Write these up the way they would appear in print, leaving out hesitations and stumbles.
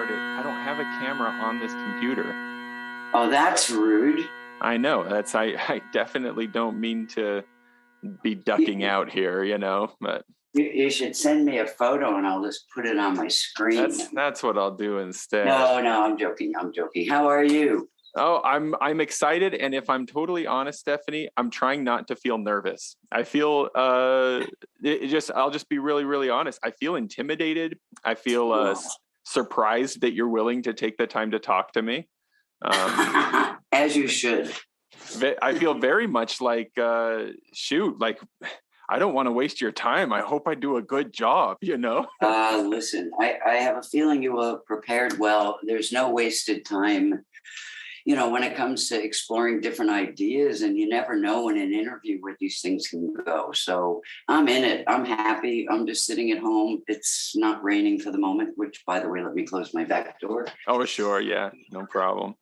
about it, I don't have a camera on this computer. Oh, that's rude. I know. I definitely don't mean to be ducking out here, but You should send me a photo and I'll just put it on my screen. that's what I'll do instead. No, I'm joking. How are you? Oh, I'm excited, and if I'm totally honest, Stephanie, I'm trying not to feel nervous. I feel I'll just be really, really honest. I feel intimidated. I feel surprised that you're willing to take the time to talk to me. As you should. I feel very much like I don't want to waste your time. I hope I do a good job, Listen, I have a feeling you were prepared well. There's no wasted time. When it comes to exploring different ideas, and you never know in an interview where these things can go. So I'm in it. I'm happy. I'm just sitting at home. It's not raining for the moment, which, by the way, let me close my back door. Oh, sure. Yeah, no problem.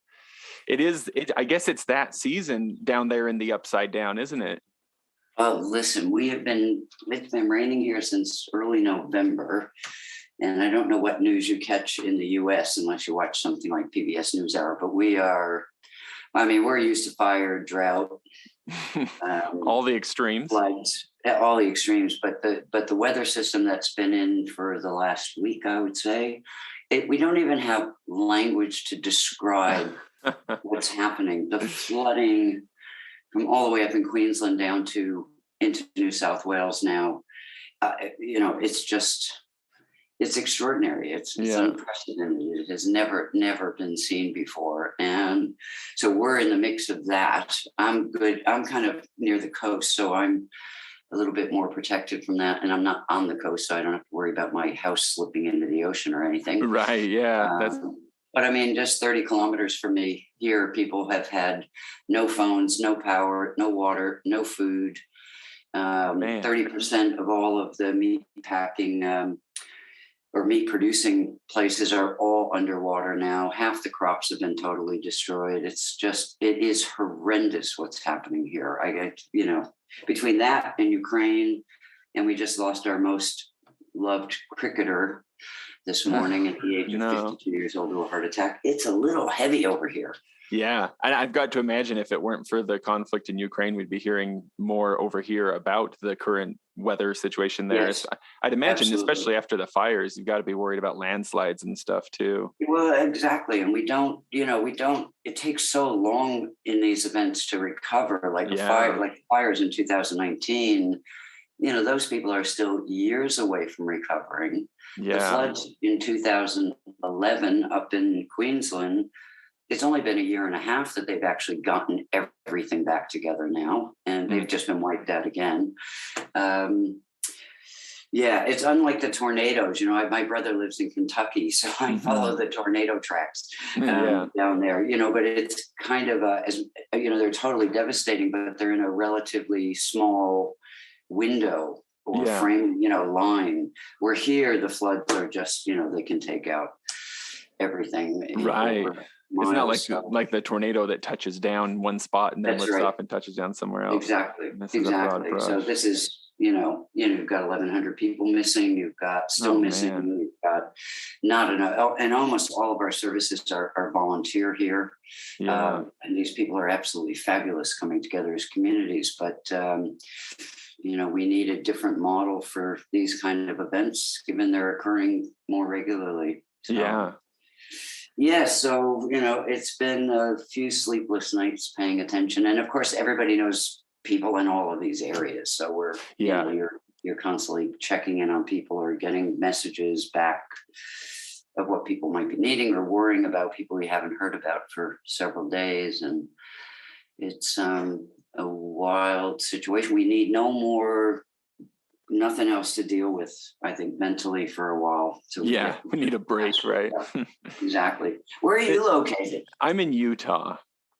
I guess it's that season down there in the Upside Down, isn't it? Oh, listen, it's been raining here since early November. And I don't know what news you catch in the U.S. unless you watch something like PBS NewsHour, but we're used to fire, drought, all the extremes, floods, all the extremes. But the weather system that's been in for the last week, I would say, we don't even have language to describe what's happening. The flooding from all the way up in Queensland down into New South Wales now, it's extraordinary. It's unprecedented. It has never been seen before. And so we're in the mix of that. I'm good. I'm kind of near the coast, so I'm a little bit more protected from that. And I'm not on the coast, so I don't have to worry about my house slipping into the ocean or anything. Right, yeah. But I mean, just 30 kilometers from me here, people have had no phones, no power, no water, no food. 30% of all of the meat packing or meat producing places are all underwater now. Half the crops have been totally destroyed. It is horrendous what's happening here. Between that and Ukraine, and we just lost our most loved cricketer this morning at the age of 52 years old to a heart attack. It's a little heavy over here. Yeah. And I've got to imagine if it weren't for the conflict in Ukraine, we'd be hearing more over here about the current weather situation there. Yes, I'd imagine, especially after the fires, you've got to be worried about landslides and stuff too. Well, exactly. And it takes so long in these events to recover, like the fires in 2019. Those people are still years away from recovering. The floods in 2011 up in Queensland, it's only been a year and a half that they've actually gotten everything back together now, and they've just been wiped out again. It's unlike the tornadoes. My brother lives in Kentucky, so I follow the tornado tracks down there. But it's kind of they're totally devastating, but they're in a relatively small window or frame, line. Where here the floods are just, they can take out everything. Right. It's not like the tornado that touches down one spot and then lifts off and touches down somewhere else. Exactly. So this is, you've got 1,100 people missing. You've got still missing. Man. You've got not enough. And almost all of our services are volunteer here. Yeah. And these people are absolutely fabulous coming together as communities. But, we need a different model for these kind of events, given they're occurring more regularly. So, so, it's been a few sleepless nights paying attention. And of course, everybody knows people in all of these areas. So we're, you're constantly checking in on people or getting messages back of what people might be needing or worrying about people we haven't heard about for several days. And it's a wild situation. We need nothing else to deal with, I think, mentally for a while. We need a break, right? Exactly. Where are you located? I'm in Utah.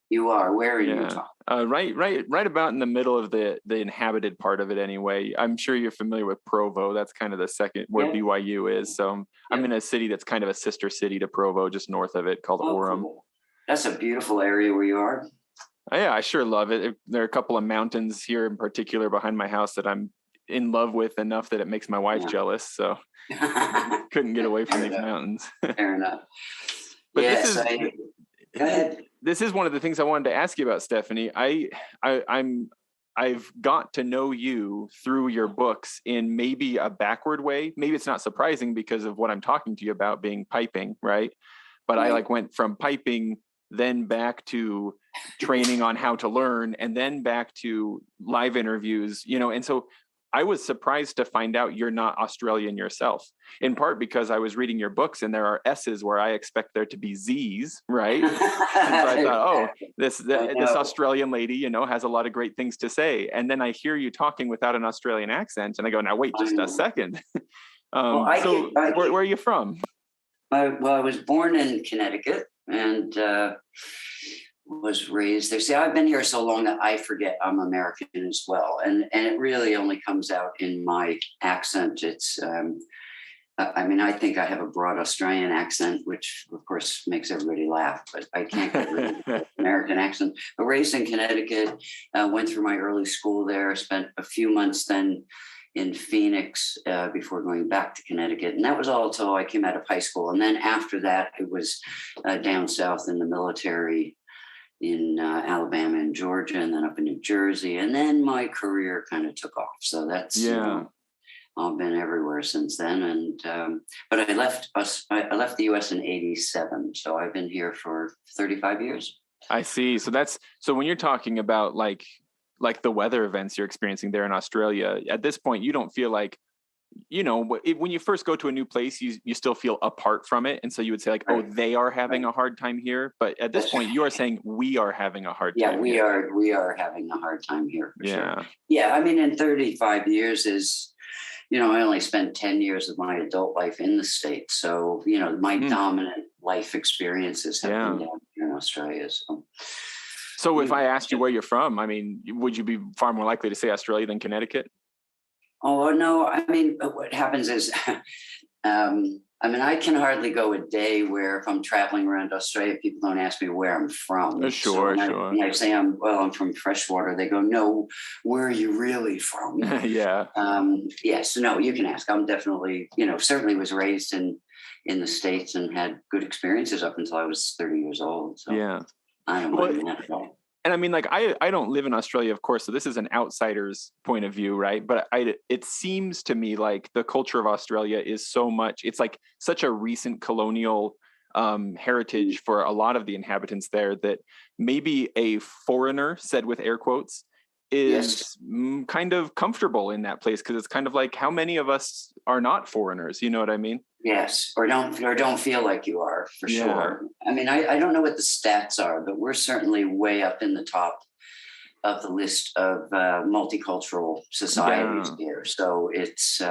You are? Where in Utah? Right about in the middle of the inhabited part of it anyway. I'm sure you're familiar with Provo. That's kind of the second where BYU is. So I'm in a city that's kind of a sister city to Provo, just north of it, called Orem. Cool. That's a beautiful area where you are. Yeah, I sure love it. There are a couple of mountains here in particular behind my house that I'm in love with enough that it makes my wife jealous. So couldn't get away from these mountains. Fair enough. But yes, go ahead. This is one of the things I wanted to ask you about, Stephanie. I've got to know you through your books in maybe a backward way. Maybe it's not surprising because of what I'm talking to you about being piping, right? But I went from piping, then back to training on how to learn, and then back to live interviews, and so I was surprised to find out you're not Australian yourself, in part because I was reading your books and there are S's where I expect there to be Z's, right? And so I thought, this Australian lady, has a lot of great things to say. And then I hear you talking without an Australian accent and I go, now wait just a second. Where are you from? I was born in Connecticut and was raised there. See, I've been here so long that I forget I'm American as well. And it really only comes out in my accent. It's, I think I have a broad Australian accent, which of course makes everybody laugh, but I can't get rid of the American accent. But raised in Connecticut, went through my early school there, spent a few months then in Phoenix before going back to Connecticut. And that was all until I came out of high school. And then after that, it was down south in the military in Alabama and Georgia, and then up in New Jersey. And then my career kind of took off. So that's, I've been everywhere since then. And, but I left the US in 87. So I've been here for 35 years. I see. So when you're talking about like the weather events you're experiencing there in Australia, at this point, you don't feel like, when you first go to a new place, you still feel apart from it. And so you would say they are having a hard time here. But at this point, you are saying we are having a hard time. Yeah, we are having a hard time here. For sure. Yeah. I mean, in 35 years is, I only spent 10 years of my adult life in the States. So, my dominant life experiences have been down here in Australia. So if I asked you where you're from, would you be far more likely to say Australia than Connecticut? Oh, no. What happens is, I can hardly go a day where if I'm traveling around Australia, people don't ask me where I'm from. Sure. When I say I'm from freshwater, they go, no, where are you really from? Yeah. Yes. No, you can ask. I'm definitely, certainly was raised in the States and had good experiences up until I was 30 years old. So yeah. I don't mind that at all. And I don't live in Australia, of course, so this is an outsider's point of view, right? But it seems to me like the culture of Australia is it's like such a recent colonial heritage for a lot of the inhabitants there that maybe a foreigner, said with air quotes, is kind of comfortable in that place, because it's kind of like, how many of us are not foreigners? You know what I mean? Yes, or don't feel like you are, for sure. I don't know what the stats are, but we're certainly way up in the top of the list of multicultural societies here. So it's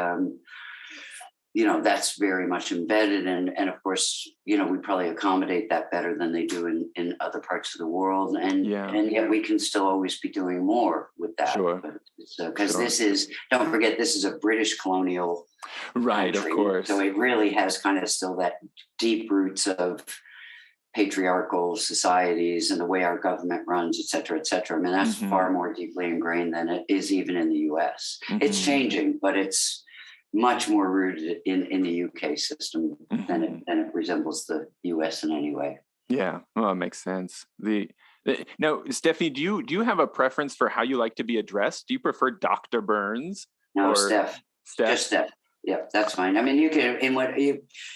that's very much embedded, and of course, we probably accommodate that better than they do in other parts of the world, and yet we can still always be doing more with that. Sure. Because don't forget, this is a British colonial country, of course. So it really has kind of still that deep roots of patriarchal societies and the way our government runs, et cetera, et cetera. That's far more deeply ingrained than it is even in the US. It's changing, but it's much more rooted in the UK system than it resembles the US in any way. Yeah, well, it makes sense. Now, Stephanie, do you have a preference for how you like to be addressed? Do you prefer Dr. Burns? No, Steph. Just Steph. Yeah, that's fine. You can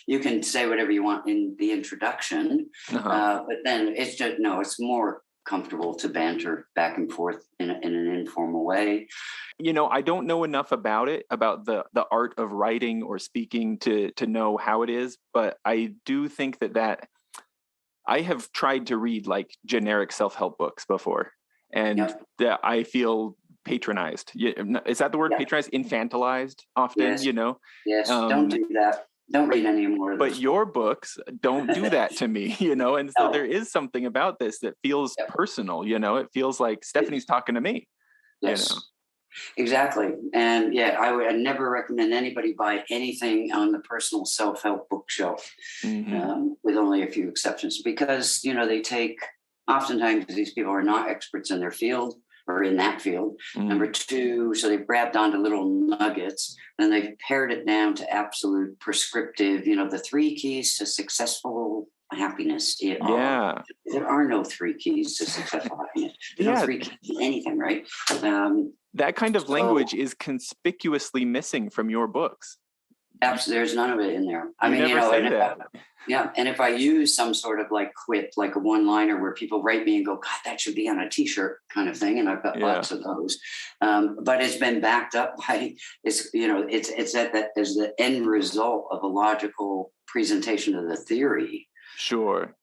you can say whatever you want in the introduction, but then it's more comfortable to banter back and forth in an informal way. I don't know enough about the art of writing or speaking to know how it is, but I do think that I have tried to read like generic self-help books before, and that I feel patronized. Is that the word? Patronized? Infantilized often, Yes, don't do that. Don't read any more of this. But your books don't do that to me, and so there is something about this that feels personal, it feels like Stephanie's talking to me. Yes. Exactly. And I would never recommend anybody buy anything on the personal self-help bookshelf, with only a few exceptions, because, oftentimes these people are not experts in their field, or in that field. Number two, so they've grabbed onto little nuggets, and they've pared it down to absolute prescriptive, the 3 keys to successful happiness. There are no 3 keys to successful happiness. There's no 3 keys to anything, right? That kind of language is conspicuously missing from your books. Absolutely, there's none of it in there. And if I use some sort of like quip, like a one-liner where people write me and go, God, that should be on a T-shirt kind of thing, and I've got lots of those. But it's been backed up by it's that as the end result of a logical presentation of the theory. Sure.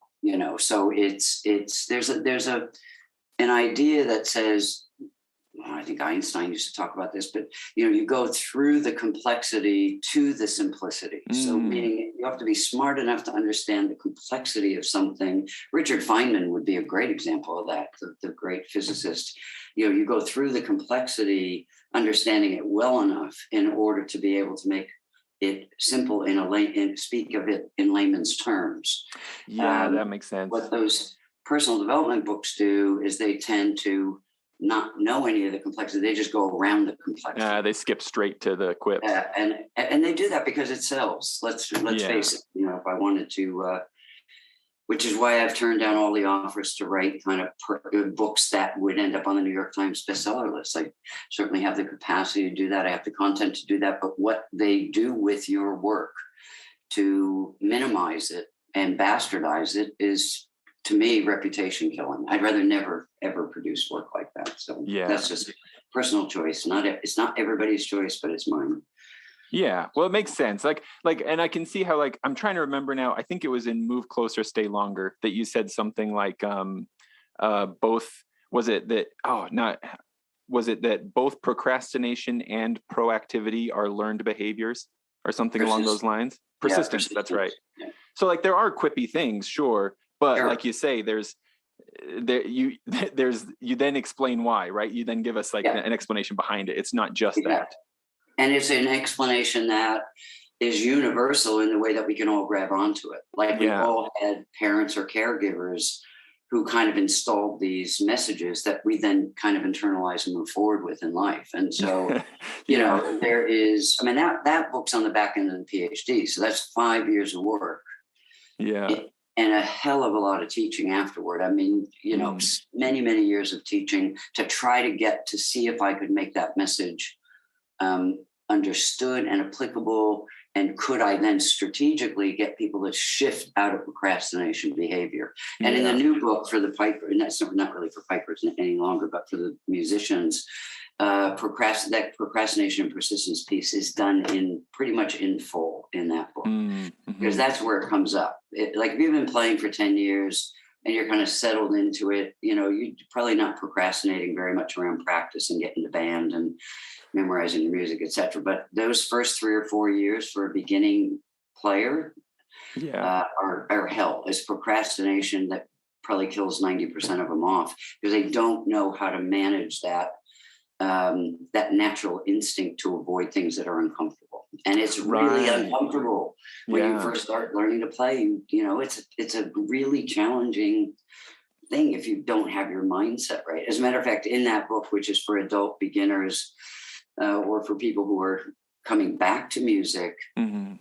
So there's an idea that says, I think Einstein used to talk about this, but you go through the complexity to the simplicity. So meaning you have to be smart enough to understand the complexity of something. Richard Feynman would be a great example of that, the great physicist. You go through the complexity, understanding it well enough in order to be able to make it simple and speak of it in layman's terms. That makes sense. What those personal development books do is they tend to not know any of the complexity. They just go around the complexity. They skip straight to the quips. And they do that because it sells. Let's face it. If I wanted to, which is why I've turned down all the offers to write kind of books that would end up on the New York Times bestseller list. I certainly have the capacity to do that. I have the content to do that. But what they do with your work to minimize it and bastardize it is, to me, reputation killing. I'd rather never, ever produce work like that. So that's just a personal choice. It's not everybody's choice, but it's mine. Yeah. Well, it makes sense. Like, and I can see how, I'm trying to remember now, I think it was in Move Closer, Stay Longer that you said something like, both procrastination and proactivity are learned behaviors or something along those lines? Persistence. That's right. Yeah. So there are quippy things, sure. But like you say, you then explain why, right? You then give us an explanation behind it. It's not just that. And it's an explanation that is universal in the way that we can all grab onto it. We've all had parents or caregivers who kind of installed these messages that we then kind of internalize and move forward with in life. And so, there is, that book's on the back end of the PhD. So that's 5 years of work. Yeah. And a hell of a lot of teaching afterward. Many, many years of teaching to try to get to see if I could make that message understood and applicable. And could I then strategically get people to shift out of procrastination behavior? And in the new book for the piper, and that's not really for pipers any longer, but for the musicians, procrastination and persistence piece is done pretty much in full in that book, because that's where it comes up. If you've been playing for 10 years and you're kind of settled into it, you're probably not procrastinating very much around practice and getting the band and memorizing your music, etc. But those first 3 or 4 years for a beginning player are hell. It's procrastination that probably kills 90% of them off, because they don't know how to manage that natural instinct to avoid things that are uncomfortable. And it's really uncomfortable when you first start learning to play. It's a really challenging thing if you don't have your mindset right. As a matter of fact, in that book, which is for adult beginners or for people who are coming back to music,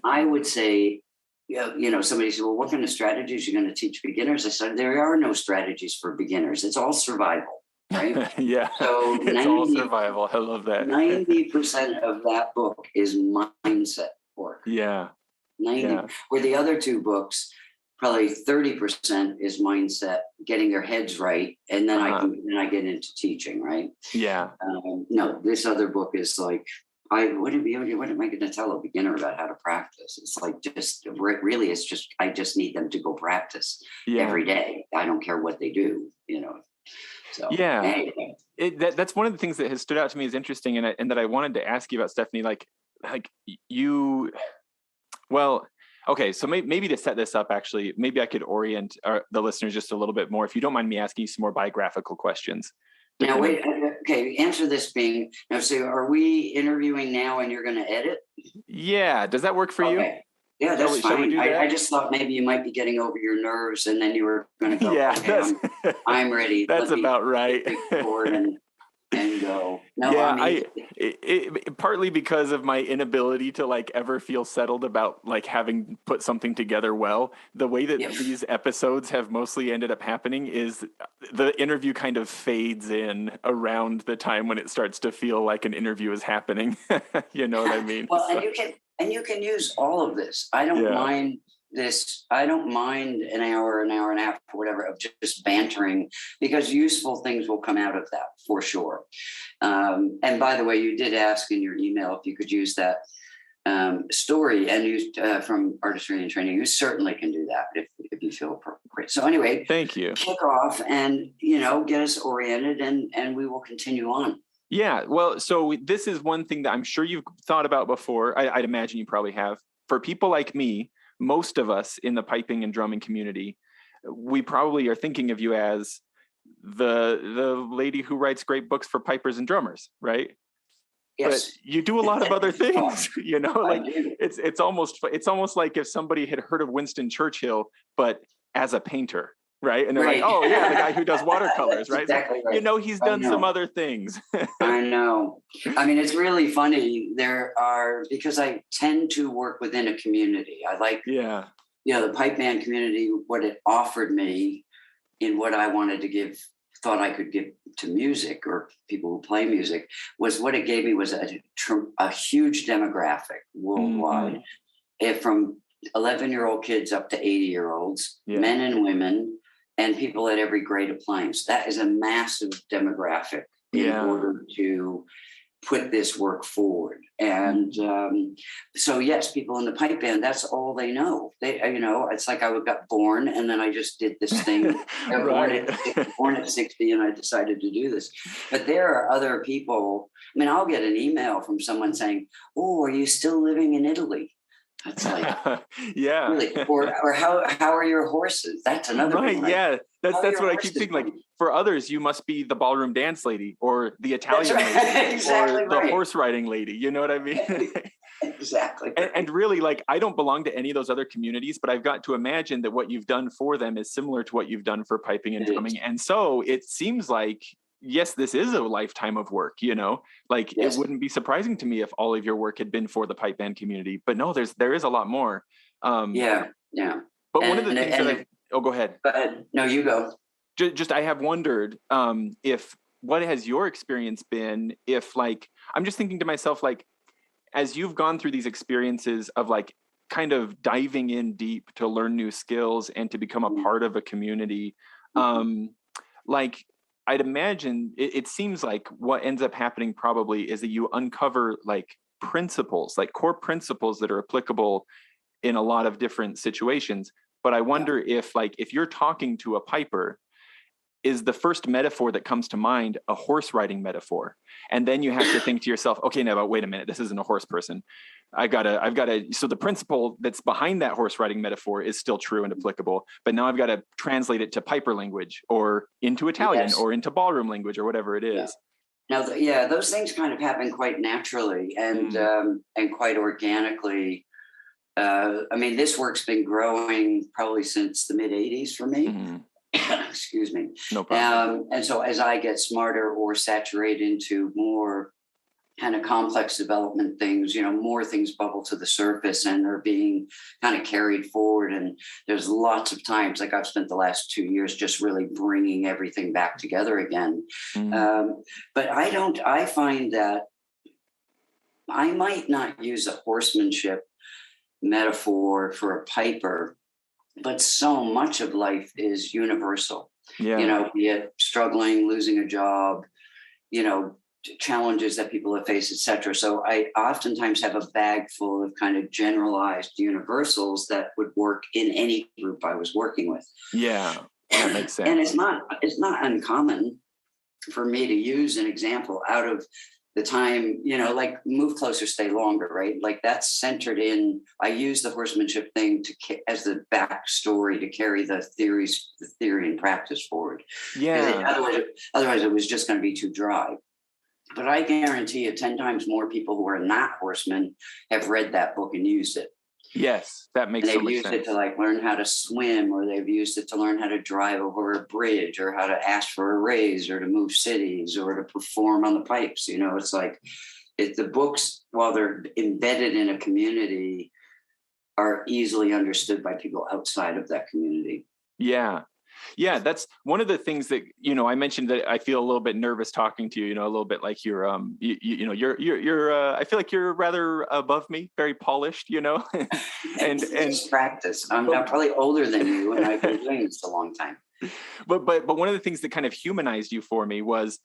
I would say, somebody said, well, what kind of strategies are you going to teach beginners? I said, there are no strategies for beginners. It's all survival. Right? So it's all survival. I love that. 90% of that book is mindset work. Yeah. 90. Where the other 2 books, probably 30% is mindset, getting their heads right, and then I get into teaching. Right. Yeah. No, this other book is what am I going to tell a beginner about how to practice? It's I just need them to go practice every day. I don't care what they do. So, that's one of the things that has stood out to me as interesting, and that I wanted to ask you about, Stephanie. Okay, so maybe to set this up, actually, maybe I could orient the listeners just a little bit more, if you don't mind me asking you some more biographical questions. Now, wait, okay, answer this being, so are we interviewing now and you're going to edit? Yeah, does that work for you? Yeah, that's fine. I just thought maybe you might be getting over your nerves, and then you were going to go, I'm ready. That's about right. And go. No, yeah, I mean, partly because of my inability to like ever feel settled about like having put something together well. The way that these episodes have mostly ended up happening is the interview kind of fades in around the time when it starts to feel like an interview is happening. You know what I mean? Well, So, and you can use all of this. I don't mind this. I don't mind an hour and a half, or whatever, of just bantering, because useful things will come out of that for sure. And by the way, you did ask in your email if you could use that story and use from artistry and training. You certainly can do that if you feel appropriate. So anyway, thank you. Kick off and get us oriented, and we will continue on. Yeah, well, so this is one thing that I'm sure you've thought about before. I'd imagine you probably have. For people like me, most of us in the piping and drumming community, we probably are thinking of you as the lady who writes great books for pipers and drummers, right? Yes. But you do a lot of other things, like it's almost like if somebody had heard of Winston Churchill, but as a painter. Right. And they're like, oh, yeah, the guy who does watercolors. Right. Exactly right. He's done some other things. I know. I mean, it's really funny. Because I tend to work within a community. I like, the pipe band community, what it offered me in what I wanted to thought I could give to music or people who play music, was what it gave me was a huge demographic worldwide. From 11-year-old kids up to 80-year-olds, men and women, and people at every grade of playing. So that is a massive demographic in order to put this work forward. And so, yes, people in the pipe band, that's all they know. It's like I got born and then I just did this thing. Born at 60 and I decided to do this. But there are other people. I mean, I'll get an email from someone saying, "Oh, are you still living in Italy?" That's like, really? Or how are your horses? That's another right. Right? Yeah, that's what I keep thinking. Like, for others, you must be the ballroom dance lady or the Italian lady exactly or the horse riding lady. You know what I mean? Exactly. And really, like, I don't belong to any of those other communities, but I've got to imagine that what you've done for them is similar to what you've done for piping and drumming. And so it seems like, yes, this is a lifetime of work, it wouldn't be surprising to me if all of your work had been for the pipe band community, but no, there is a lot more. But one of the things go ahead. Go ahead. No, you go. Just I have wondered if what has your experience been, if like, I'm just thinking to myself, like, as you've gone through these experiences of like kind of diving in deep to learn new skills and to become a part of a community, like, I'd imagine it seems like what ends up happening probably is that you uncover like principles, like core principles that are applicable in a lot of different situations. But I wonder if you're talking to a piper, is the first metaphor that comes to mind a horse riding metaphor? And then you have to think to yourself, okay, now, but wait a minute, this isn't a horse person. I've got to, so the principle that's behind that horse riding metaphor is still true and applicable, but now I've got to translate it to piper language or into Italian or into ballroom language or whatever it is. Now, those things kind of happen quite naturally and quite organically. I mean, this work's been growing probably since the mid 80s for me. Excuse me. No problem. And so as I get smarter or saturate into more kind of complex development things, more things bubble to the surface and are being kind of carried forward. And there's lots of times, like I've spent the last 2 years just really bringing everything back together again. But I find that I might not use a horsemanship metaphor for a piper, but so much of life is universal. Be it struggling, losing a job, challenges that people have faced, etc. So I oftentimes have a bag full of kind of generalized universals that would work in any group I was working with. Yeah, that makes sense. And it's not uncommon for me to use an example out of the time, like move closer, stay longer, right? Like that's centered in, I use the horsemanship thing as the backstory to carry the theory and practice forward. Yeah. Otherwise it was just going to be too dry. But I guarantee you 10 times more people who are not horsemen have read that book and used it. Yes, that makes And so they've much used sense. it to like learn how to swim, or they've used it to learn how to drive over a bridge, or how to ask for a raise, or to move cities, or to perform on the pipes. You know, it's like the books, while they're embedded in a community, are easily understood by people outside of that community. Yeah. Yeah, that's one of the things that, I mentioned that I feel a little bit nervous talking to you, a little bit like you're, I feel like you're rather above me, very polished, and It's practice. I'm probably older than you, and I've been doing this a long time. But one of the things that kind of humanized you for me was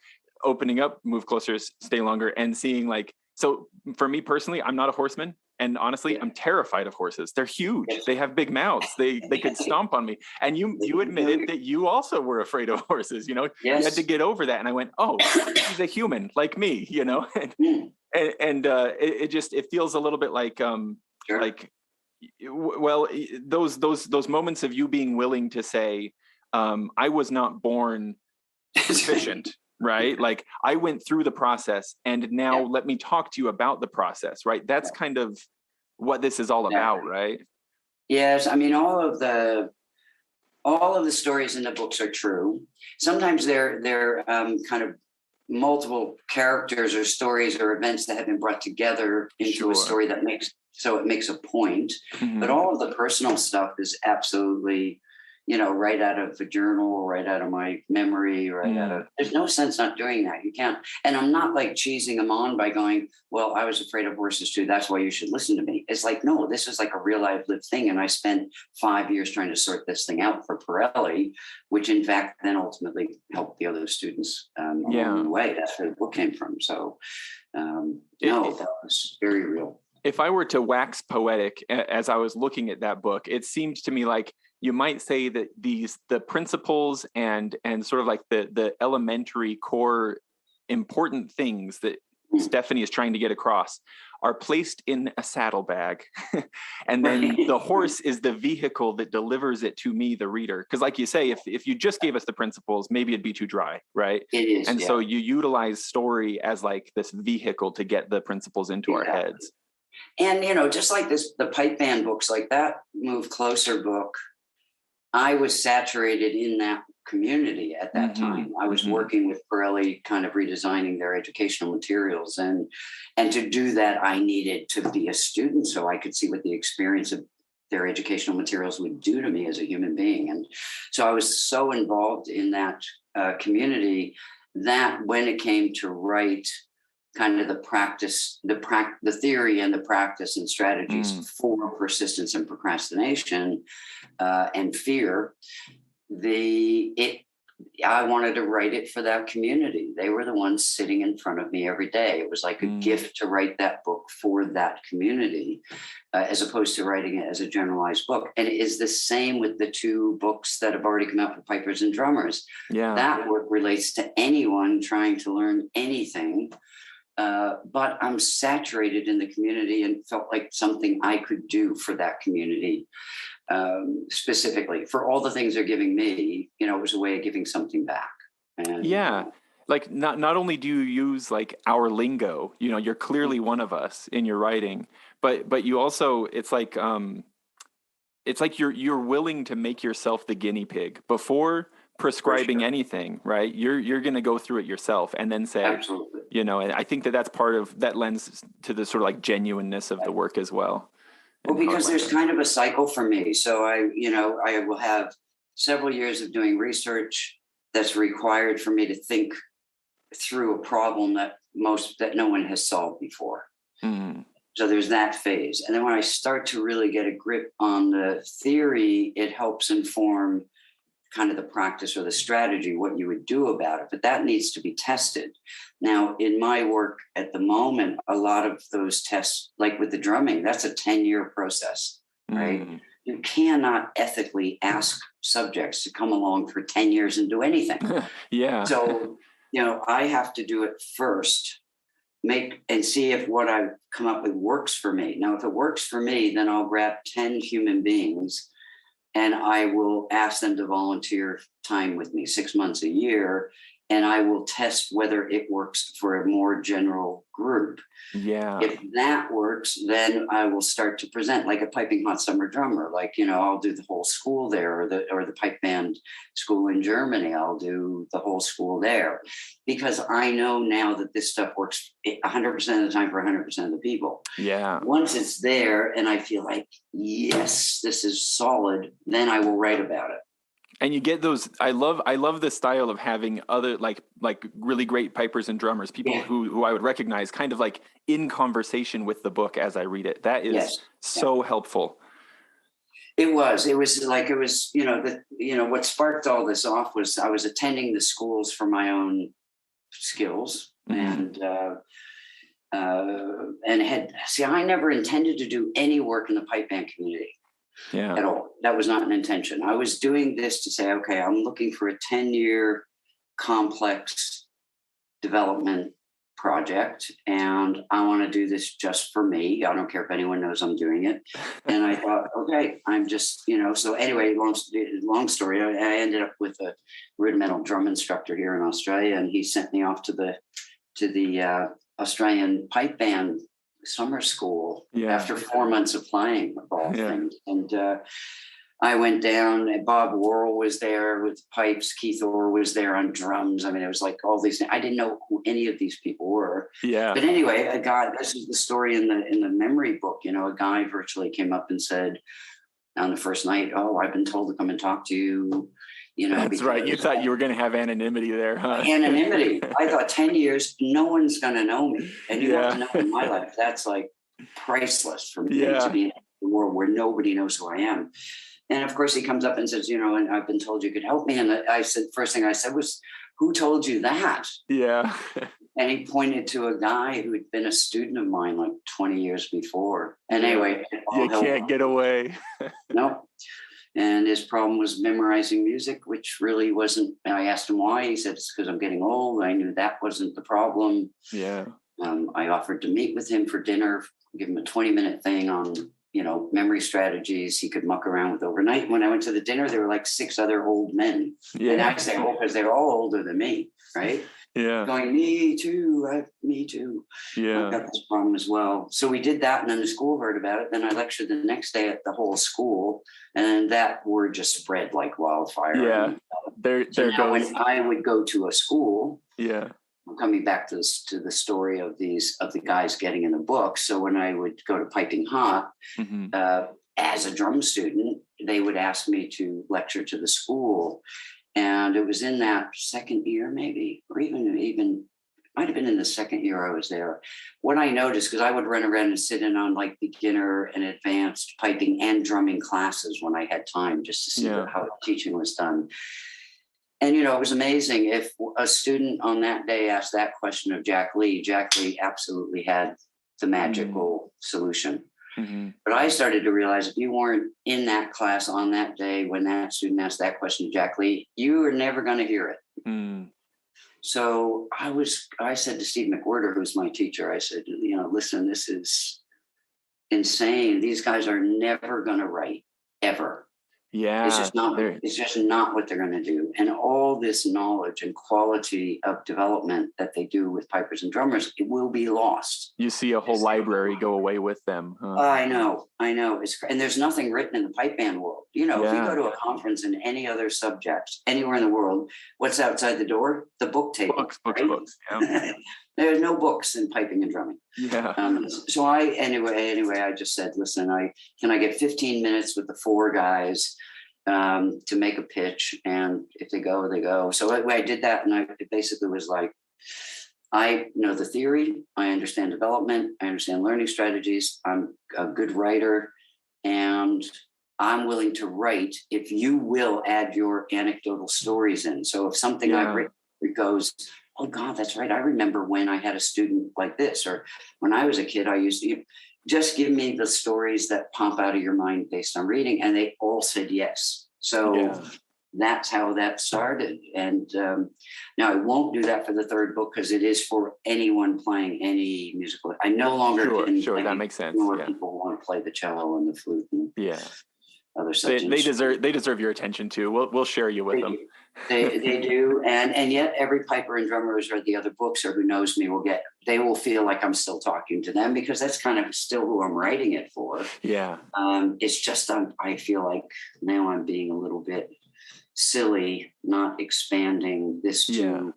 opening up, move closer, stay longer, and seeing like, so for me personally, I'm not a horseman. And honestly, I'm terrified of horses. They're huge. They have big mouths. They could stomp on me. And you admitted that you also were afraid of horses. You had to get over that. And I went, oh, he's a human like me. It feels a little bit like well, those moments of you being willing to say, I was not born sufficient. Right? Like I went through the process, and now let me talk to you about the process, right? That's kind of what this is all about, right? Yes. I mean, all of the stories in the books are true. Sometimes they're kind of multiple characters or stories or events that have been brought together into a story that makes a point. Mm-hmm. But all of the personal stuff is absolutely, right out of the journal, right out of my memory, there's no sense not doing that. You can't. And I'm not like cheesing them on by going, well, I was afraid of horses too, that's why you should listen to me. It's like, no, this is like a real life lived thing. And I spent 5 years trying to sort this thing out for Pirelli, which in fact then ultimately helped the other students along the way. That's where the book came from. So that was very real. If I were to wax poetic as I was looking at that book, it seemed to me like you might say that the principles and sort of like the elementary core important things that Stephanie is trying to get across are placed in a saddlebag. And then the horse is the vehicle that delivers it to me, the reader. Because like you say, if you just gave us the principles, maybe it'd be too dry, right? It is. And so you utilize story as like this vehicle to get the principles into our heads. And, just like the pipe band books, like that Move Closer book, I was saturated in that community at that time. I was working with Pirelli, kind of redesigning their educational materials. And to do that, I needed to be a student so I could see what the experience of their educational materials would do to me as a human being. And so I was so involved in that community that when it came to write kind of the practice, the theory and the practice and strategies for persistence and procrastination and fear, I wanted to write it for that community. They were the ones sitting in front of me every day. It was like a gift to write that book for that community, as opposed to writing it as a generalized book. And it is the same with the two books that have already come out for pipers and drummers. Yeah. That work relates to anyone trying to learn anything. But I'm saturated in the community and felt like something I could do for that community, specifically for all the things they're giving me. It was a way of giving something back. And, like not only do you use like our lingo, you're clearly one of us in your writing, but you also, it's like you're willing to make yourself the guinea pig before prescribing anything, right? You're going to go through it yourself and then say, absolutely. And I think that's part of that lends to the sort of like genuineness of the work as well. Well, because there's kind of a cycle for me. So I will have several years of doing research that's required for me to think through a problem that no one has solved before. Mm-hmm. So there's that phase. And then when I start to really get a grip on the theory, it helps inform kind of the practice or the strategy, what you would do about it. But that needs to be tested. Now, in my work at the moment, a lot of those tests, like with the drumming, that's a 10-year process, right? You cannot ethically ask subjects to come along for 10 years and do anything. Yeah. So, I have to do it first, and see if what I've come up with works for me. Now, if it works for me, then I'll grab 10 human beings and I will ask them to volunteer time with me, 6 months, a year, and I will test whether it works for a more general group. Yeah. If that works, then I will start to present like a piping hot summer drummer. Like, I'll do the whole school there, or the pipe band school in Germany. I'll do the whole school there, because I know now that this stuff works 100% of the time for 100% of the people. Yeah. Once it's there and I feel like, yes, this is solid, then I will write about it. And you get those. I love the style of having other like really great pipers and drummers, people who I would recognize, kind of like in conversation with the book as I read it. That is so helpful. It was what sparked all this off was I was attending the schools for my own skills, and I never intended to do any work in the pipe band community. Yeah. At all. That was not an intention. I was doing this to say, okay, I'm looking for a 10-year complex development project, and I want to do this just for me. I don't care if anyone knows I'm doing it. And I thought, okay, I'm just, so anyway, long story, I ended up with a rudimental drum instructor here in Australia, and he sent me off to the Australian pipe band summer school after 4 months of playing of all things. And I went down, and Bob Worrell was there with pipes. Keith Orr was there on drums. I mean, it was like all these. I didn't know who any of these people were. Yeah. But anyway, a guy. This is the story in the memory book. A guy virtually came up and said on the first night, "Oh, I've been told to come and talk to you." That's right. You thought you were going to have anonymity there, huh? Anonymity. I thought 10 years, no one's going to know me. And you want to know in my life, that's like priceless for me to be in a world where nobody knows who I am. And of course, he comes up and says, and I've been told you could help me. And I said, first thing I said was, who told you that? Yeah. And he pointed to a guy who had been a student of mine like 20 years before. And anyway, you can't get away. No. And his problem was memorizing music, which really wasn't. And I asked him why. He said, it's because I'm getting old. I knew that wasn't the problem. Yeah. I offered to meet with him for dinner, give him a 20-minute thing on, memory strategies he could muck around with overnight. When I went to the dinner, there were like 6 other old men. Yeah. And I say, because they were all older than me, right? Yeah. Going, me too, me too. Yeah. I've got this problem as well. So we did that, and then the school heard about it. Then I lectured the next day at the whole school, and that word just spread like wildfire. Yeah. When I would go to a school, I'm coming back to the story of the guys getting in the book. So when I would go to Piping Hot, as a drum student, they would ask me to lecture to the school. And it was in that second year, maybe, or even might have been in the second year I was there. What I noticed, because I would run around and sit in on like beginner and advanced piping and drumming classes when I had time, just to see how teaching was done. And, it was amazing. If a student on that day asked that question of Jack Lee absolutely had the magical solution. Mm-hmm. But I started to realize if you weren't in that class on that day when that student asked that question to Jack Lee, you were never going to hear it. Mm. So I said to Steve McWhirter, who's my teacher, I said, listen, this is insane. These guys are never going to write, ever. Yeah, it's just not what they're going to do. And all this knowledge and quality of development that they do with pipers and drummers, it will be lost. You see a whole library go away with them. Huh? I know. And there's nothing written in the pipe band world. If you go to a conference in any other subject, anywhere in the world, what's outside the door? The book table. Books. Yeah. There's no books in piping and drumming. Yeah. So I just said, listen, can I get 15 minutes with the 4 guys to make a pitch? And if they go, they go. So I did that. And it basically was like, I know the theory. I understand development. I understand learning strategies. I'm a good writer, and I'm willing to write if you will add your anecdotal stories in. So if something I've written goes, oh God, that's right, I remember when I had a student like this, or when I was a kid, I used to just give me the stories that pop out of your mind based on reading. And they all said yes. So that's how that started. And now I won't do that for the 3rd book because it is for anyone playing any musical. I no longer sure, that makes sense. More people want to play the cello and the flute. other such they deserve your attention too. We'll share you with them. They do, and yet every piper and drummer who's read the other books or who knows me they will feel like I'm still talking to them, because that's kind of still who I'm writing it for. Yeah. It's just I feel like now I'm being a little bit silly, not expanding this to.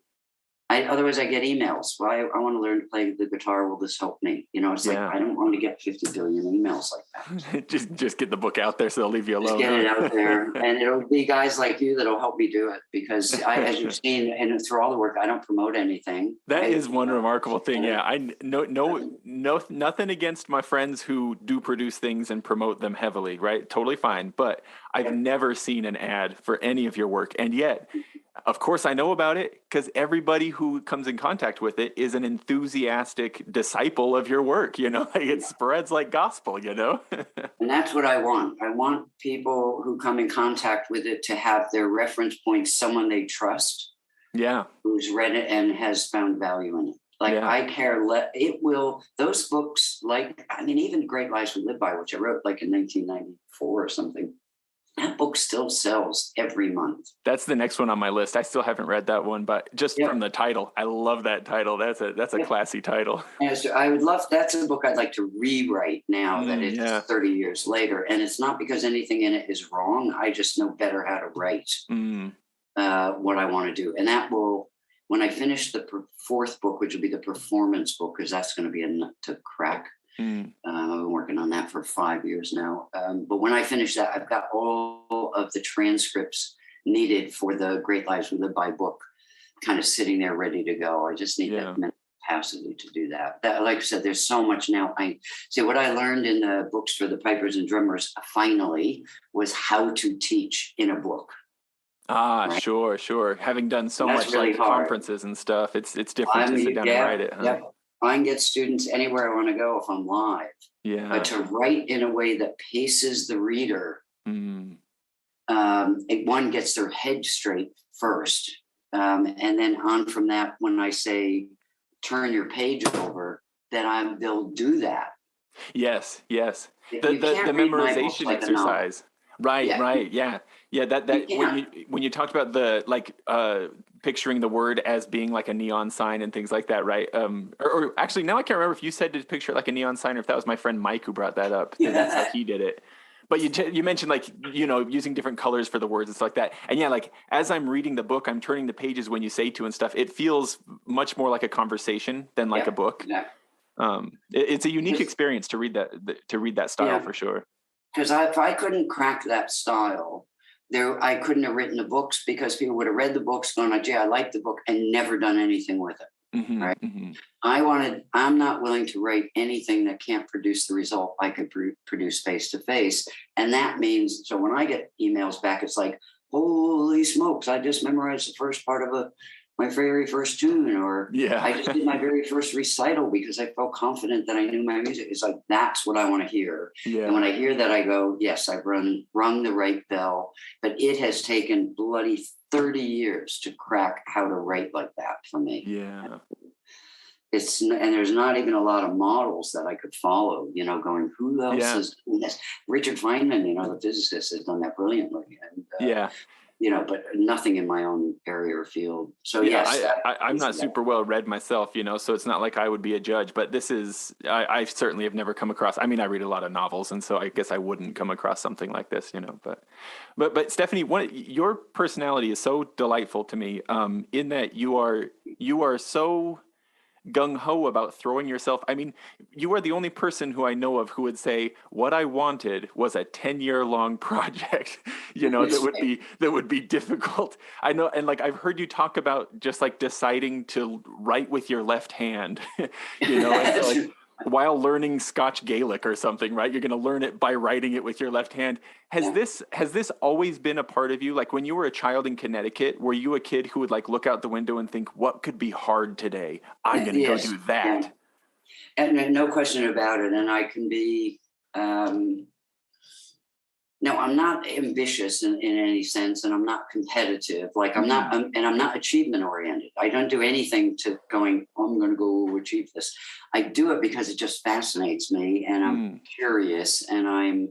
Otherwise I get emails. Well, I want to learn to play the guitar. Will this help me? It's like, I don't want to get 50 billion emails like that. just get the book out there so they'll leave you alone. Just get it out there. And it'll be guys like you that'll help me do it, because as you've seen, and through all the work, I don't promote anything. That is one remarkable thing. Yeah. I nothing against my friends who do produce things and promote them heavily, right? Totally fine. But I've never seen an ad for any of your work. And yet, of course, I know about it because everybody who comes in contact with it is an enthusiastic disciple of your work. Like it spreads like gospel, And that's what I want. I want people who come in contact with it to have their reference point, someone they trust. Yeah. Who's read it and has found value in it. Like I care those books, even Great Lies We Live By, which I wrote like in 1994 or something. That book still sells every month. That's the next one on my list. I still haven't read that one, but just from the title, I love that title. That's a classy title. Yeah, so that's a book I'd like to rewrite now that it's 30 years later. And it's not because anything in it is wrong. I just know better how to write what I want to do. And that will, when I finish the fourth book, which will be the performance book, because that's going to be a nut to crack. I've been working on that for 5 years now. But when I finish that, I've got all of the transcripts needed for the Great Lives We Live By book kind of sitting there ready to go. I just need that mental capacity to do that. Like I said, there's so much now. I see what I learned in the books for the pipers and drummers finally was how to teach in a book. Right? Sure. Having done so much really like conferences and stuff, it's different to sit down and write it. Huh? Yep. I can get students anywhere I want to go if I'm live. Yeah. But to write in a way that paces the reader, one gets their head straight first. And then on from that, when I say turn your page over, then they'll do that. Yes. The memorization exercise. Right. Yeah. That when you talked about the picturing the word as being like a neon sign and things like that, right? Or actually, now I can't remember if you said to picture it like a neon sign or if that was my friend Mike who brought that up. Yeah. That's how he did it. But you mentioned using different colors for the words and stuff like that. And like as I'm reading the book, I'm turning the pages when you say to and stuff. It feels much more like a conversation than like a book. Yeah. It's a unique experience to read that style for sure. Because if I couldn't crack that style, I couldn't have written the books, because people would have read the books, gone, "Gee, I like the book," and never done anything with it. Mm-hmm, right? Mm-hmm. I'm not willing to write anything that can't produce the result I could produce face to face, and that means so when I get emails back, it's like, "Holy smokes! I just memorized the first part of my very first tune," or I just did my very first recital because I felt confident that I knew my music. It's like, that's what I want to hear. Yeah. And when I hear that, I go, yes, I've rung the right bell, but it has taken bloody 30 years to crack how to write like that for me. Yeah. And there's not even a lot of models that I could follow, going, who else is doing this? Richard Feynman, the physicist, has done that brilliantly. And, but nothing in my own area or field. So I'm not super well read myself, so it's not like I would be a judge, but this is, I certainly have never come across, I read a lot of novels, and so I guess I wouldn't come across something like this, but Stephanie, your personality is so delightful to me, in that you are so gung-ho about throwing yourself. You are the only person who I know of who would say what I wanted was a 10-year long project, that would be difficult. I know. And I've heard you talk about just deciding to write with your left hand, and while learning Scotch Gaelic or something, right? You're going to learn it by writing it with your left hand. Has this always been a part of you? Like when you were a child in Connecticut, were you a kid who would look out the window and think, what could be hard today? I'm going to go do that. And no question about it. And I can be, no, I'm not ambitious in any sense, and I'm not competitive. I'm not achievement oriented. I don't do anything to going, I'm going to go achieve this. I do it because it just fascinates me, and I'm curious, and I'm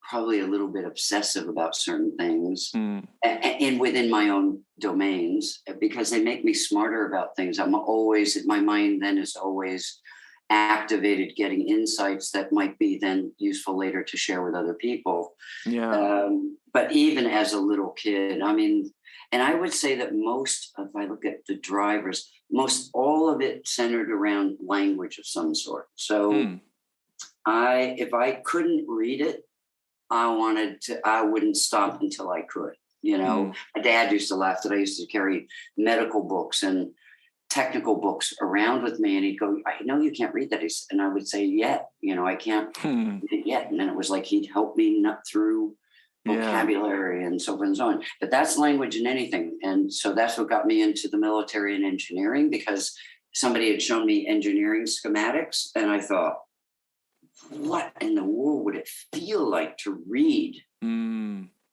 probably a little bit obsessive about certain things and within my own domains, because they make me smarter about things. My mind then is always activated, getting insights that might be then useful later to share with other people. Yeah. But even as a little kid, I mean, and I would say that most, if I look at the drivers, most all of it centered around language of some sort. So if I couldn't read it, I wouldn't stop until I could. You know, my dad used to laugh that I used to carry medical books and technical books around with me, and he'd go, I know you can't read that. And I would say, yet, you know, I can't read it yet. And then it was like he'd help me nut through vocabulary and so forth and so on. But that's language in anything. And so that's what got me into the military and engineering, because somebody had shown me engineering schematics, and I thought, what in the world would it feel like to read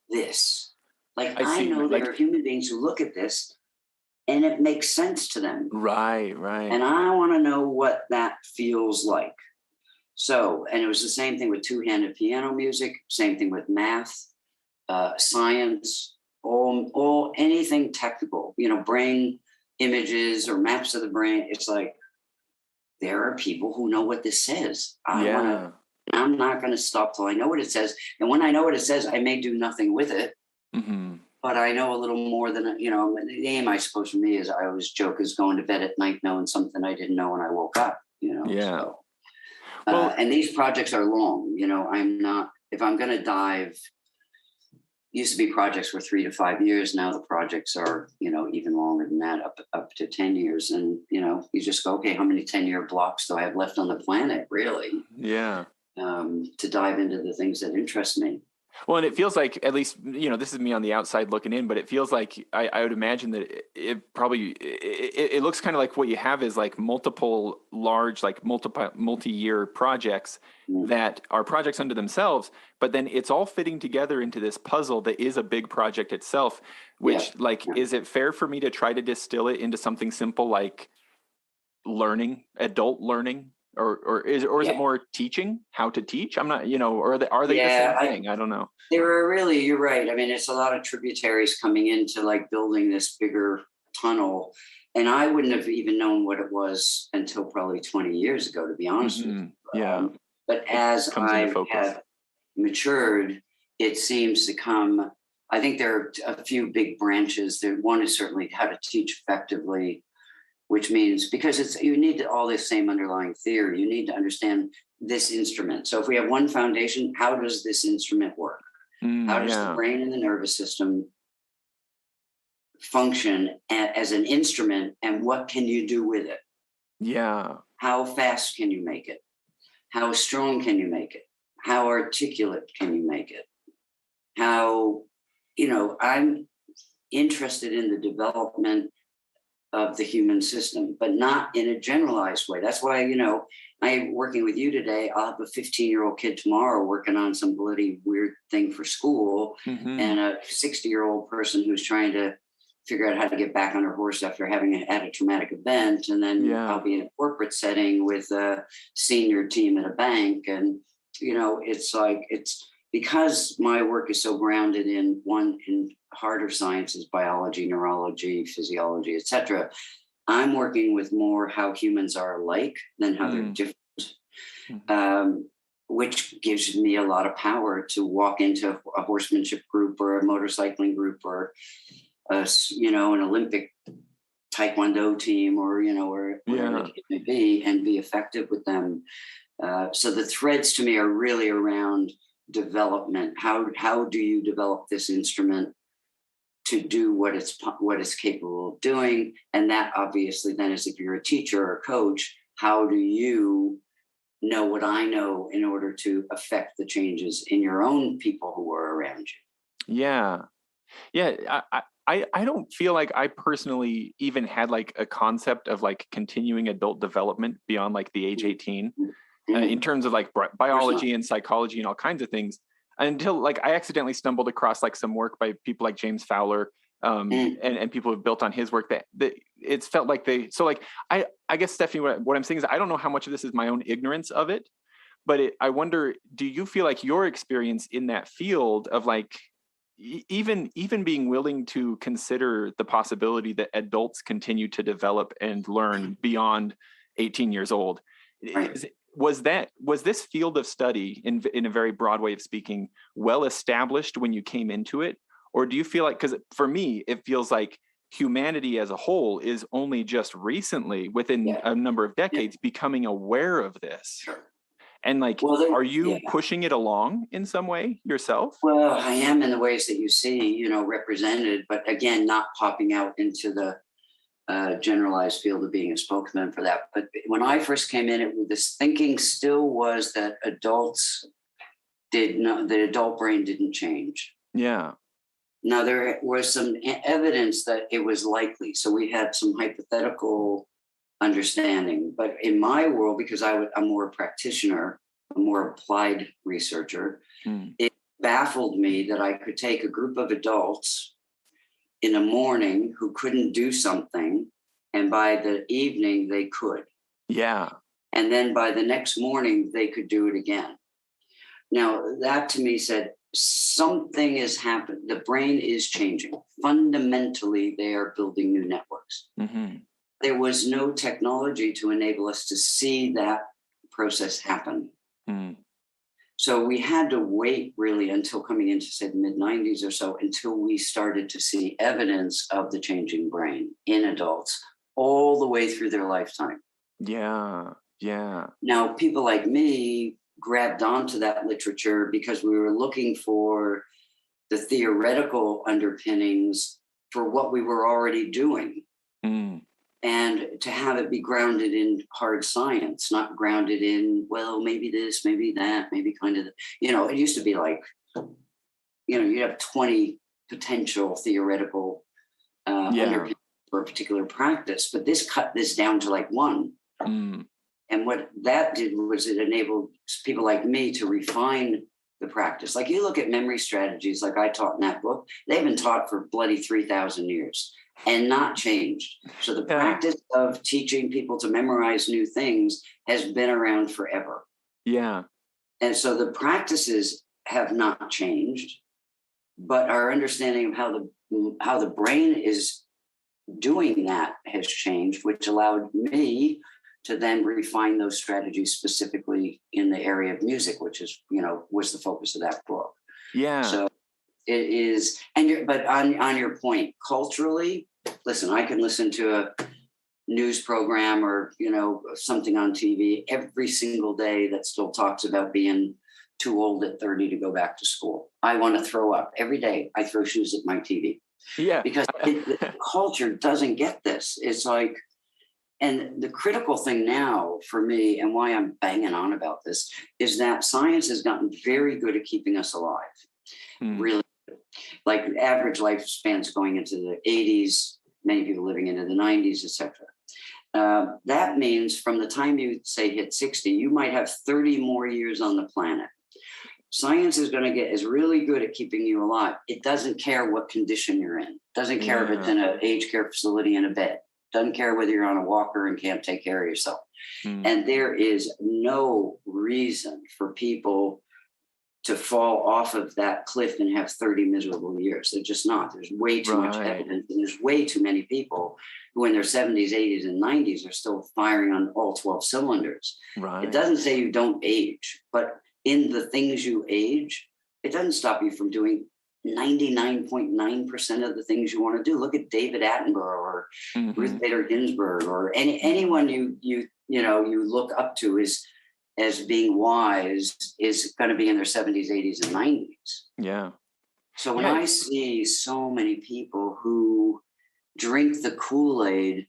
this? Like, I know there are human beings who look at this and it makes sense to them. Right. And I want to know what that feels like. So, and it was the same thing with two-handed piano music, same thing with math, science, all anything technical, you know, brain images or maps of the brain. It's like, there are people who know what this says. I'm not going to stop till I know what it says. And when I know what it says, I may do nothing with it. But I know a little more than, you know, the aim, I suppose, for me is, I always joke, is going to bed at night knowing something I didn't know when I woke up, you know. Yeah. So, and these projects are long, you know. If I'm going to dive, used to be projects were 3 to 5 years. Now the projects are, you know, even longer than that, up to 10 years. And, you know, you just go, okay, how many 10-year blocks do I have left on the planet, really? Yeah. To dive into the things that interest me. Well, and it feels like, at least, you know, this is me on the outside looking in, but it feels like I would imagine that it probably, it looks kind of like what you have is like multiple large, like multi-year projects that are projects unto themselves, but then it's all fitting together into this puzzle that is a big project itself, which is it fair for me to try to distill it into something simple like learning, adult learning? Or is it more teaching how to teach? I'm not, you know, or are they the same thing? I don't know. There are really, you're right. I mean, it's a lot of tributaries coming into like building this bigger tunnel. And I wouldn't have even known what it was until probably 20 years ago, to be honest with you. Yeah. But as I have matured, it seems to come, I think there are a few big branches. One is certainly how to teach effectively, which means, because you need all this same underlying theory, you need to understand this instrument. So if we have one foundation, how does this instrument work? How does the brain and the nervous system function as an instrument, and what can you do with it? Yeah. How fast can you make it? How strong can you make it? How articulate can you make it? How, you know, I'm interested in the development of the human system, but not in a generalized way. That's why, you know, I'm working with you today. I'll have a 15-year-old kid tomorrow working on some bloody weird thing for school, and a 60-year-old person who's trying to figure out how to get back on her horse after having had a traumatic event. And then I'll be in a corporate setting with a senior team at a bank. And, you know, it's like, it's because my work is so grounded in harder sciences, biology, neurology, physiology, etc. I'm working with more how humans are alike than how they're different, which gives me a lot of power to walk into a horsemanship group or a motorcycling group or an Olympic Taekwondo team or, you know, or whatever it may be, and be effective with them. So the threads to me are really around development. How do you develop this instrument to do what it's capable of doing? And that obviously then is, if you're a teacher or a coach, how do you know what I know in order to affect the changes in your own people who are around you? Yeah. I don't feel like I personally even had like a concept of like continuing adult development beyond like the age 18 in terms of like biology and psychology and all kinds of things, until like I accidentally stumbled across like some work by people like James Fowler and people who've built on his work that it's felt like I guess, Stephanie, what I'm saying is I don't know how much of this is my own ignorance of it, But I wonder, do you feel like your experience in that field of like, even being willing to consider the possibility that adults continue to develop and learn beyond 18 years old, Right. was this field of study, in a very broad way of speaking, well established when you came into it? Or do you feel like, because for me, it feels like humanity as a whole is only just recently, within a number of decades, becoming aware of this? Sure. And like, are you pushing it along in some way yourself? Well, I am in the ways that you see, represented, but again, not popping out into the generalized field of being a spokesman for that. But when I first came in, this thinking still was that the adult brain didn't change. Yeah. Now, there was some evidence that it was likely. So we had some hypothetical understanding. But in my world, because I'm more a practitioner, a more applied researcher, it baffled me that I could take a group of adults in the morning who couldn't do something, and by the evening they could. Yeah. And then by the next morning they could do it again. Now, that to me said something has happened. The brain is changing. Fundamentally, they are building new networks. Mm-hmm. There was no technology to enable us to see that process happen. So we had to wait really until coming into, say, the mid-90s or so, until we started to see evidence of the changing brain in adults all the way through their lifetime. Yeah, yeah. Now, people like me grabbed onto that literature because we were looking for the theoretical underpinnings for what we were already doing. And to have it be grounded in hard science, not grounded in, well, maybe this, maybe that, maybe kind of, it used to be like, you'd have 20 potential theoretical underpinnings for a particular practice, but this cut this down to like one. And what that did was it enabled people like me to refine the practice. Like you look at memory strategies, like I taught in that book, they've been taught for bloody 3,000 years. And not changed. So the practice of teaching people to memorize new things has been around forever. Yeah. And so the practices have not changed, but our understanding of how the brain is doing that has changed, which allowed me to then refine those strategies specifically in the area of music, which is, was the focus of that book. Yeah. So it is, but on your point, culturally, listen, I can listen to a news program or, something on TV every single day that still talks about being too old at 30 to go back to school. I want to throw up every day. I throw shoes at my TV. Yeah. Because the culture doesn't get this. It's like, and the critical thing now for me and why I'm banging on about this is that science has gotten very good at keeping us alive. Really. Like average lifespans going into the 80s, many people living into the 90s, etc. That means from the time you say hit 60, you might have 30 more years on the planet. Science is going to is really good at keeping you alive. It doesn't care what condition you're in. Doesn't care if it's in an aged care facility in a bed. Doesn't care whether you're on a walker and can't take care of yourself. And there is no reason for people to fall off of that cliff and have 30 miserable years. They're just not. There's way too much evidence, and there's way too many people who in their 70s, 80s, and 90s are still firing on all 12 cylinders. It doesn't say you don't age, but in the things you age, it doesn't stop you from doing 99.9% of the things you want to do. Look at David Attenborough or Ruth Bader Ginsburg or anyone you look up to as being wise is going to be in their 70s, 80s, and 90s. Yeah. So when I see so many people who drink the Kool-Aid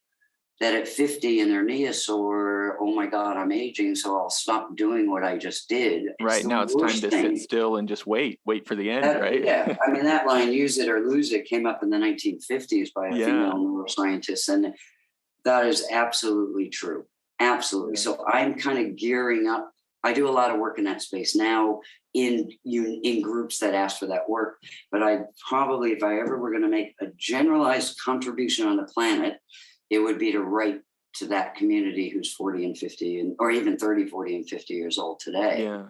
that at 50 and their knee is sore, oh my God, I'm aging, so I'll stop doing what I just did. Right. Now it's time to sit still and just wait for the end, right? Yeah. I mean, that line, use it or lose it, came up in the 1950s by a female neuroscientist. And that is absolutely true. Absolutely. So I'm kind of gearing up. I do a lot of work in that space now in groups that ask for that work. But I probably, if I ever were going to make a generalized contribution on the planet, it would be to write to that community who's 40 and 50 or even 30, 40 and 50 years old today. Yeah.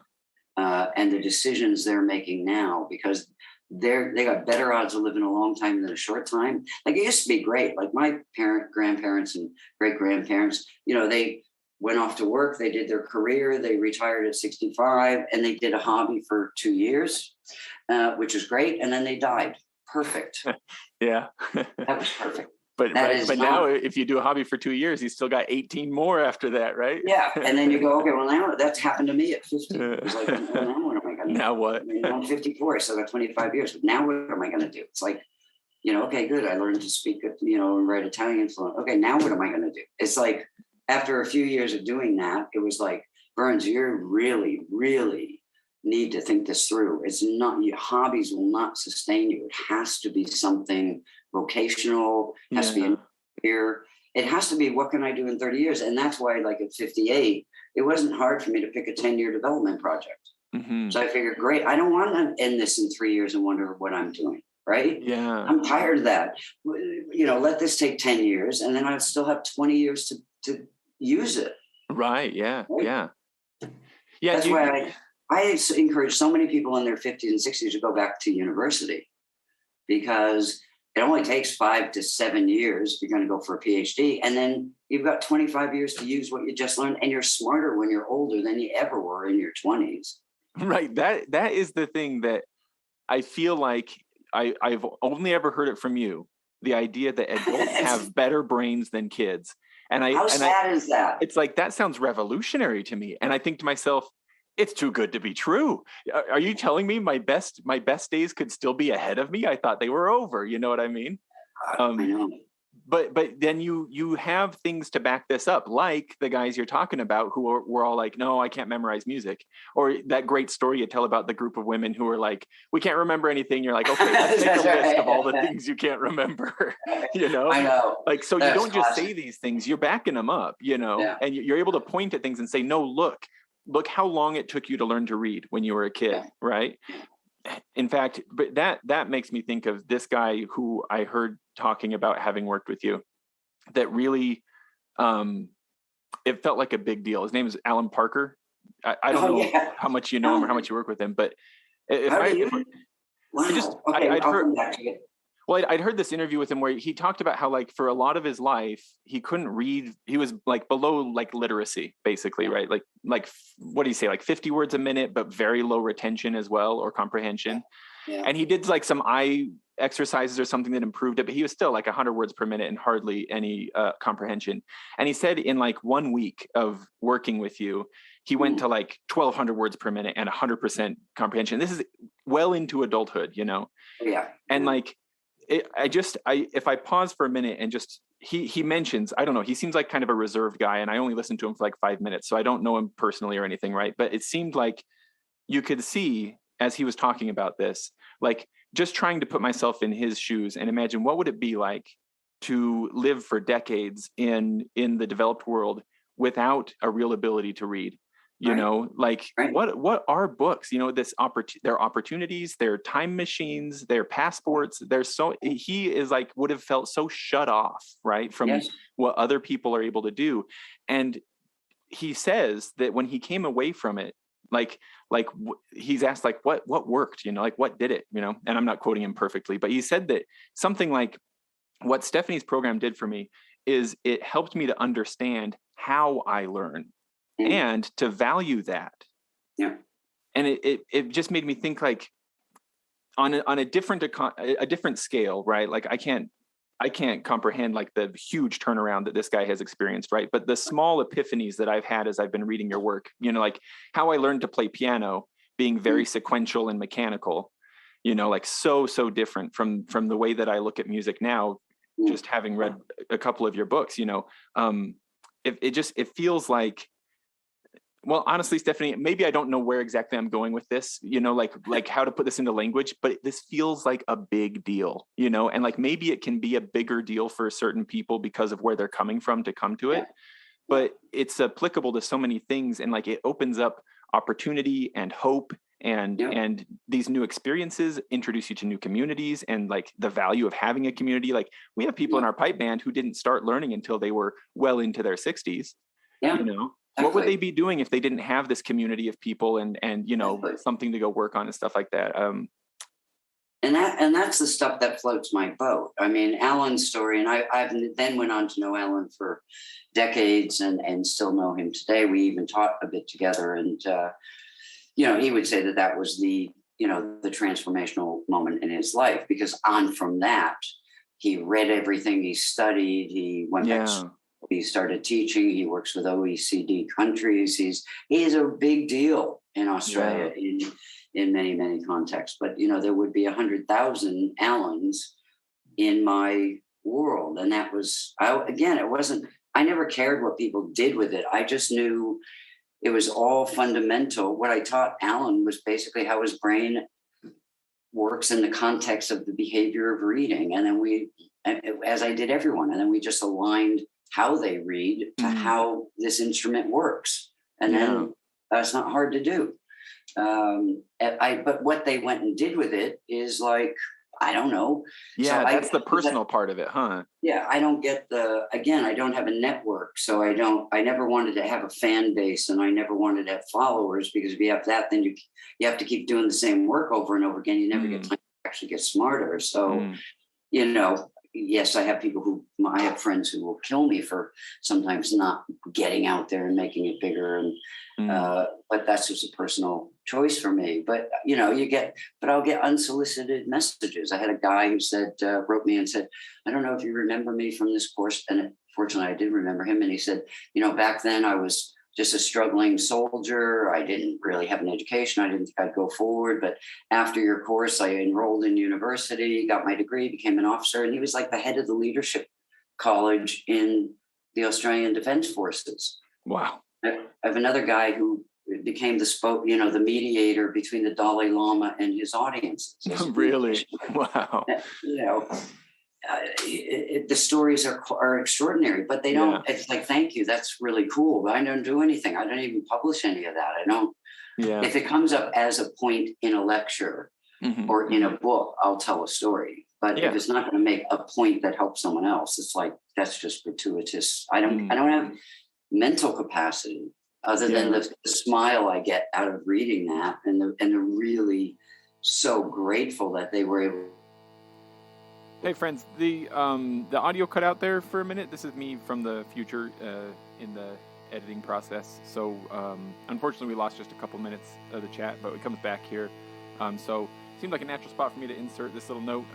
And the decisions they're making now, because they got better odds of living a long time than a short time. Like, it used to be great. Like, my grandparents and great grandparents, they went off to work, they did their career, they retired at 65, and they did a hobby for 2 years, which is great. And then they died. Perfect. Yeah. That was perfect. But now if you do a hobby for 2 years, you still got 18 more after that, right? Yeah. And then you go, okay, well, now that's happened to me at 50. It's like, well, now what am I going to do? Now what? I'm 54, so I got 25 years. Now what am I going to do? It's like, okay, good. I learned to speak, and write Italian fluent. Okay, now what am I going to do? It's like, after a few years of doing that, it was like, Burns, you really, really need to think this through. It's not, your hobbies will not sustain you. It has to be something vocational, has to be a career. It has to be, what can I do in 30 years? And that's why, like, at 58, it wasn't hard for me to pick a 10-year development project. Mm-hmm. So I figured, great, I don't want to end this in 3 years and wonder what I'm doing, right? Yeah. I'm tired of that. Let this take 10 years, and then I'll still have 20 years to use it. Right, yeah, right? Yeah. That's why I encourage so many people in their 50s and 60s to go back to university, because it only takes 5 to 7 years if you're going to go for a PhD. And then you've got 25 years to use what you just learned. And you're smarter when you're older than you ever were in your 20s. Right. That is the thing that I feel like I've only ever heard it from you. The idea that adults have better brains than kids. How sad is that? It's like, that sounds revolutionary to me. And I think to myself, it's too good to be true. Are you telling me my best days could still be ahead of me? I thought they were over. You know what I mean? I know. But then you have things to back this up, like the guys you're talking about who were all like, no, I can't memorize music. Or that great story you tell about the group of women who were like, we can't remember anything. You're like, okay, let's make a list of all the things you can't remember. I know. Like, so you don't just say these things, you're backing them up, and you're able to point at things and say, no, look how long it took you to learn to read when you were a kid, right? In fact, but that makes me think of this guy who I heard talking about having worked with you, that really, it felt like a big deal. His name is Alan Parker. I don't know how much you know him or how much you work with him, but I'd heard this interview with him where he talked about how, like, for a lot of his life, he couldn't read. He was like below like literacy, basically, right? Like what do you say? Like 50 words a minute, but very low retention as well, or comprehension. Yeah. And he did like some eye exercises or something that improved it, but he was still like 100 words per minute and hardly any comprehension. And he said in like 1 week of working with you, he went to like 1,200 words per minute and 100% comprehension. This is well into adulthood, Yeah. And like, if I pause for a minute and just, he mentions, I don't know, he seems like kind of a reserved guy, and I only listened to him for like 5 minutes, so I don't know him personally or anything, right? But it seemed like you could see as he was talking about this, like just trying to put myself in his shoes and imagine what would it be like to live for decades in the developed world without a real ability to read. What are books? They're opportunities, they're time machines, they're passports. He is like, would have felt so shut off, right, from what other people are able to do. And he says that when he came away from it, like he's asked, like, what worked, like what did it, and I'm not quoting him perfectly, but he said that something like, what Stephanie's program did for me is it helped me to understand how I learn. And to value that. Yeah. And it just made me think, like, on a different scale, right? Like I can't comprehend like the huge turnaround that this guy has experienced, right? But the small epiphanies that I've had as I've been reading your work, like how I learned to play piano, being very sequential and mechanical, like so different from the way that I look at music now, just having read a couple of your books, it feels like, well, honestly, Stephanie, maybe I don't know where exactly I'm going with this, like how to put this into language, but this feels like a big deal, and like maybe it can be a bigger deal for certain people because of where they're coming from to come to it, but it's applicable to so many things. And like, it opens up opportunity and hope and these new experiences introduce you to new communities and like the value of having a community. Like we have people in our pipe band who didn't start learning until they were well into their 60s. Yeah. What would they be doing if they didn't have this community of people and something to go work on and stuff like that? And that's the stuff that floats my boat. I mean, Alan's story, and I've then went on to know Alan for decades and still know him today. We even taught a bit together, and he would say that was the transformational moment in his life, because on from that, he read everything, he studied, he went back. He started teaching. He works with OECD countries. He's a big deal in Australia in many, many contexts. But, there would be 100,000 Allens in my world. And that was, I never cared what people did with it. I just knew it was all fundamental. What I taught Alan was basically how his brain works in the context of the behavior of reading. And then as I did everyone, and then we just aligned how they read to how this instrument works. And then that's not hard to do. But what they went and did with it is like, I don't know. Yeah, so that's the personal part of it, huh? Yeah, I don't get I don't have a network. So I never wanted to have a fan base, and I never wanted to have followers, because if you have that, then you have to keep doing the same work over and over again. You never get time to actually get smarter. So, yes, I have I have friends who will kill me for sometimes not getting out there and making it bigger. But that's just a personal choice for me. But, I'll get unsolicited messages. I had a guy who wrote me and said, I don't know if you remember me from this course. And fortunately, I did remember him. And he said, back then I was just a struggling soldier. I didn't really have an education. I didn't think I'd go forward. But after your course, I enrolled in university, got my degree, became an officer. And he was like the head of the leadership college in the Australian Defence Forces. Wow. I have another guy who became the mediator between the Dalai Lama and his audiences. Really? Wow. The stories are extraordinary, but they don't. It's like, thank you, that's really cool, but I don't do anything. I don't even publish any of that. I don't. If it comes up as a point in a lecture or in a book, I'll tell a story. But if it's not going to make a point that helps someone else, it's like, that's just gratuitous. I don't have mental capacity other than the smile I get out of reading that, and they're really so grateful that they were able. Hey friends, the audio cut out there for a minute. This is me from the future in the editing process. So unfortunately, we lost just a couple minutes of the chat, but it comes back here. So it seemed like a natural spot for me to insert this little note.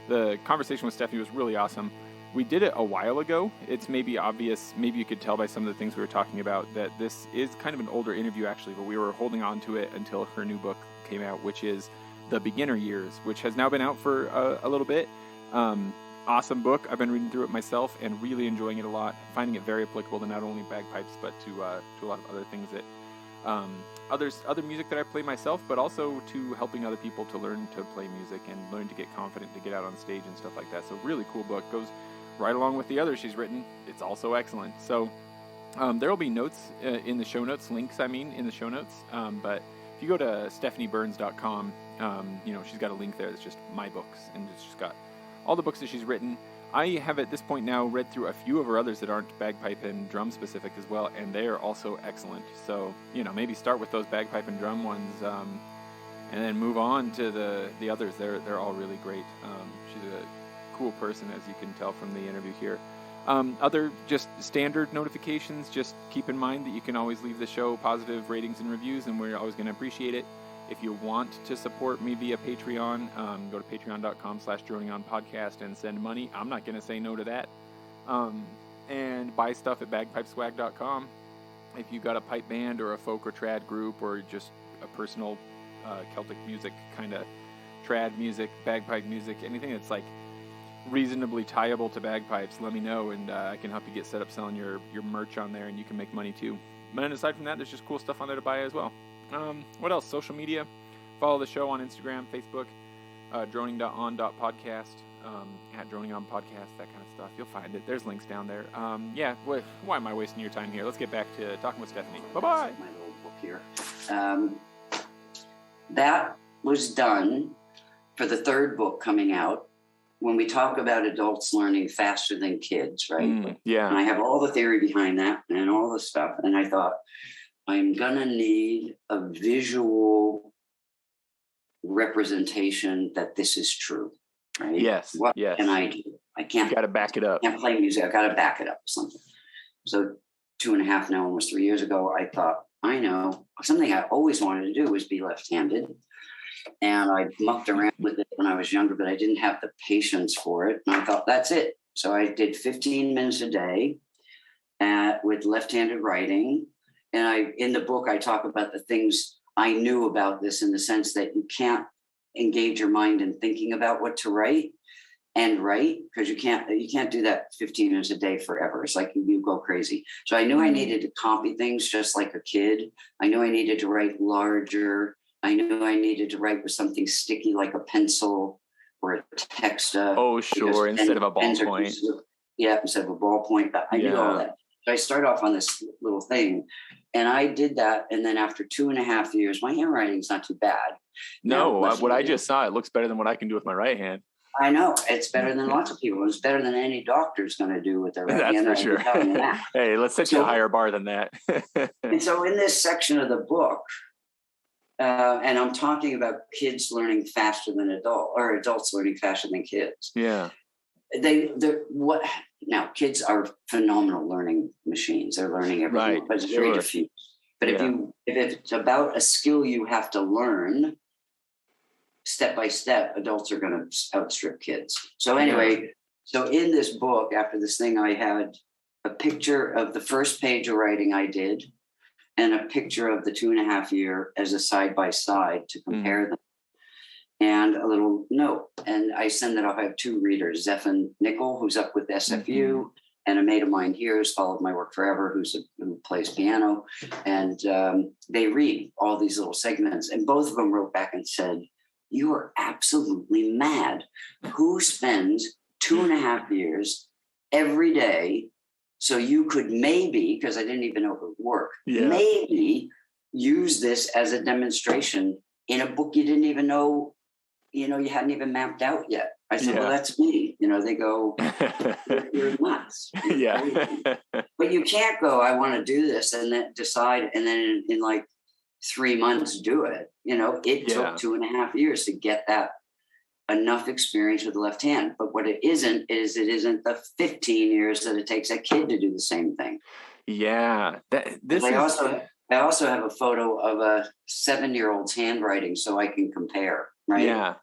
The conversation with Stephanie was really awesome. We did it a while ago. It's maybe obvious, maybe you could tell by some of the things we were talking about, that this is kind of an older interview actually, but we were holding on to it until her new book came out, which is The Beginner Years, which has now been out for a little bit. Awesome book. I've been reading through it myself and really enjoying it a lot, finding it very applicable to not only bagpipes, but to a lot of other things that other music that I play myself, but also to helping other people to learn to play music and learn to get confident to get out on stage and stuff like that. So really cool book. Goes right along with the others she's written. It's also excellent. So there will be notes in the show notes, links in the show notes. But if you go to stephanieburns.com, she's got a link there that's just my books, and it's just got all the books that she's written. I have at this point now read through a few of her others that aren't bagpipe and drum specific as well, and they are also excellent. So, maybe start with those bagpipe and drum ones, and then move on to the others. They're all really great. She's a cool person, as you can tell from the interview here. Other just standard notifications, just keep in mind that you can always leave the show positive ratings and reviews, and we're always going to appreciate it. If you want to support me via Patreon, go to patreon.com/DroningOnPodcast and send money. I'm not going to say no to that. And buy stuff at bagpipeswag.com. If you got a pipe band or a folk or trad group, or just a personal Celtic music kind of trad music, bagpipe music, anything that's like reasonably tieable to bagpipes, let me know, and I can help you get set up selling your merch on there, and you can make money too. But then aside from that, there's just cool stuff on there to buy as well. What else? Social media. Follow the show on Instagram, Facebook, droning.on.podcast, at DroningOnPodcast, that kind of stuff. You'll find it. There's links down there. Why am I wasting your time here? Let's get back to talking with Stephanie. Bye-bye. My little book here. that was done for the third book coming out. When we talk about adults learning faster than kids, right? Yeah. And I have all the theory behind that and all the stuff. And I thought, I'm going to need a visual representation that this is true, right? Yes. What yes. can I do? I can't. You got to back it up. I can't play music. I got to back it up with something. So 2.5 now, almost 3 years ago, I thought, I know something I always wanted to do was be left-handed. And I mucked around with it when I was younger, but I didn't have the patience for it. And I thought, that's it. So I did 15 minutes a day with left-handed writing. And in the book, I talk about the things I knew about this, in the sense that you can't engage your mind in thinking about what to write and write, because you can't do that 15 minutes a day forever. It's like you go crazy. So I knew I needed to copy things just like a kid. I knew I needed to write larger. I knew I needed to write with something sticky like a pencil or a texta. Oh, sure. Instead of a ballpoint. Yeah, instead of a ballpoint. I knew all that. So I started off on this little thing, and I did that. And then after 2.5 years, my handwriting's not too bad. No, what I just saw, it looks better than what I can do with my right hand. I know. It's better than lots of people. It's better than any doctor's going to do with their right hand. That's for sure. Hey, let's set you a higher bar than that. And so in this section of the book, and I'm talking about kids learning faster than adults learning faster than kids. Yeah. Now kids are phenomenal learning machines. They're learning everything, right. But it's very diffused. But if it's about a skill you have to learn step by step, adults are going to outstrip kids. So anyway, so in this book, after this thing, I had a picture of the first page of writing I did, and a picture of the 2.5 year as a side-by-side to compare them, and a little note. And I send that off. I have 2 readers, Zeph and Nickel, who's up with SFU, and a mate of mine here who's followed my work forever, who plays piano. And they read all these little segments. And both of them wrote back and said, you are absolutely mad. Who spends 2.5 years every day? So you could maybe, because I didn't even know it would work, maybe use this as a demonstration in a book you didn't even know, you hadn't even mapped out yet. I said, well, that's me. They go, you're nuts. But you can't go, I want to do this, and then decide, and then in like 3 months do it. It took 2.5 years to get that enough experience with the left hand. But what it isn't the 15 years that it takes a kid to do the same thing. Yeah. I also have a photo of a 7-year-old's handwriting so I can compare, right? Yeah.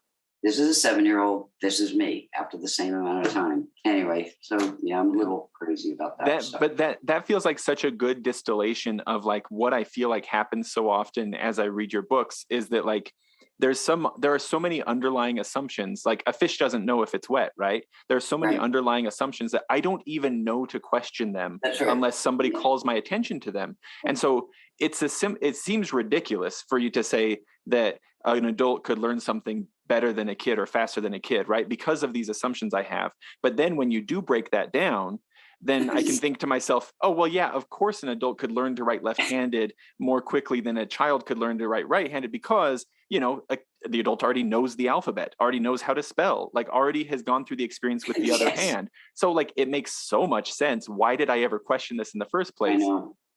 This is a 7-year-old. This is me after the same amount of time. Anyway, so yeah, I'm a little crazy about that. But that feels like such a good distillation of like what I feel like happens so often as I read your books, is that like there are so many underlying assumptions. Like a fish doesn't know if it's wet, right? There are so many underlying assumptions that I don't even know to question them unless somebody calls my attention to them. And so it seems ridiculous for you to say that an adult could learn something better than a kid or faster than a kid, right? Because of these assumptions I have. But then when you do break that down, then I can think to myself, oh, well, yeah, of course an adult could learn to write left-handed more quickly than a child could learn to write right-handed, because, the adult already knows the alphabet, already knows how to spell, like already has gone through the experience with the other hand. So like, it makes so much sense. Why did I ever question this in the first place?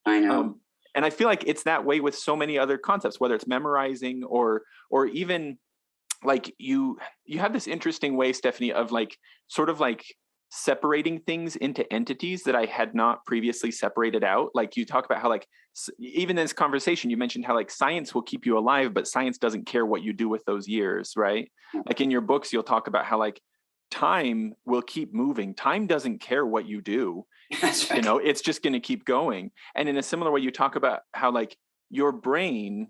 I know. And I feel like it's that way with so many other concepts, whether it's memorizing or even like you have this interesting way, Stephanie, of like sort of like separating things into entities that I had not previously separated out. Like you talk about how like, even in this conversation, you mentioned how like science will keep you alive, but science doesn't care what you do with those years, right? Like in your books, you'll talk about how like time will keep moving. Time doesn't care what you do. That's right. It's just going to keep going. And in a similar way, you talk about how like your brain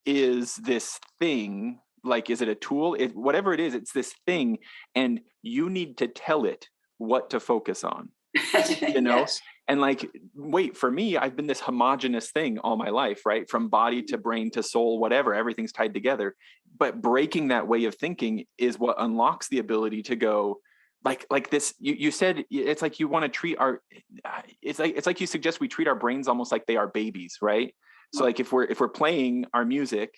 is this thing. Like, is it a tool? Whatever it is, it's this thing, and you need to tell it what to focus on, Yes. And like, wait, for me, I've been this homogenous thing all my life, right? From body to brain to soul, whatever, everything's tied together. But breaking that way of thinking is what unlocks the ability to go like this. You said it's like you want to treat it's like you suggest we treat our brains almost like they are babies, right? So like if we're playing our music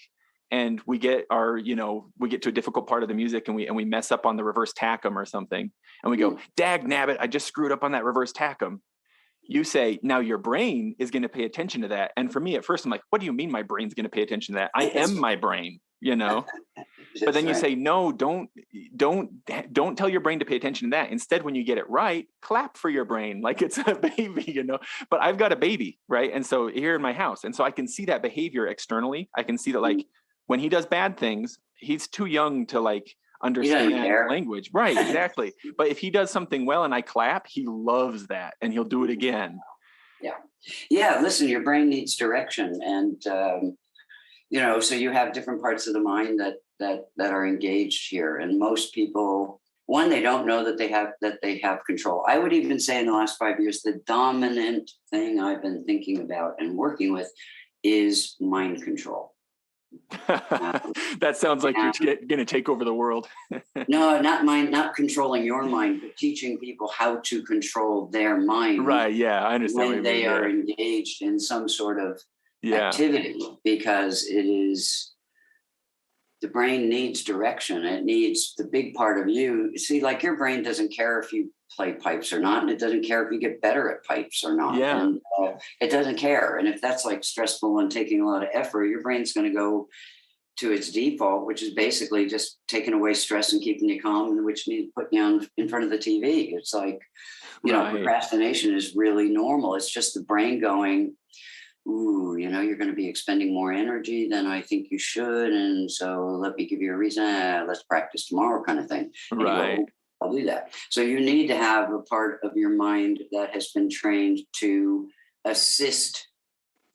and we get to a difficult part of the music and we mess up on the reverse tackum or something. And we go, dag nabbit, I just screwed up on that reverse tackum. You say, now your brain is going to pay attention to that. And for me at first, I'm like, what do you mean my brain's going to pay attention to that? I am my brain, But then you say, no, don't tell your brain to pay attention to that. Instead, when you get it right, clap for your brain like it's a baby, But I've got a baby, right? And so here in my house, and so I can see that behavior externally. I can see that like when he does bad things, he's too young to like understand language. Right, exactly. But if he does something well and I clap, he loves that and he'll do it again. Yeah. Listen, your brain needs direction. And, so you have different parts of the mind that are engaged here. And most people, one, they don't know that they have control. I would even say in the last 5 years, the dominant thing I've been thinking about and working with is mind control. That sounds like you're going to take over the world. No, not controlling your mind, but teaching people how to control their mind. Right. Yeah, I understand. When they are engaged in some sort of activity, because the brain needs direction. It needs the big part of you. See, like your brain doesn't care if you play pipes or not, and it doesn't care if you get better at pipes or not. Yeah. And it doesn't care. And if that's like stressful and taking a lot of effort, your brain's going to go to its default, which is basically just taking away stress and keeping you calm, which means putting you in front of the TV. It's like, procrastination is really normal. It's just the brain going, ooh, you're going to be expending more energy than I think you should. And so let me give you a reason. Let's practice tomorrow kind of thing. Right. I'll do that. So you need to have a part of your mind that has been trained to assist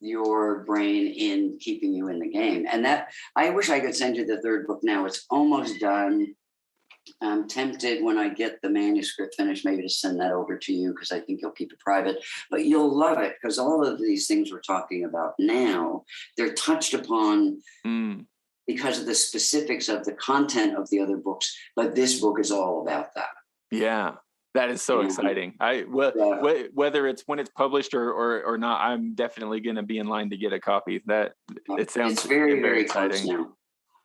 your brain in keeping you in the game. And that, I wish I could send you the third book now. It's almost done. I'm tempted when I get the manuscript finished, maybe to send that over to you because I think you'll keep it private, but you'll love it because all of these things we're talking about now, they're touched upon because of the specifics of the content of the other books. But this book is all about that. Yeah. That is so exciting. Whether it's when it's published or not, I'm definitely going to be in line to get a copy. It sounds it's very, very exciting. Close now.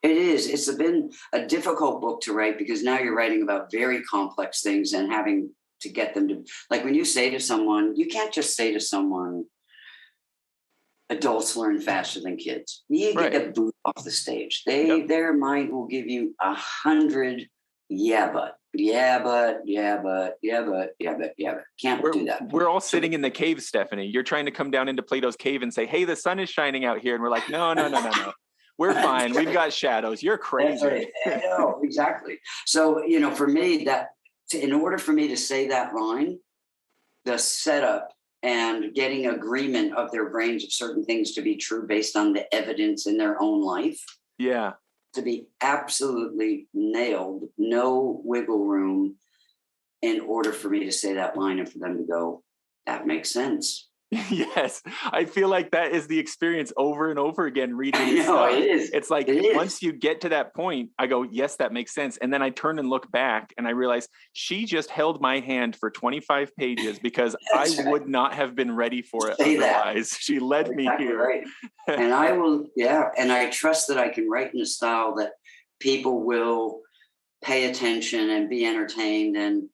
It is. It's been a difficult book to write because now you're writing about very complex things and having to get them to, like when you say to someone, you can't just say to someone, adults learn faster than kids. You get a boot off the stage. Their mind will give you 100 but. Can't do that. We're all sitting in the cave, Stephanie. You're trying to come down into Plato's cave and say, hey, the sun is shining out here. And we're like, no. We're fine. We've got shadows. You're crazy. Right. I know, exactly. So, for me, in order for me to say that line, the setup and getting agreement of their brains of certain things to be true based on the evidence in their own life. Yeah. To be absolutely nailed, no wiggle room in order for me to say that line and for them to go, that makes sense. Yes, I feel like that is the experience over and over again reading. I know, it is. It's like once you get to that point, I go, yes, that makes sense. And then I turn and look back and I realize she just held my hand for 25 pages because I would not have been ready for it otherwise. She led me here. Right. And I will, and I trust that I can write in a style that people will pay attention and be entertained and,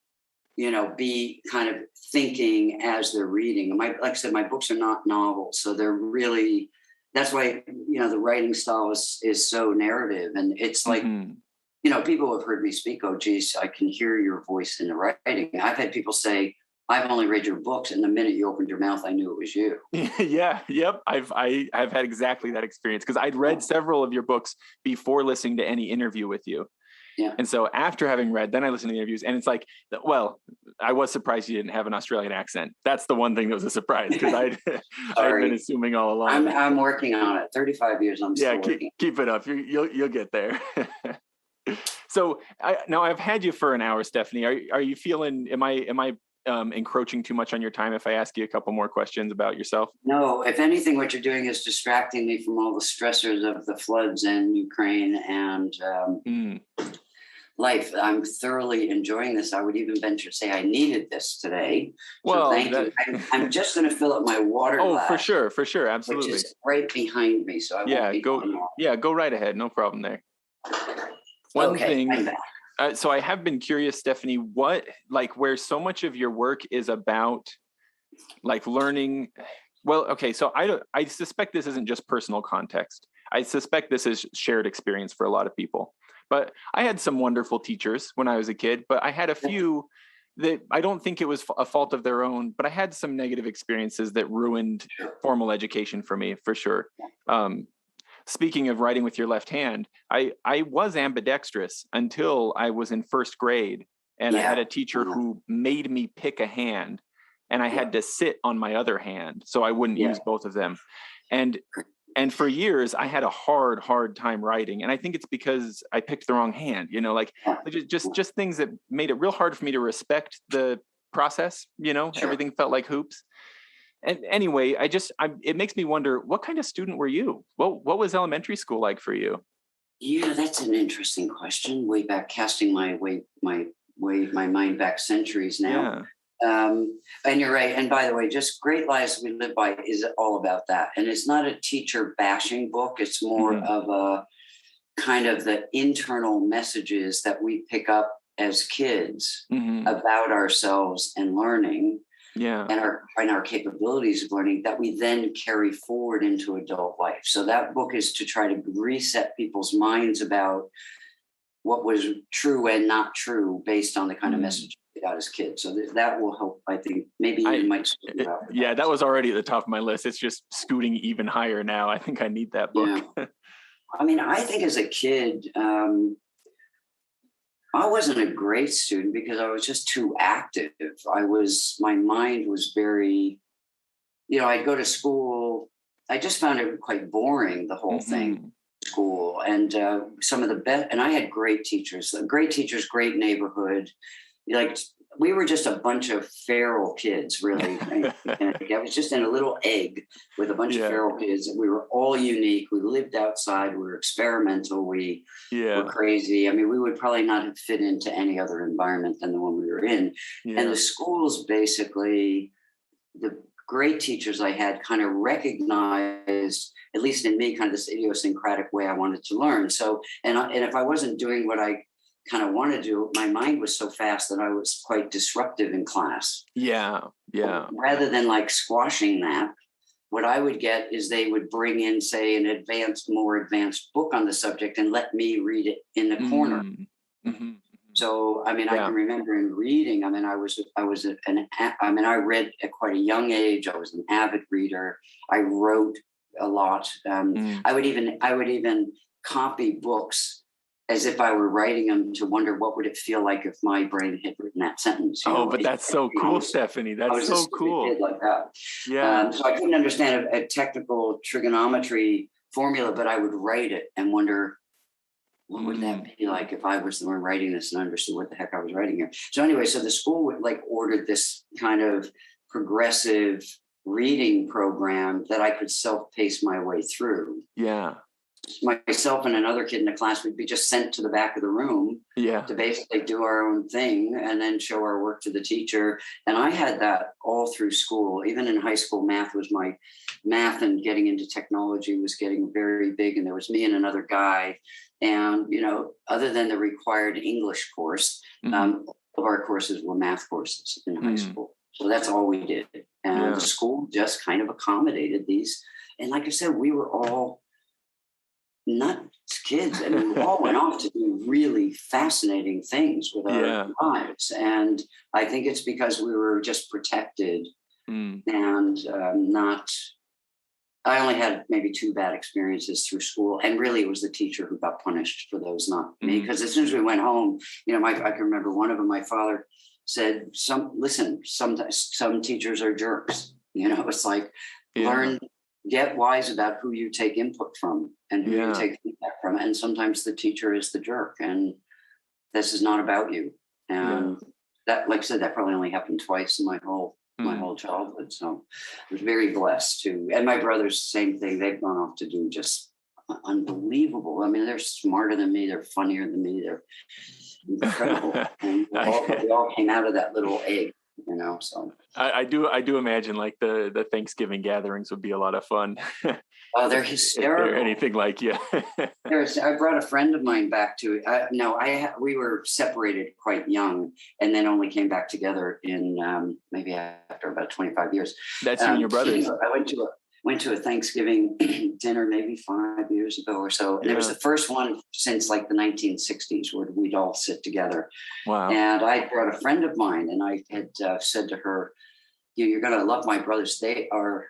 be kind of thinking as they're reading. Like I said, my books are not novels. So they're really, that's why, the writing style is so narrative. And it's like, people have heard me speak. Oh, geez, I can hear your voice in the writing. I've had people say, I've only read your books. And the minute you opened your mouth, I knew it was you. Yeah. Yep. I've had exactly that experience because I'd read several of your books before listening to any interview with you. Yeah. And so after having read, then I listened to the interviews and it's like, well, I was surprised you didn't have an Australian accent. That's the one thing that was a surprise because I'd been assuming all along. I'm working on it. 35 years. I'm still working. Keep it up. You'll get there. So now I've had you for an hour, Stephanie. Are you feeling, am I encroaching too much on your time if I ask you a couple more questions about yourself? No, if anything, what you're doing is distracting me from all the stressors of the floods in Ukraine and life. I'm thoroughly enjoying this. I would even venture to say I needed this today. Well, so thank you. I'm just going to fill up my water glass. For sure. Absolutely. Which is right behind me. So I won't be go right ahead. No problem there. One thing. So I have been curious, Stephanie, where so much of your work is about like learning. Well, okay. So I suspect this isn't just personal context. I suspect this is shared experience for a lot of people. But I had some wonderful teachers when I was a kid, but I had a few that I don't think it was a fault of their own, but I had some negative experiences that ruined formal education for me, for sure. Speaking of writing with your left hand, I was ambidextrous until I was in first grade, and I had a teacher who made me pick a hand, and I had to sit on my other hand so I wouldn't use both of them. And for years, I had a hard time writing. And I think it's because I picked the wrong hand, just things that made it real hard for me to respect the process. Everything felt like hoops. And anyway, it makes me wonder, what kind of student were you? What was elementary school like for you? Yeah, that's an interesting question. Way back, casting my mind back centuries now. Yeah. And you're right. And by the way, just Great Lies We Live By is all about that. And it's not a teacher bashing book. It's more of a kind of the internal messages that we pick up as kids about ourselves and learning. Yeah. And our capabilities of learning that we then carry forward into adult life. So that book is to try to reset people's minds about what was true and not true based on the kind of message we got as kids. So that will help, I think. Maybe you might scoot it out. Yeah, that was already at the top of my list. It's just scooting even higher now. I think I need that book. Yeah. I mean, I think as a kid, I wasn't a great student because I was just too active. My mind was very, I'd go to school. I just found it quite boring, the whole thing, school. And some of the best, and I had great teachers, great neighborhood. We were just a bunch of feral kids, really. And I was just in a little egg with a bunch of feral kids. We were all unique. We lived outside. We were experimental. We were crazy. I mean, we would probably not have fit into any other environment than the one we were in. Yeah. And the schools, basically, the great teachers I had kind of recognized, at least in me, kind of this idiosyncratic way I wanted to learn. So, and if I wasn't doing what I kind of wanted to do, my mind was so fast that I was quite disruptive in class. Yeah. Rather than like squashing that, what I would get is they would bring in, say, an more advanced book on the subject and let me read it in the corner. Mm-hmm. So, I mean, I can remember in reading, I mean, I read at quite a young age. I was an avid reader. I wrote a lot. I would even copy books as if I were writing them to wonder what would it feel like if my brain had written that sentence. But that's so cool, Stephanie. That's so cool. Kid like that. Yeah. So I couldn't understand a technical trigonometry formula, but I would write it and wonder, what would that be like if I was the one writing this and understood what the heck I was writing here? So anyway, so the school would ordered this kind of progressive reading program that I could self-pace my way through. Yeah. Myself and another kid in the class would be just sent to the back of the room to basically do our own thing and then show our work to the teacher. And I had that all through school. Even in high school, math and getting into technology was getting very big. And there was me and another guy. And, other than the required English course, all of our courses were math courses in high school. So that's all we did. And the school just kind of accommodated these. And like I said, we were all nuts kids. I mean, we all went off to do really fascinating things with our lives. And I think it's because we were just protected and not. I only had maybe 2 bad experiences through school. And really, it was the teacher who got punished for those, not me. Because as soon as we went home, I can remember one of them, my father said, sometimes some teachers are jerks. It's like, get wise about who you take input from and who you take feedback from. And sometimes the teacher is the jerk, and this is not about you. And that, like I said, that probably only happened twice in my whole childhood. So I was very blessed too. And my brothers, same thing. They've gone off to do just unbelievable. I mean, they're smarter than me. They're funnier than me. incredible. And we all came out of that little egg, so. I do imagine like the Thanksgiving gatherings would be a lot of fun. Oh, they're hysterical. If they're anything like you. I brought a friend of mine back to it. We were separated quite young, and then only came back together in maybe after about 25 years. That's you and your brothers. I went to a Thanksgiving dinner maybe 5 years ago or so. And it was the first one since like the 1960s where we'd all sit together. Wow. And I brought a friend of mine, and I had said to her, "You're going to love my brothers. They are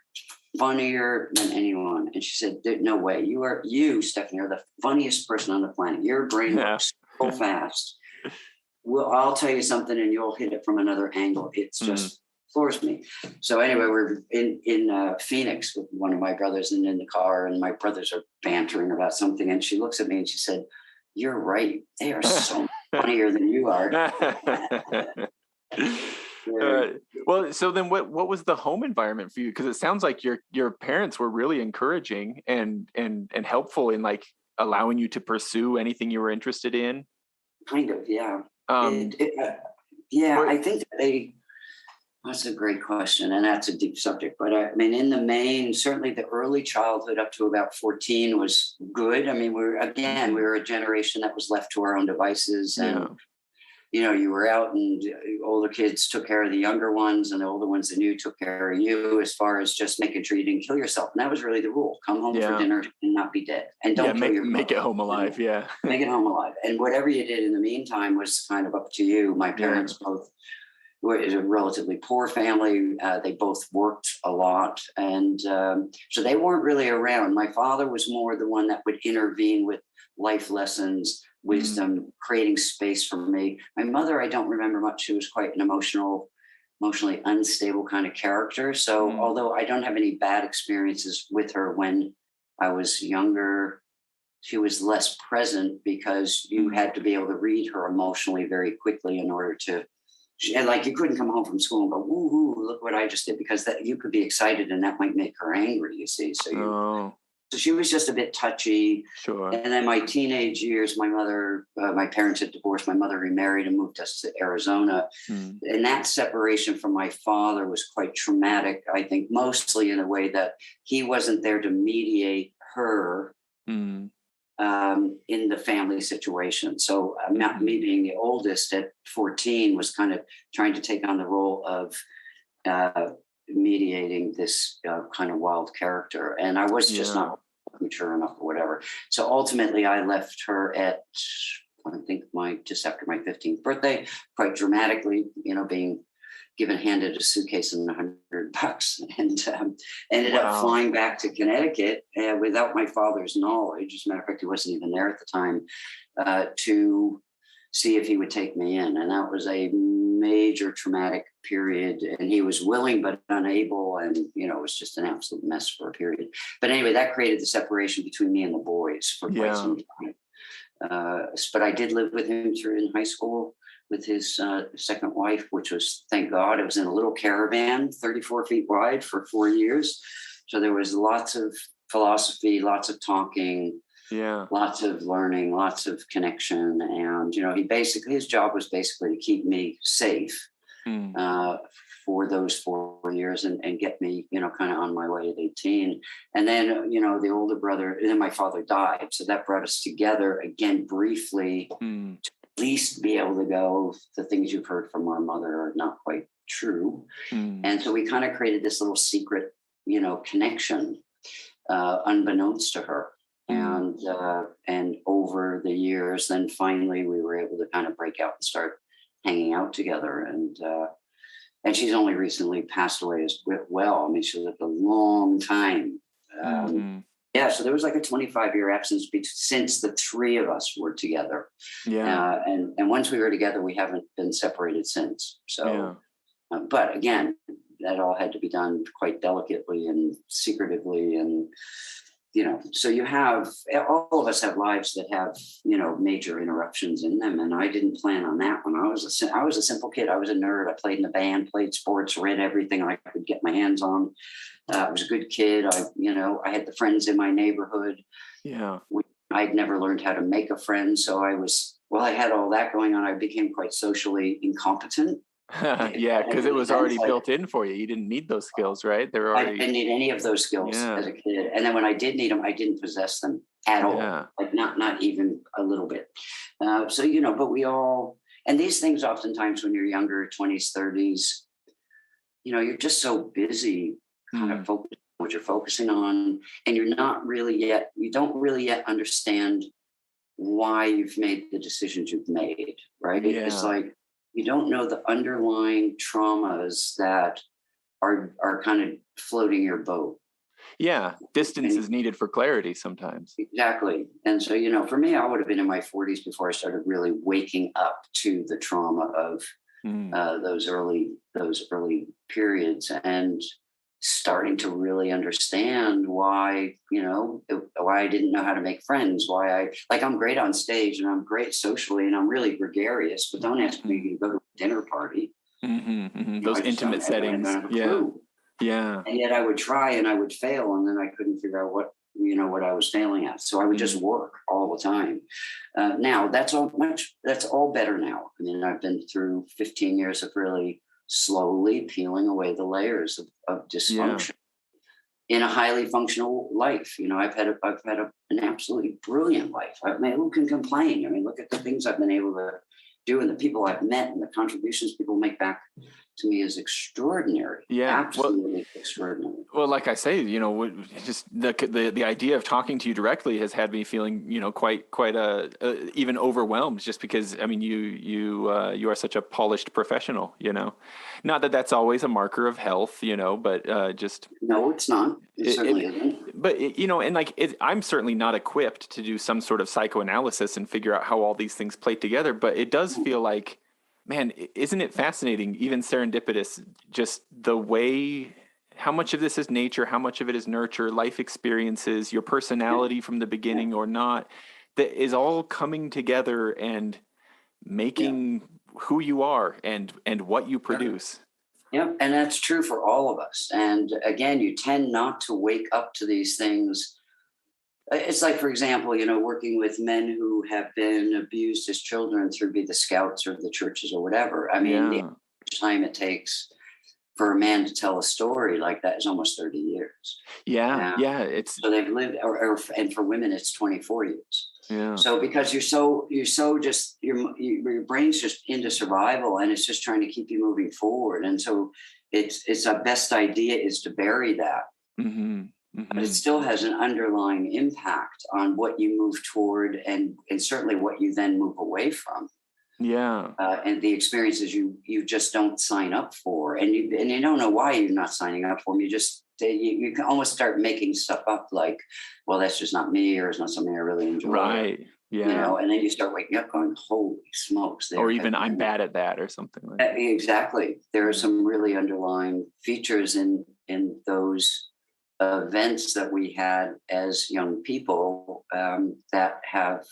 funnier than anyone." And she said, "No way. You, Stephanie, are the funniest person on the planet. Your brain works so fast. Well, I'll tell you something and you'll hit it from another angle. It's just floors me." So anyway, we're in Phoenix with one of my brothers and in the car, and my brothers are bantering about something. And she looks at me and she said, "You're right. They are so funnier than you are." Well, so then what was the home environment for you? Because it sounds like your parents were really encouraging and helpful in like allowing you to pursue anything you were interested in. Kind of, yeah. I think that that's a great question, and that's a deep subject. But I mean, in the main, certainly the early childhood up to about 14 was good. I mean, we were a generation that was left to our own devices, and you were out, and older kids took care of the younger ones, and the older ones than you took care of you, as far as just making sure you didn't kill yourself. And that was really the rule: come home for dinner and not be dead, and don't make it home alive. Make it home alive, and whatever you did in the meantime was kind of up to you. My parents both were a relatively poor family. They both worked a lot, and so they weren't really around. My father was more the one that would intervene with life lessons, wisdom, creating space for me. My mother, I don't remember much. She was quite an emotionally unstable kind of character. So although I don't have any bad experiences with her when I was younger, she was less present because you had to be able to read her emotionally very quickly in order to, and like you couldn't come home from school and go, "Woohoo, look what I just did," because that you could be excited and that might make her angry, you see. So she was just a bit touchy. Sure. And then my teenage years, my parents had divorced. My mother remarried and moved us to Arizona. And that separation from my father was quite traumatic, I think, mostly in a way that he wasn't there to mediate her in the family situation. So me being the oldest at 14 was kind of trying to take on the role of mediating this kind of wild character, and I was just not mature enough or whatever. So ultimately I left her at, I think, just after my 15th birthday, quite dramatically, being handed a suitcase and $100, and ended up flying back to Connecticut without my father's knowledge. As a matter of fact, he wasn't even there at the time, to see if he would take me in. And that was a major traumatic period. And he was willing but unable. And, it was just an absolute mess for a period. But anyway, that created the separation between me and the boys for quite some time. But I did live with him through in high school with his second wife, which was, thank God, it was in a little caravan, 34 feet wide, for 4 years. So there was lots of philosophy, lots of talking, lots of learning, lots of connection. And, his job was basically to keep me safe for those 4 years and get me, kind of on my way at 18. And then, the older brother, and then my father died. So that brought us together again briefly to at least be able to go, the things you've heard from our mother are not quite true. And so we kind of created this little secret, connection, unbeknownst to her. And over the years, then finally we were able to kind of break out and start hanging out together. And she's only recently passed away as well. I mean, she lived a long time. So there was like a 25-year absence since the three of us were together. And once we were together, we haven't been separated since. So, but again, that all had to be done quite delicately and secretively, and so you have, all of us have lives that have, major interruptions in them. And I didn't plan on that one. I was a simple kid. I was a nerd. I played in the band, played sports, read everything I could get my hands on. I was a good kid. I had the friends in my neighborhood. I'd never learned how to make a friend. So I was Well, I had all that going on. I became quite socially incompetent. Yeah, because it was already built in for you. You didn't need those skills, right? They were already. I didn't need any of those skills as a kid. And then when I did need them, I didn't possess them at all. Like not even a little bit. So, but we all, and these things oftentimes when you're younger, 20s, 30s, you're just so busy kind of focusing on what you're focusing on. And you don't really yet understand why you've made the decisions you've made, right? Yeah. It's like, you don't know the underlying traumas that are kind of floating your boat. Yeah. Distance is needed for clarity sometimes. Exactly. And so, for me, I would have been in my 40s before I started really waking up to the trauma of those early periods and starting to really understand why I didn't know how to make friends, why I'm great on stage and I'm great socially and I'm really gregarious, but don't ask me to go to a dinner party. Those intimate settings. Yeah. And yet I would try and I would fail, and then I couldn't figure out what I was failing at. So I would just work all the time. Now that's all better now. I mean, I've been through 15 years of really slowly peeling away the layers of dysfunction in a highly functional life. I've had an absolutely brilliant life. Who can complain? I mean, look at the things I've been able to do and the people I've met and the contributions people make back to me is extraordinary. Yeah, absolutely extraordinary. Well, like I say, just the idea of talking to you directly has had me feeling, quite even overwhelmed. Just because, I mean, you are such a polished professional. Not that that's always a marker of health, but just no, it's not. It certainly isn't. But and I'm certainly not equipped to do some sort of psychoanalysis and figure out how all these things play together. But it does feel like, man, isn't it fascinating, even serendipitous, just the way, how much of this is nature, how much of it is nurture, life experiences, your personality from the beginning or not, that is all coming together and making who you are and what you produce. Yeah, and that's true for all of us. And again, you tend not to wake up to these things. It's like, for example, working with men who have been abused as children through be the scouts or the churches or whatever. I mean, the time it takes for a man to tell a story like that is almost 30 years. Yeah. So they've lived, and for women, it's 24 years. Yeah. So because you're so just your brain's just into survival and it's just trying to keep you moving forward. And so it's a best idea is to bury that. But it still has an underlying impact on what you move toward and certainly what you then move away from. Yeah. And the experiences you just don't sign up for. And you don't know why you're not signing up for them. You can almost start making stuff up like, well, that's just not me, or it's not something I really enjoy. Right. Yeah. And then you start waking up going, holy smokes. Or even I'm bad at that or something like that. Exactly. There are some really underlying features in those events that we had as young people that have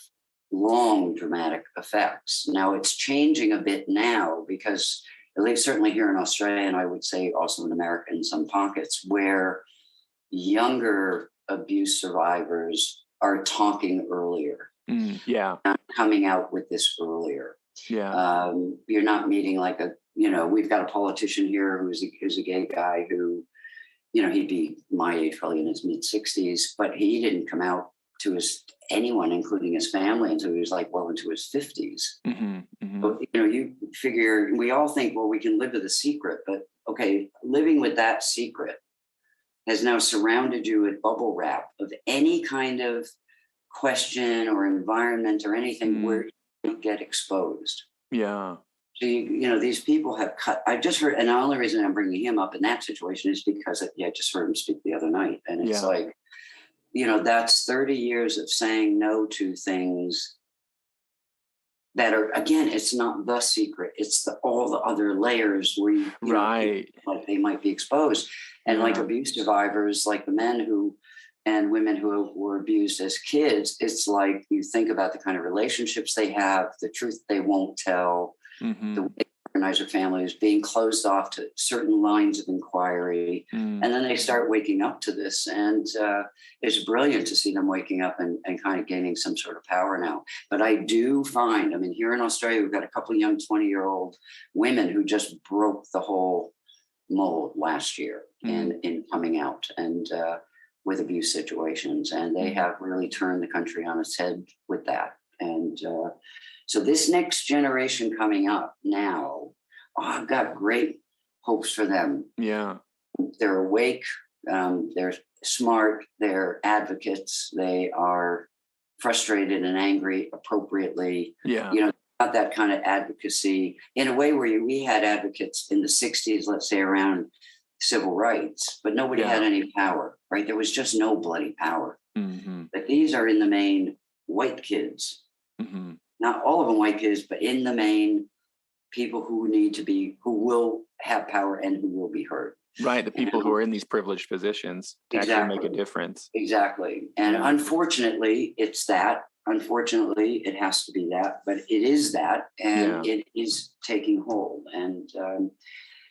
long dramatic effects. Now it's changing a bit now because at least certainly here in Australia, and I would say also in America in some pockets, where younger abuse survivors are talking earlier. Coming out with this earlier. Yeah. You're not meeting like we've got a politician here who's a gay guy who, he'd be my age, probably in his mid-60s, but he didn't come out to anyone, including his family, until he was well into his 50s. But, you figure, we all think, well, we can live with a secret, but okay, living with that secret has now surrounded you with bubble wrap of any kind of question or environment or anything where you get exposed. Yeah. So, these people have cut. I just heard, and the only reason I'm bringing him up in that situation is because I just heard him speak the other night. And it's that's 30 years of saying no to things that are, again, it's not the secret. It's all the other layers where you they might be exposed. And like abuse survivors, like the men and women who were abused as kids, it's like you think about the kind of relationships they have, the truth they won't tell, the way organizer families being closed off to certain lines of inquiry. And then they start waking up to this. And it's brilliant to see them waking up and kind of gaining some sort of power now. But I do find, I mean, here in Australia, we've got a couple of young 20-year-old women who just broke the whole mold last year in coming out and with abuse situations. And they have really turned the country on its head with that. And so this next generation coming up now, I've got great hopes for them. Yeah. They're awake. They're smart. They're advocates. They are frustrated and angry appropriately. Yeah. You know, not that kind of advocacy in a way where we had advocates in the 60s, let's say around civil rights, but nobody had any power, right? There was just no bloody power. But these are in the main white kids. Not all of them white kids, but in the main people who will have power and who will be heard. Right. The people who are in these privileged positions to actually make a difference. Exactly. And unfortunately, it's that. Unfortunately, it has to be that, but it is that, and it is taking hold. And,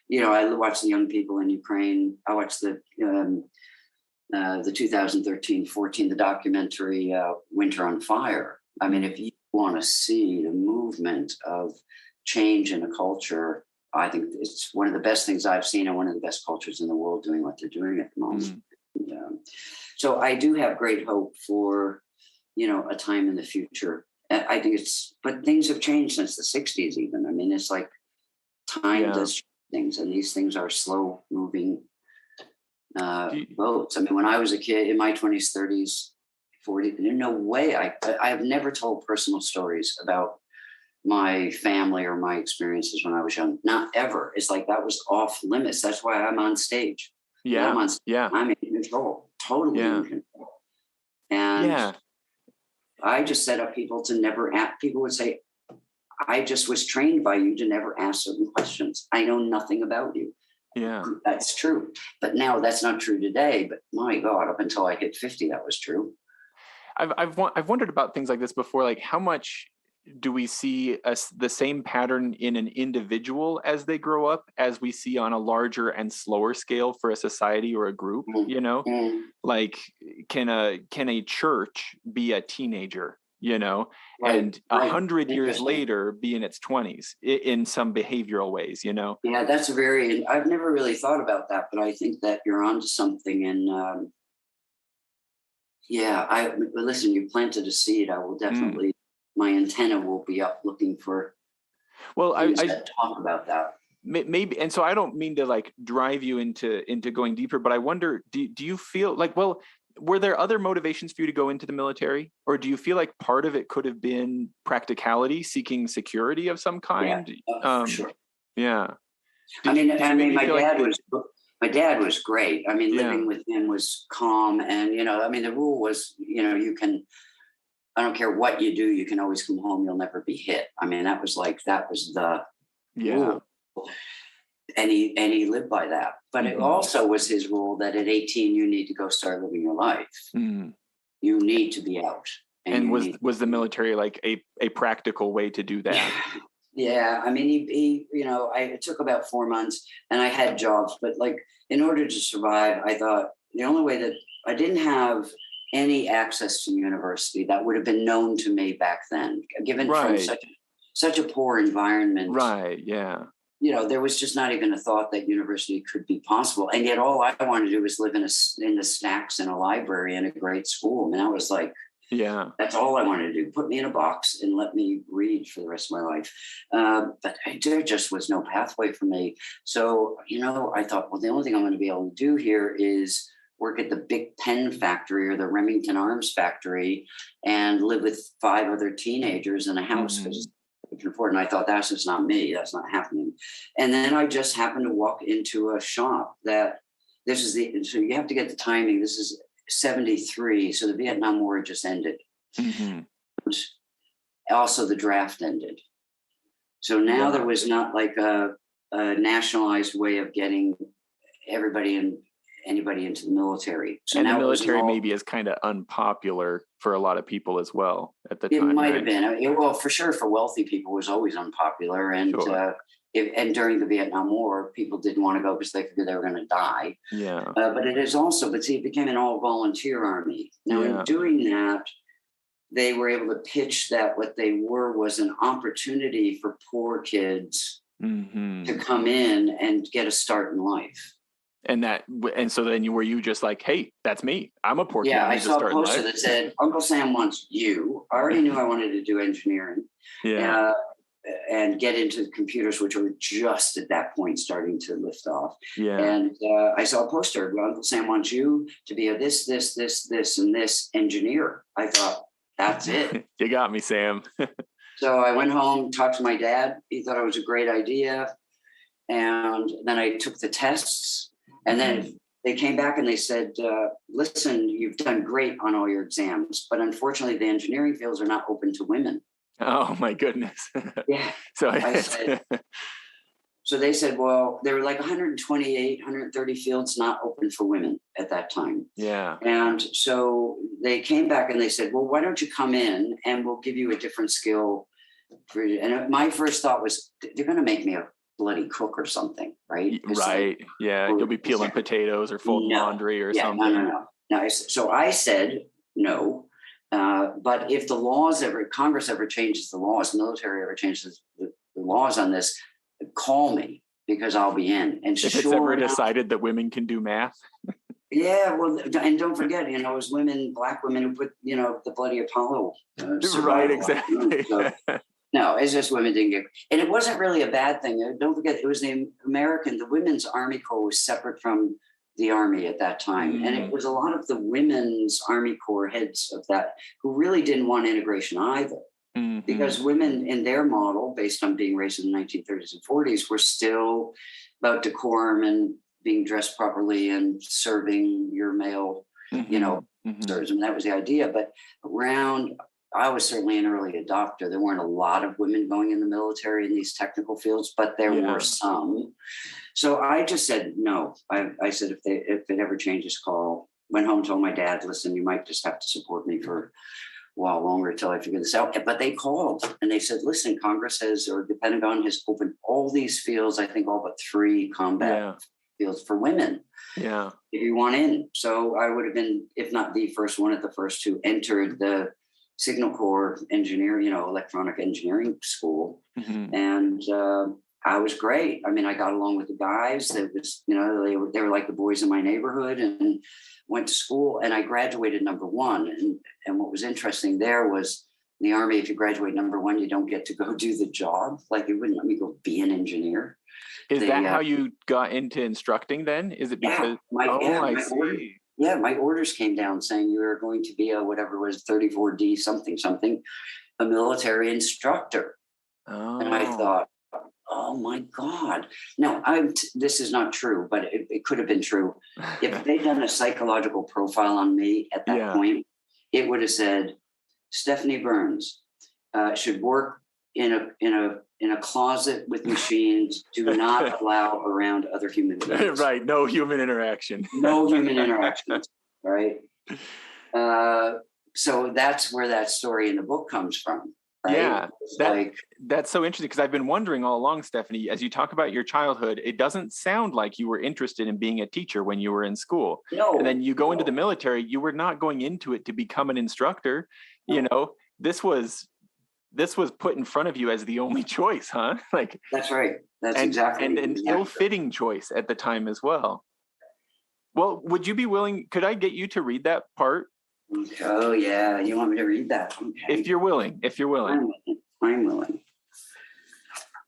you know, I watch the young people in Ukraine. I watched the 2013-14, the documentary Winter on Fire. I mean, if you want to see the movement of change in a culture, I think it's one of the best things I've seen and one of the best cultures in the world doing what they're doing at the moment. So I do have great hope for, you know, a time in the future. I think but things have changed since the 60s even. I mean, it's like time does change things, and these things are slow moving boats. I mean, when I was a kid in my 20s, 30s, 40, no way. I have never told personal stories about my family or my experiences when I was young. Not ever. It's like that was off limits. That's why I'm on stage. I'm on stage. I'm in control, totally in control. And I just set up people to never ask. People would say, I just was trained by you to never ask certain questions. I know nothing about you. Yeah, that's true. But now that's not true today. But my God, up until I hit 50, that was true. I've wondered about things like this before. Like, how much do we see the same pattern in an individual as they grow up as we see on a larger and slower scale for a society or a group? You know, like can a church be a teenager? You know, and 100 years later be in its 20s in some behavioral ways, you know? Yeah, that's I've never really thought about that, but I think that you're onto something. And listen, you planted a seed. I will definitely, my antenna will be up looking for that talk about that. Maybe. And so I don't mean to like drive you into going deeper, but I wonder, do you feel like, well, were there other motivations for you to go into the military, or do you feel like part of it could have been practicality, seeking security of some kind? Sure. Yeah. My dad was great. I mean, living with him was calm. And, you know, I mean, the rule was, you know, I don't care what you do, you can always come home. You'll never be hit. I mean, that was the rule. And he lived by that. But it also was his rule that at 18, you need to go start living your life. You need to be out. And was the military like a practical way to do that? Yeah. I mean, he it took about 4 months and I had jobs, but like in order to survive, I thought the only way that I didn't have any access to university that would have been known to me back then, given from such a poor environment. Right. Yeah. You know, there was just not even a thought that university could be possible. And yet all I wanted to do was live in the stacks in a library in a great school. And that was like, that's all I wanted to do. Put me in a box and let me read for the rest of my life. But there just was no pathway for me. So, you know, I thought, well, the only thing I'm going to be able to do here is work at the Big Pen factory or the Remington Arms factory and live with 5 other teenagers in a house because and I thought, that's just not me. That's not happening. And then I just happened to walk into a shop so you have to get the timing. This is 73. So the Vietnam War just ended. Also the draft ended. So now there was not like a nationalized way of getting anybody into the military. So and the military maybe is kind of unpopular for a lot of people as well at the time. It might have been. Well, for sure, for wealthy people, it was always unpopular. And and during the Vietnam War, people didn't want to go because they figured they were going to die. Yeah. But it became an all volunteer army. Now, in doing that, they were able to pitch that what they were was an opportunity for poor kids to come in and get a start in life. And so then were you just like, hey, that's me. I'm a poor kid. Yeah, I saw a poster that said, Uncle Sam wants you. I already knew I wanted to do engineering. Yeah. And get into computers, which were just at that point starting to lift off. Yeah. And I saw a poster, Uncle Sam wants you to be a this, and this engineer. I thought, that's it. You got me, Sam. So I went home, talked to my dad. He thought it was a great idea. And then I took the tests. And then they came back and they said, listen, you've done great on all your exams, but unfortunately the engineering fields are not open to women. Oh my goodness. Yeah. So they said, well, there were like 128, 130 fields not open for women at that time. Yeah. And so they came back and they said, well, why don't you come in and we'll give you a different skill for you. And my first thought was, they're going to make me a bloody cook or something, right? Right. Yeah. You'll be peeling potatoes or folding laundry or something. No. So I said, no. But if Congress ever changes the laws, military ever changes the laws on this, call me because I'll be in. And if it's ever decided that women can do math. Yeah, well, and don't forget, it was black women who put, the bloody Apollo. Right, exactly. No, it's just women didn't get, and it wasn't really a bad thing. Don't forget, it was the Women's Army Corps was separate from the Army at that time. And it was a lot of the Women's Army Corps heads of that who really didn't want integration either. Because women in their model, based on being raised in the 1930s and 40s, were still about decorum and being dressed properly and serving your male, servers. And that was the idea. But I was certainly an early adopter. There weren't a lot of women going in the military in these technical fields, but there were some. So I just said no. I said, if it ever changes, call. Went home, told my dad, listen, you might just have to support me for a while longer until I figure this out. But they called and they said, listen, Congress or the Pentagon has opened all these fields, I think all but 3 combat fields for women. Yeah. If you want in. So I would have been, if not the first one, at the first to enter the Signal Corps engineering, electronic engineering school. And I was great. I mean, I got along with the guys. They were like the boys in my neighborhood, and went to school, and I graduated number 1. And what was interesting there was in the Army, if you graduate number 1, you don't get to go do the job. Like, they wouldn't let me go be an engineer. Is that how you got into instructing then? Is it because, I see. My orders came down saying you were going to be a, whatever it was, 34D something, a military instructor. Oh. And I thought, oh my God. Now, this is not true, but it could have been true. If they'd done a psychological profile on me at that point, it would have said, Stephanie Burns should work in a closet with machines. Do not allow around other human beings. Right. No human interaction. No human interaction. Right. So that's where that story in the book comes from. Right? Yeah. That's so interesting, because I've been wondering all along, Stephanie, as you talk about your childhood, it doesn't sound like you were interested in being a teacher when you were in school. No. And then you go into the military, you were not going into it to become an instructor. No. This was put in front of you as the only choice, huh? Like, that's right. Exactly. And an ill-fitting choice at the time as well. Well, would you be willing, could I get you to read that part? Oh yeah. You want me to read that? Okay. If you're willing. I'm willing.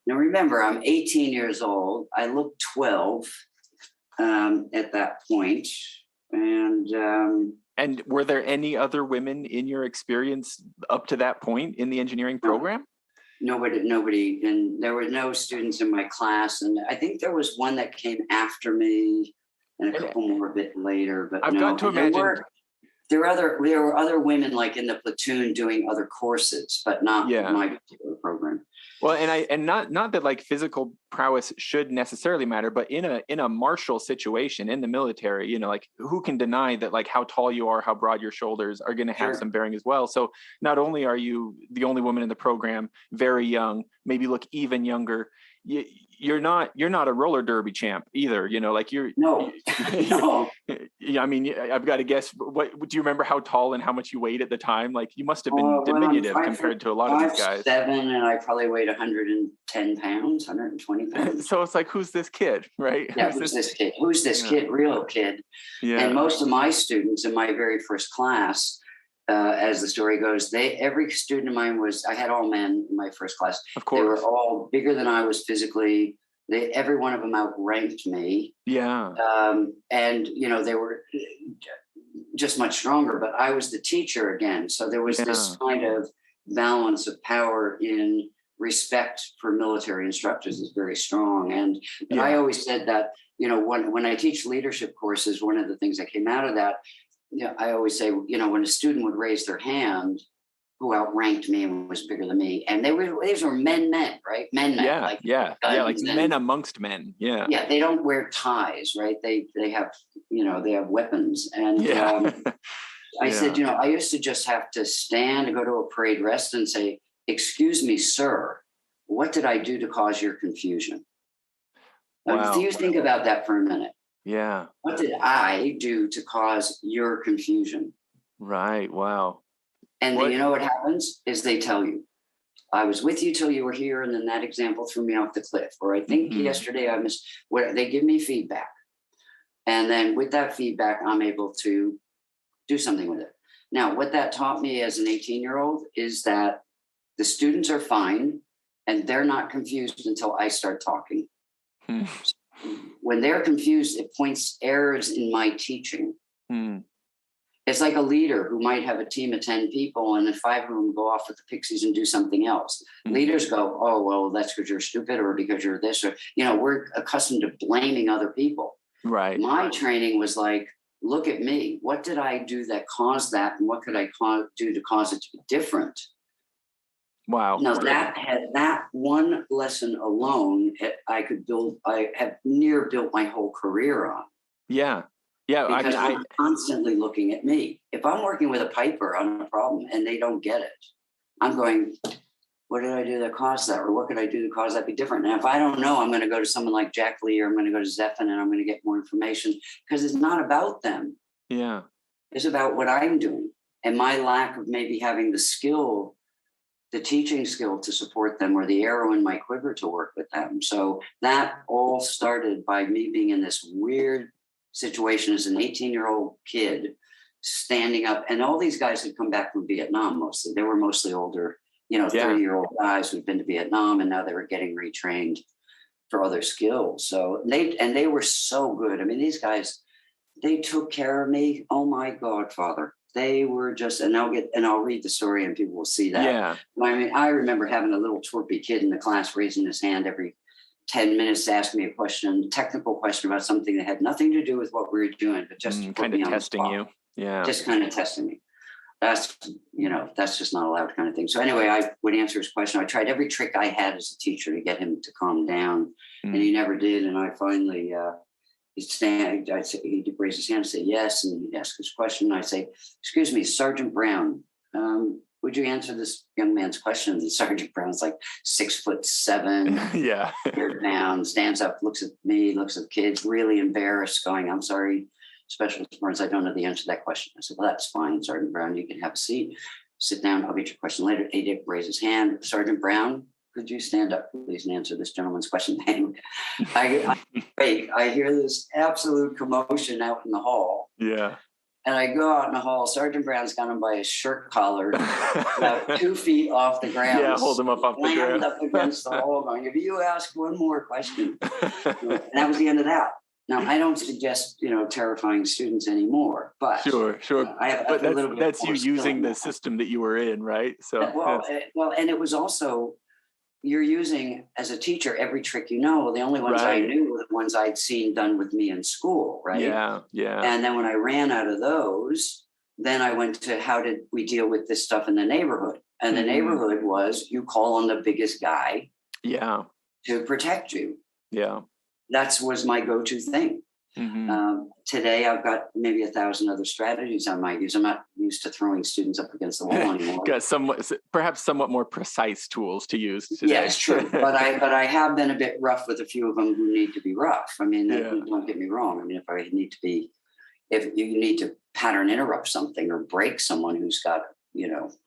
Now remember, I'm 18 years old. I look 12 at that point. And were there any other women in your experience up to that point in the engineering program? Nobody. And there were no students in my class. And I think there was one that came after me and a couple more a bit later. But I've got to imagine. There were other women like in the platoon doing other courses, but not my particular program. Well, and not that like physical prowess should necessarily matter, but in a martial situation in the military, like who can deny that like how tall you are, how broad your shoulders are going to have some bearing as well. So not only are you the only woman in the program, very young, maybe look even younger, you're not a roller derby champ either, like no. I mean, I've got to guess, what do you remember how tall and how much you weighed at the time? Like, you must have been diminutive compared to a lot of these guys. 5'7", and I probably weighed 110 pounds, 120 pounds. So it's like, who's this kid, right? Yeah, who's this kid? Who's this kid? Real kid. Yeah. And most of my students in my very first class, as the story goes, every student of mine I had all men in my first class. Of course. They were all bigger than I was physically. Every one of them outranked me. Yeah. And, they were just much stronger, but I was the teacher again. So there was this kind of balance of power in respect for military instructors is very strong. And I always said that, when I teach leadership courses, one of the things that came out of that, I always say, when a student would raise their hand who outranked me and was bigger than me, and these were men, right? Men, like men amongst men. Yeah. Yeah. They don't wear ties, right? They have, they have weapons. And I said, I used to just have to stand and go to a parade rest and say, "Excuse me, sir, what did I do to cause your confusion?" Wow. Do you think about that for a minute? Yeah. What did I do to cause your confusion? Right. Wow. And then, what happens is they tell you, "I was with you till you were here, and then that example threw me off the cliff." Or I think yesterday I missed. They give me feedback, and then with that feedback, I'm able to do something with it. Now, what that taught me as an 18-year-old is that the students are fine, and they're not confused until I start talking. When they're confused, it points errors in my teaching. It's like a leader who might have a team of 10 people, and then 5 of them go off with the pixies and do something else. Leaders go, "Oh, well, that's because you're stupid or because you're this," or, we're accustomed to blaming other people. Right. My training was like, look at me. What did I do that caused that? And what could I do to cause it to be different? Wow. Now that one lesson alone, I have near built my whole career on. Yeah. Yeah. Because I'm constantly looking at me. If I'm working with a piper on a problem and they don't get it, I'm going, what did I do that caused that? Or what could I do to cause that be different? And if I don't know, I'm going to go to someone like Jack Lee, or I'm going to go to Zephan, and I'm going to get more information, because it's not about them. Yeah. It's about what I'm doing and my lack of maybe having the skill, the teaching skill to support them, or the arrow in my quiver to work with them. So that all started by me being in this weird situation as an 18-year-old kid, standing up. And all these guys had come back from Vietnam mostly. They were mostly older, 30-year-old guys who'd been to Vietnam, and now they were getting retrained for other skills. So they were so good. I mean, these guys, they took care of me. Oh my God, Father. They were just, and I'll read the story and people will see that. Yeah. I mean, I remember having a little twerpy kid in the class raising his hand every 10 minutes to ask me a technical question about something that had nothing to do with what we were doing, but just kind of testing you. Yeah. Just kind of testing me. That's just not allowed kind of thing. So anyway, I would answer his question. I tried every trick I had as a teacher to get him to calm down, and he never did. And I finally, he'd raise his hand and say yes, and he'd ask his question. I'd say, "Excuse me, Sergeant Brown, would you answer this young man's question?" And Sergeant Brown's like 6'7". Yeah. Beard down, stands up, looks at me, looks at the kids, really embarrassed, going, "I'm sorry, Specialist Burns, I don't know the answer to that question." I said, "Well, that's fine, Sergeant Brown. You can have a seat. Sit down. I'll get your question later." He did raise his hand. "Sergeant Brown, could you stand up, please, and answer this gentleman's question?" I hear this absolute commotion out in the hall. Yeah. And I go out in the hall. Sergeant Brown's got him by his shirt collar, about 2 feet off the ground. Yeah, hold him up off the ground. Up against the wall, going, "If you ask one more question," and that was the end of that. Now, I don't suggest, terrifying students anymore, but sure. But that's you using the system that you were in, right? So and it was also, you're using as a teacher every trick you know. The only ones I knew were the ones I'd seen done with me in school, right? Yeah, yeah. And then when I ran out of those, then I went to, how did we deal with this stuff in the neighborhood? And the neighborhood was, you call on the biggest guy, to protect you. Yeah. That was my go-to thing. Today, I've got maybe 1,000 other strategies I might use. I'm not used to throwing students up against the wall anymore. Got perhaps somewhat more precise tools to use today. Yeah, it's true. But I have been a bit rough with a few of them who need to be rough. I mean, don't get me wrong. I mean, if you need to pattern interrupt something or break someone who's got,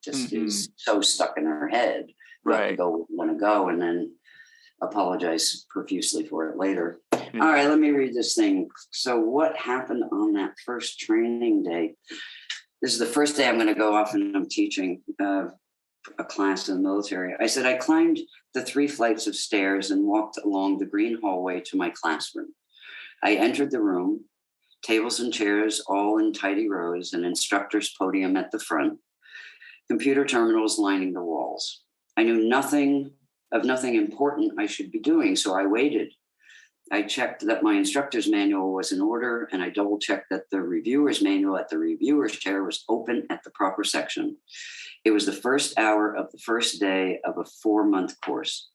just is so stuck in her head, right? To go where you want to go, and then apologize profusely for it later. All right, let me read this thing. So what happened on that first training day? This is the first day I'm going to go off and I'm teaching a class in the military. I said I climbed the 3 flights of stairs and walked along the green hallway to my classroom. I entered the room, tables and chairs all in tidy rows, an instructor's podium at the front, computer terminals lining the walls. I knew nothing important I should be doing, so I waited. I checked that my instructor's manual was in order, and I double-checked that the reviewer's manual at the reviewer's chair was open at the proper section. It was the first hour of the first day of a 4-month course.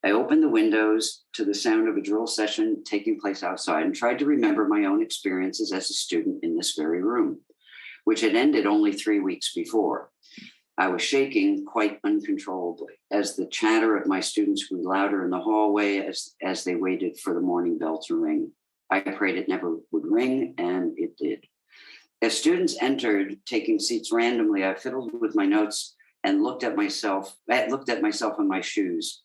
I opened the windows to the sound of a drill session taking place outside and tried to remember my own experiences as a student in this very room, which had ended only 3 weeks before. I was shaking quite uncontrollably as the chatter of my students grew louder in the hallway as they waited for the morning bell to ring. I prayed it never would ring, and it did. As students entered, taking seats randomly, I fiddled with my notes and looked at myself in my shoes,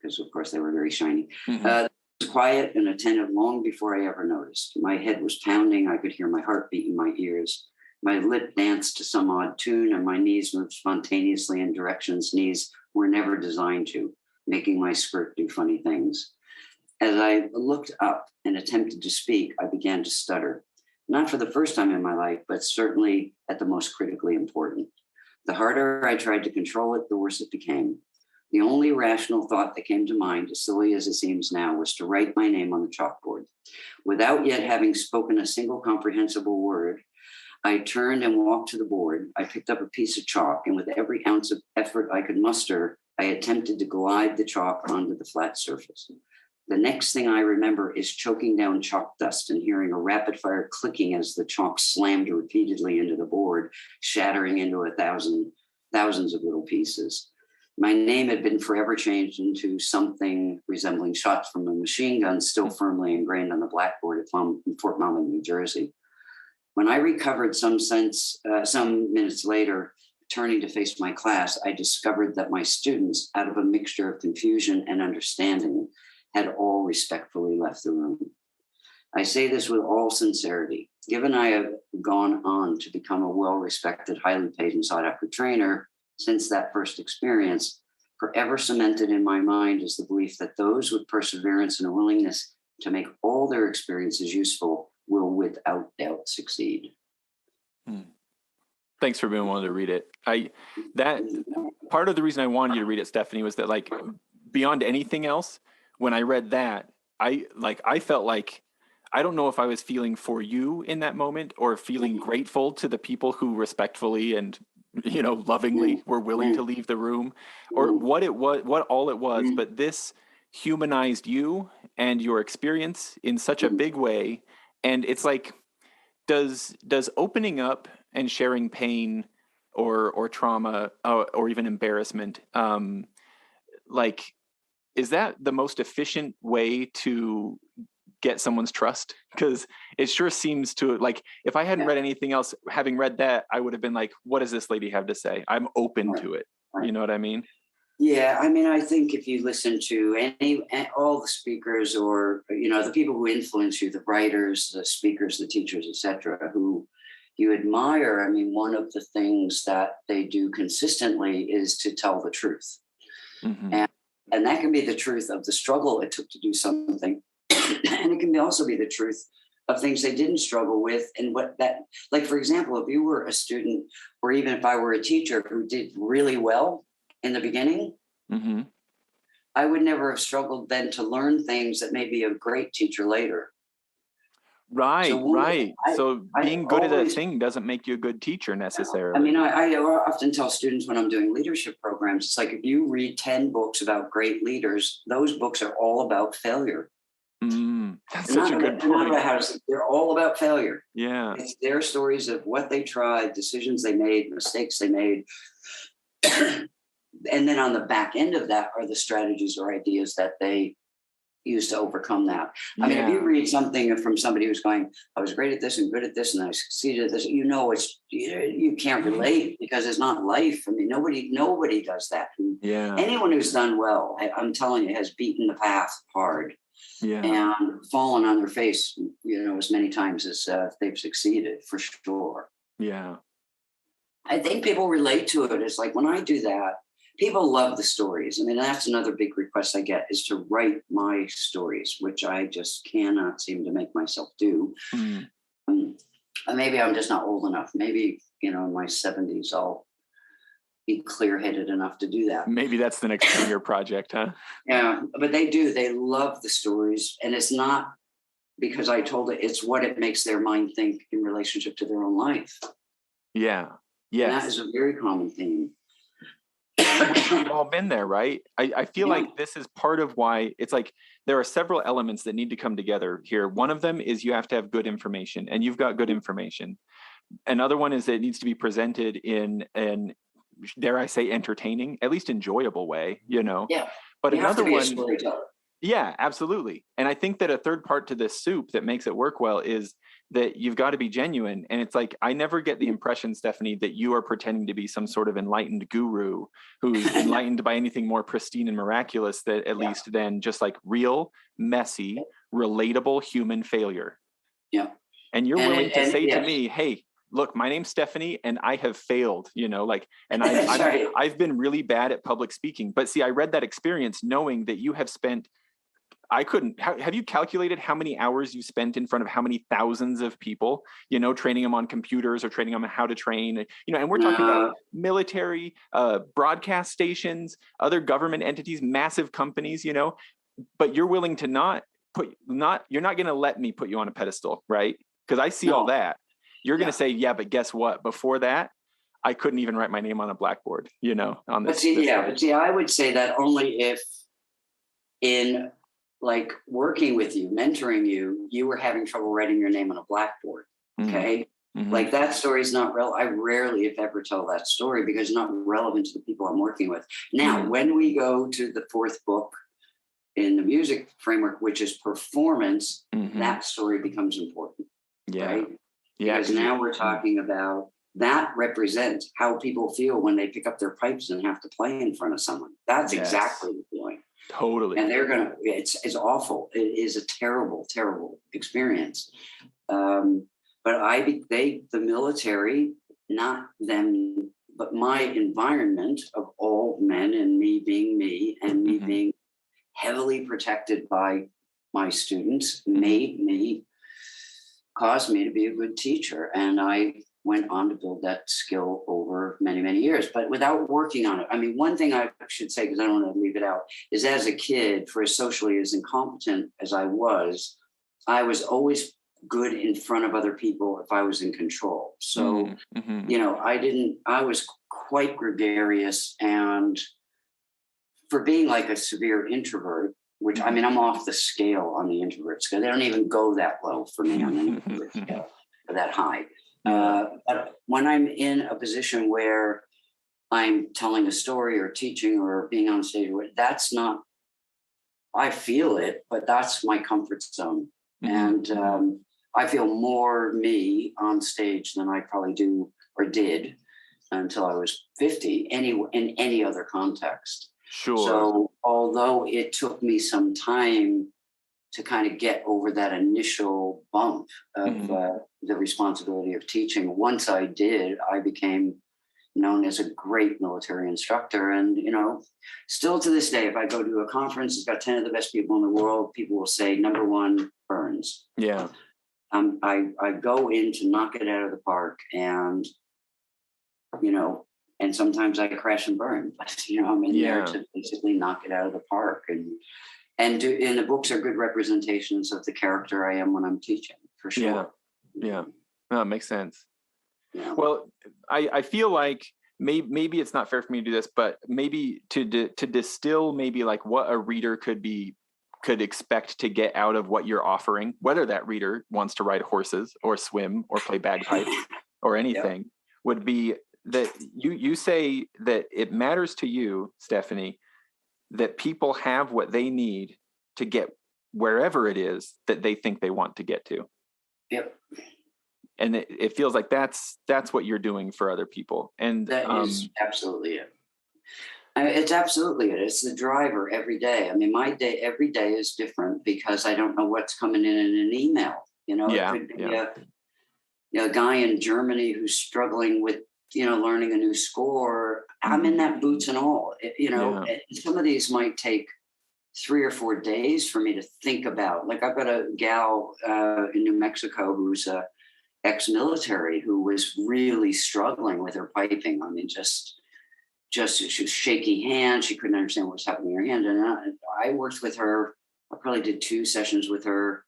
because of course they were very shiny. It was quiet and attentive long before I ever noticed. My head was pounding. I could hear my heartbeat in my ears. My lip danced to some odd tune, and my knees moved spontaneously in directions knees were never designed to, making my skirt do funny things. As I looked up and attempted to speak, I began to stutter. Not for the first time in my life, but certainly at the most critically important. The harder I tried to control it, the worse it became. The only rational thought that came to mind, as silly as it seems now, was to write my name on the chalkboard. Without yet having spoken a single comprehensible word, I turned and walked to the board. I picked up a piece of chalk, and with every ounce of effort I could muster, I attempted to glide the chalk onto the flat surface. The next thing I remember is choking down chalk dust and hearing a rapid-fire clicking as the chalk slammed repeatedly into the board, shattering into thousands of little pieces. My name had been forever changed into something resembling shots from a machine gun, still firmly ingrained on the blackboard at Fort Monmouth, New Jersey. When I recovered some minutes later, turning to face my class, I discovered that my students, out of a mixture of confusion and understanding, had all respectfully left the room. I say this with all sincerity. Given I have gone on to become a well-respected, highly paid and sought-after trainer since that first experience, forever cemented in my mind is the belief that those with perseverance and a willingness to make all their experiences useful will without doubt succeed. Thanks for being willing to read it. That part of the reason I wanted you to read it, Stephanie, was that, like, beyond anything else, when I read that, I felt like, I don't know if I was feeling for you in that moment or feeling grateful to the people who respectfully and, lovingly were willing to leave the room, or what all it was, but this humanized you and your experience in such a big way. And it's like, does opening up and sharing pain or trauma or even embarrassment, is that the most efficient way to get someone's trust? Because it sure seems to, like, if I hadn't read anything else, having read that, I would have been like, what does this lady have to say? I'm open to it. You know what I mean? Yeah, I mean, I think if you listen to all the speakers, or the people who influence you, the writers, the speakers, the teachers, etc., who you admire, I mean, one of the things that they do consistently is to tell the truth, and that can be the truth of the struggle it took to do something, and it can also be the truth of things they didn't struggle with, and what that, like, for example, if you were a student, or even if I were a teacher who did really well in the beginning, I would never have struggled then to learn things that made me a great teacher later. Right. So being good at a thing doesn't make you a good teacher necessarily. I mean, I often tell students when I'm doing leadership programs, it's like, if you read 10 books about great leaders, those books are all about failure. That's such a good point. They're all about failure. Yeah. It's their stories of what they tried, decisions they made, mistakes they made. And then on the back end of that are the strategies or ideas that they use to overcome that. I mean, if you read something from somebody who's going, I was great at this and good at this, and I succeeded at this, you can't relate because it's not life. I mean, nobody does that. Yeah. Anyone who's done well, I'm telling you, has beaten the path hard. Yeah. And fallen on their face, as many times as they've succeeded, for sure. Yeah. I think people relate to it. It's like when I do that, people love the stories. I mean, that's another big request I get, is to write my stories, which I just cannot seem to make myself do. Maybe I'm just not old enough. Maybe, in my 70s, I'll be clear-headed enough to do that. Maybe that's the next 10-year project, huh? Yeah, but they do. They love the stories. And it's not because I told it, it's what it makes their mind think in relationship to their own life. Yeah. Yes. And that is a very common theme. We've all been there, right? I feel like this is part of why it's like there are several elements that need to come together here. One of them is you have to have good information, and you've got good information. Another one is that it needs to be presented in an, dare I say, entertaining, at least enjoyable way, Yeah. But you another have to be one, a storyteller. Yeah, absolutely. And I think that a third part to this soup that makes it work well is that you've got to be genuine. And it's like, I never get the impression, Stephanie, that you are pretending to be some sort of enlightened guru who's enlightened by anything more pristine and miraculous that at least than just like real, messy, relatable human failure. Yeah. And you're willing to say to me, hey, look, my name's Stephanie and I have failed, and I've been really bad at public speaking. But see, I read that experience knowing that you have spent, have you calculated how many hours you spent in front of how many thousands of people, training them on computers or training them on how to train, and we're talking about military, broadcast stations, other government entities, massive companies, but you're willing to you're not going to let me put you on a pedestal, right? Because I see all that. You're going to say, yeah, but guess what? Before that, I couldn't even write my name on a blackboard, on this. But see, I would say that only if in like working with you, mentoring you, you were having trouble writing your name on a blackboard. Okay. Mm-hmm. Like that story is not real. I rarely, if ever, tell that story because it's not relevant to the people I'm working with. Now, when we go to the fourth book in the music framework, which is performance, that story becomes important. Yeah. Right? Yeah. Because now we're talking about that represents how people feel when they pick up their pipes and have to play in front of someone. That's exactly the point. Totally. And it's awful. It is a terrible, terrible experience. But the military, not them, but my environment of all men and me being me and me being heavily protected by my students caused me to be a good teacher. And I went on to build that skill over many, many years, but without working on it. I mean, one thing I should say, because I don't want to leave it out, is as a kid, for as socially as incompetent as I was always good in front of other people if I was in control. So, I was quite gregarious, and for being like a severe introvert, which I mean, I'm off the scale on the introvert scale. They don't even go that low for me on the introvert scale, or that high. But when I'm in a position where I'm telling a story or teaching or being on stage, that's not, I feel it, but that's my comfort zone. And I feel more me on stage than I probably do or did until I was 50 in any other context. Sure. So although it took me some time to kind of get over that initial bump of the responsibility of teaching, once I did, I became known as a great military instructor. And, still to this day, if I go to a conference, it's got 10 of the best people in the world, people will say, number one, Burns. Yeah. I go in to knock it out of the park, and, and sometimes I crash and burn, but, I'm in there to basically knock it out of the park. And the books are good representations of the character I am when I'm teaching, for sure. Yeah. No, it makes sense. Yeah. Well, I feel like maybe it's not fair for me to do this, but maybe to distill maybe like what a reader could be could expect to get out of what you're offering, whether that reader wants to ride horses or swim or play bagpipes or anything, would be that you say that it matters to you, Stephanie, that people have what they need to get wherever it is that they think they want to get to. Yep. And it feels like that's what you're doing for other people. And that is absolutely it. It's absolutely it. It's the driver every day. I mean, my day, every day is different because I don't know what's coming in an email. You know, it could be a guy in Germany who's struggling with, learning a new score. I'm in that boots and all. Some of these might take 3 or 4 days for me to think about. Like I've got a gal in New Mexico who's a ex-military who was really struggling with her piping. I mean, just she was shaky hands. She couldn't understand what was happening in her hand. And I worked with her. I probably did 2 sessions with her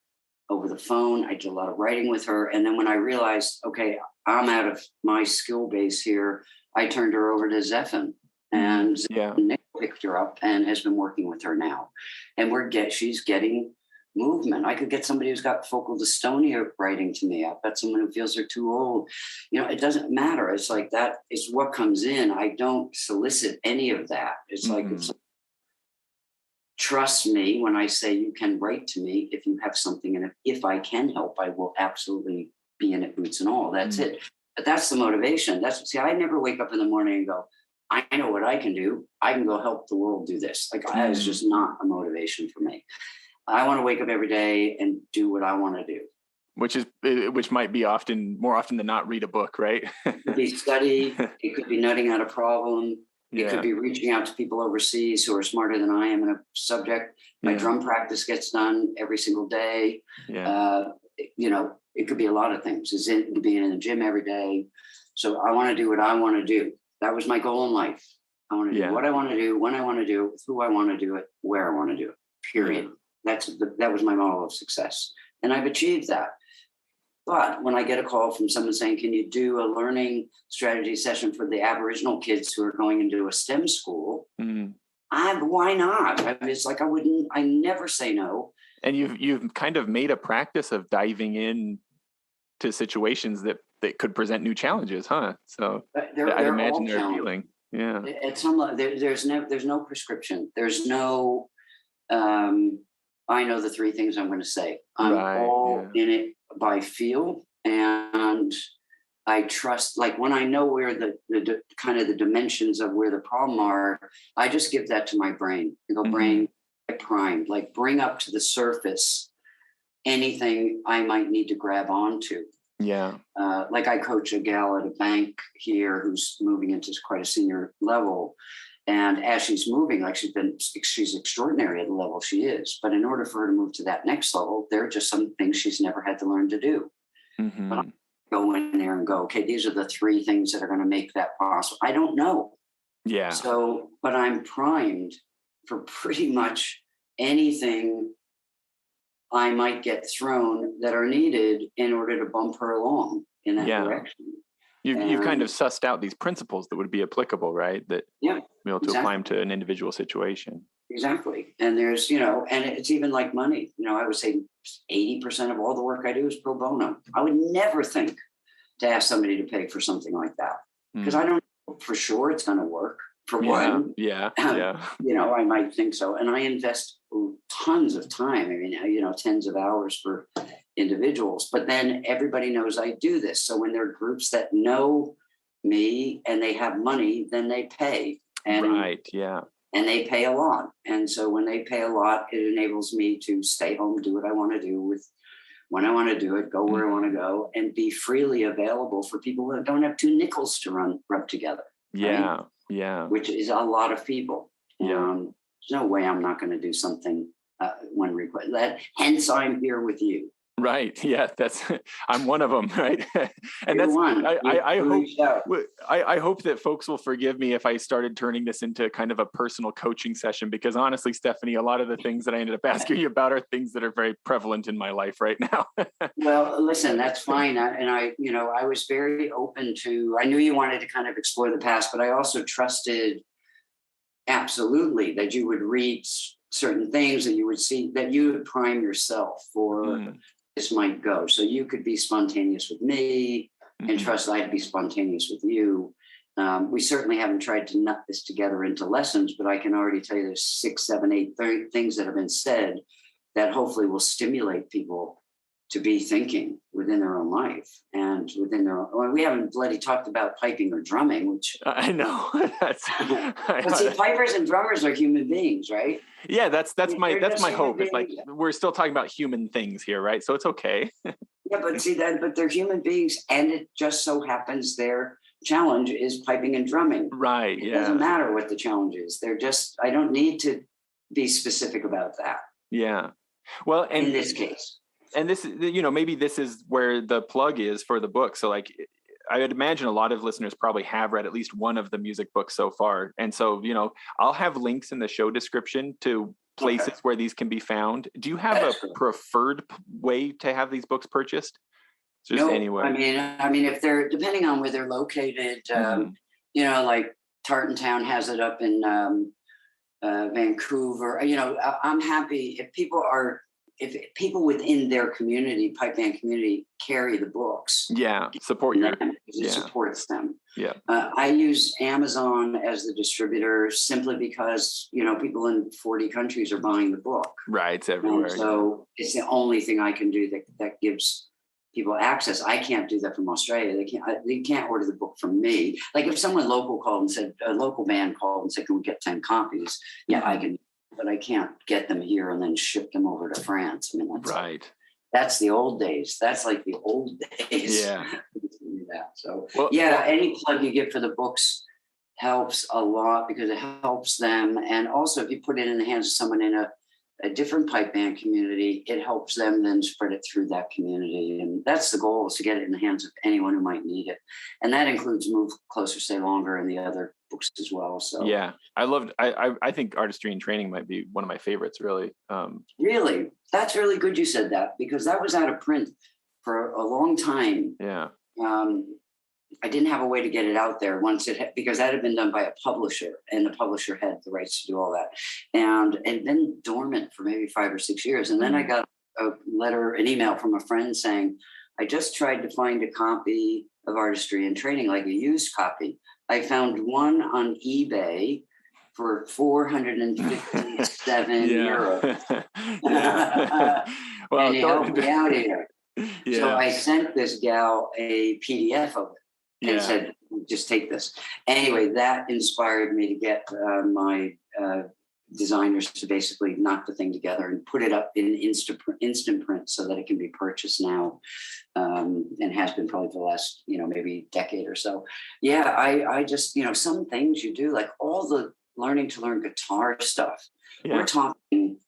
over the phone. I did a lot of writing with her. And then when I realized, okay, I'm out of my skill base here, I turned her over to Zephan. And Nick picked her up and has been working with her now. And she's getting movement. I could get somebody who's got focal dystonia writing to me. I've got someone who feels they're too old. It doesn't matter. It's like that is what comes in. I don't solicit any of that. It's like, trust me when I say you can write to me if you have something. And if I can help, I will absolutely be in it, boots and all. That's it. But that's the motivation. I never wake up in the morning and go, I know what I can do. I can go help the world do this. Like that is just not a motivation for me. I want to wake up every day and do what I want to do. Which might be more often than not read a book, right? It could be study. It could be nutting out a problem. It could be reaching out to people overseas who are smarter than I am in a subject. My drum practice gets done every single day. It could be a lot of things. It's being in the gym every day. So I want to do what I want to do. That was my goal in life. I want to do what I want to do, when I want to do it, who I want to do it, where I want to do it, period. That was my model of success. And I've achieved that. But when I get a call from someone saying, can you do a learning strategy session for the Aboriginal kids who are going into a STEM school? Why not? It's like I never say no. And you've kind of made a practice of diving in to situations that could present new challenges, huh? So I imagine they're appealing. Yeah. At some level, there's no prescription. There's no, I know the 3 things I'm going to say. I'm in it by feel, and I trust. Like when I know where the kind of the dimensions of where the problem are, I just give that to my brain. I go, brain, get primed. Like bring up to the surface anything I might need to grab onto. Yeah. Like I coach a gal at a bank here who's moving into quite a senior level. And as she's moving, like she's extraordinary at the level she is. But in order for her to move to that next level, there are just some things she's never had to learn to do. But I go in there and go, okay, these are the 3 things that are going to make that possible. I don't know. Yeah. So, but I'm primed for pretty much anything I might get thrown that are needed in order to bump her along in that direction. You've kind of sussed out these principles that would be applicable, right? That be able to apply them to an individual situation. Exactly. And there's, and it's even like money. I would say 80% of all the work I do is pro bono. I would never think to ask somebody to pay for something like that because I don't know for sure it's going to work. For one, I might think so. And I invest tons of time. I mean, tens of hours for individuals, but then everybody knows I do this. So when there are groups that know me and they have money, then they pay. And, and they pay a lot. And so when they pay a lot, it enables me to stay home, do what I want to do when I want to do it, go where I want to go, and be freely available for people that don't have 2 nickels to rub together. Right? Yeah. Which is a lot of people. There's no way I'm not going to do something when requested. Hence, I'm here with you. Right. Yeah. I'm one of them. Right. And that's one. I hope that folks will forgive me if I started turning this into kind of a personal coaching session, because honestly, Stephanie, a lot of the things that I ended up asking you about are things that are very prevalent in my life right now. Well, listen, that's fine. I was very open to, I knew you wanted to kind of explore the past, but I also trusted absolutely that you would read certain things that you would see, that you would prime yourself for this might go. So you could be spontaneous with me and trust I'd be spontaneous with you. We certainly haven't tried to nut this together into lessons, but I can already tell you there's 6, 7, 8 things that have been said that hopefully will stimulate people to be thinking within their own life and within their own. Well, we haven't bloody talked about piping or drumming, which I know. But see, pipers and drummers are human beings, right? Yeah, that's my hope. It's like we're still talking about human things here, right? So it's okay. Yeah, but see that, but they're human beings, and it just so happens their challenge is piping and drumming. Right. It doesn't matter what the challenge is. They're just, I don't need to be specific about that. Yeah. Well, and in this case. And this, maybe this is where the plug is for the book. So like, I would imagine a lot of listeners probably have read at least one of the music books so far. And so, I'll have links in the show description to places where these can be found. Do you have a preferred way to have these books purchased? Just anywhere. I mean, if they're, depending on where they're located, like Tartantown has it up in Vancouver. I'm happy if people within their community, pipe band community, carry the books. Yeah, it supports them. Yeah. I use Amazon as the distributor simply because, people in 40 countries are buying the book. Right, it's everywhere. And so it's the only thing I can do that gives people access. I can't do that from Australia. They can't order the book from me. Like if someone local called and said, a local band called and said, can we get 10 copies? Yeah, I can. But I can't get them here and then ship them over to France. I mean, that's right. That's the old days. That's like the old days. Yeah. So, any plug you get for the books helps a lot because it helps them. And also, if you put it in the hands of someone in a different pipe band community, it helps them then spread it through that community. And that's the goal, is to get it in the hands of anyone who might need it. And that includes Move Closer, Stay Longer and the other books as well. So yeah, I think Artistry in Training might be one of my favorites, really. Really? That's really good you said that, because that was out of print for a long time. Yeah. I didn't have a way to get it out there because that had been done by a publisher, and the publisher had the rights to do all that, and been dormant for maybe 5 or 6 years. And then I got an email from a friend saying, I just tried to find a copy of Artistry in Training, like a used copy. I found one on eBay for 457 euros. Well, and he helped me out here. Yeah. So I sent this gal a PDF of it and said, just take this. Anyway, that inspired me to get my designers to basically knock the thing together and put it up in instant print so that it can be purchased now, and has been probably for the last, maybe decade or so. Yeah, I just, some things you do, like all the learning to learn guitar stuff. Yeah. We're talking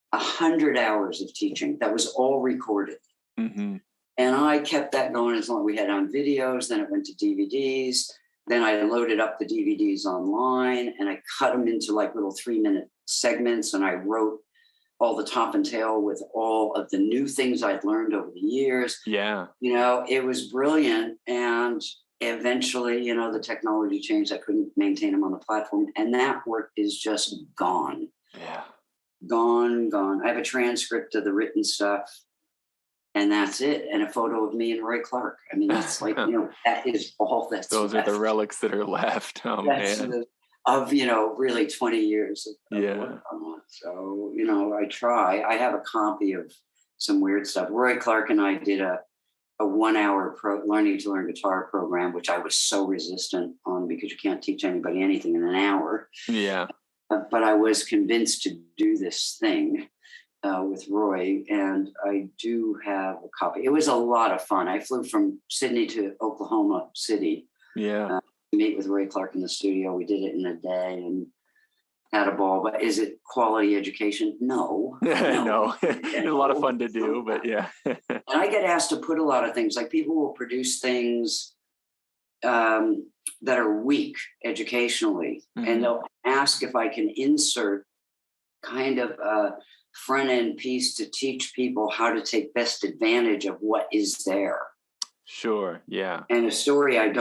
100 hours of teaching that was all recorded. Mm-hmm. And I kept that going as long as we had on videos. Then it went to DVDs. Then I loaded up the DVDs online and I cut them into like little 3-minute segments. And I wrote all the top and tail with all of the new things I'd learned over the years. Yeah. It was brilliant. And eventually, the technology changed. I couldn't maintain them on the platform. And that work is just gone. Yeah. Gone. I have a transcript of the written stuff. And that's it. And a photo of me and Roy Clark. I mean, that's like, that is all that's Those left. are the relics that are left. Oh, man. Of, really 20 years of work on it. So, I try. I have a copy of some weird stuff. Roy Clark and I did a 1-hour learning to learn guitar program, which I was so resistant on because you can't teach anybody anything in an hour. Yeah. But I was convinced to do this thing. With Roy, and I do have a copy. It was a lot of fun. I flew from Sydney to Oklahoma City. Yeah. To meet with Roy Clark in the studio. We did it in a day and had a ball. But is it quality education? No. No. It's a lot of fun to do, but yeah. And I get asked to put a lot of things, like people will produce things that are weak educationally, and they'll ask if I can insert kind of a front-end piece to teach people how to take best advantage of what is there. Sure, yeah. And a story I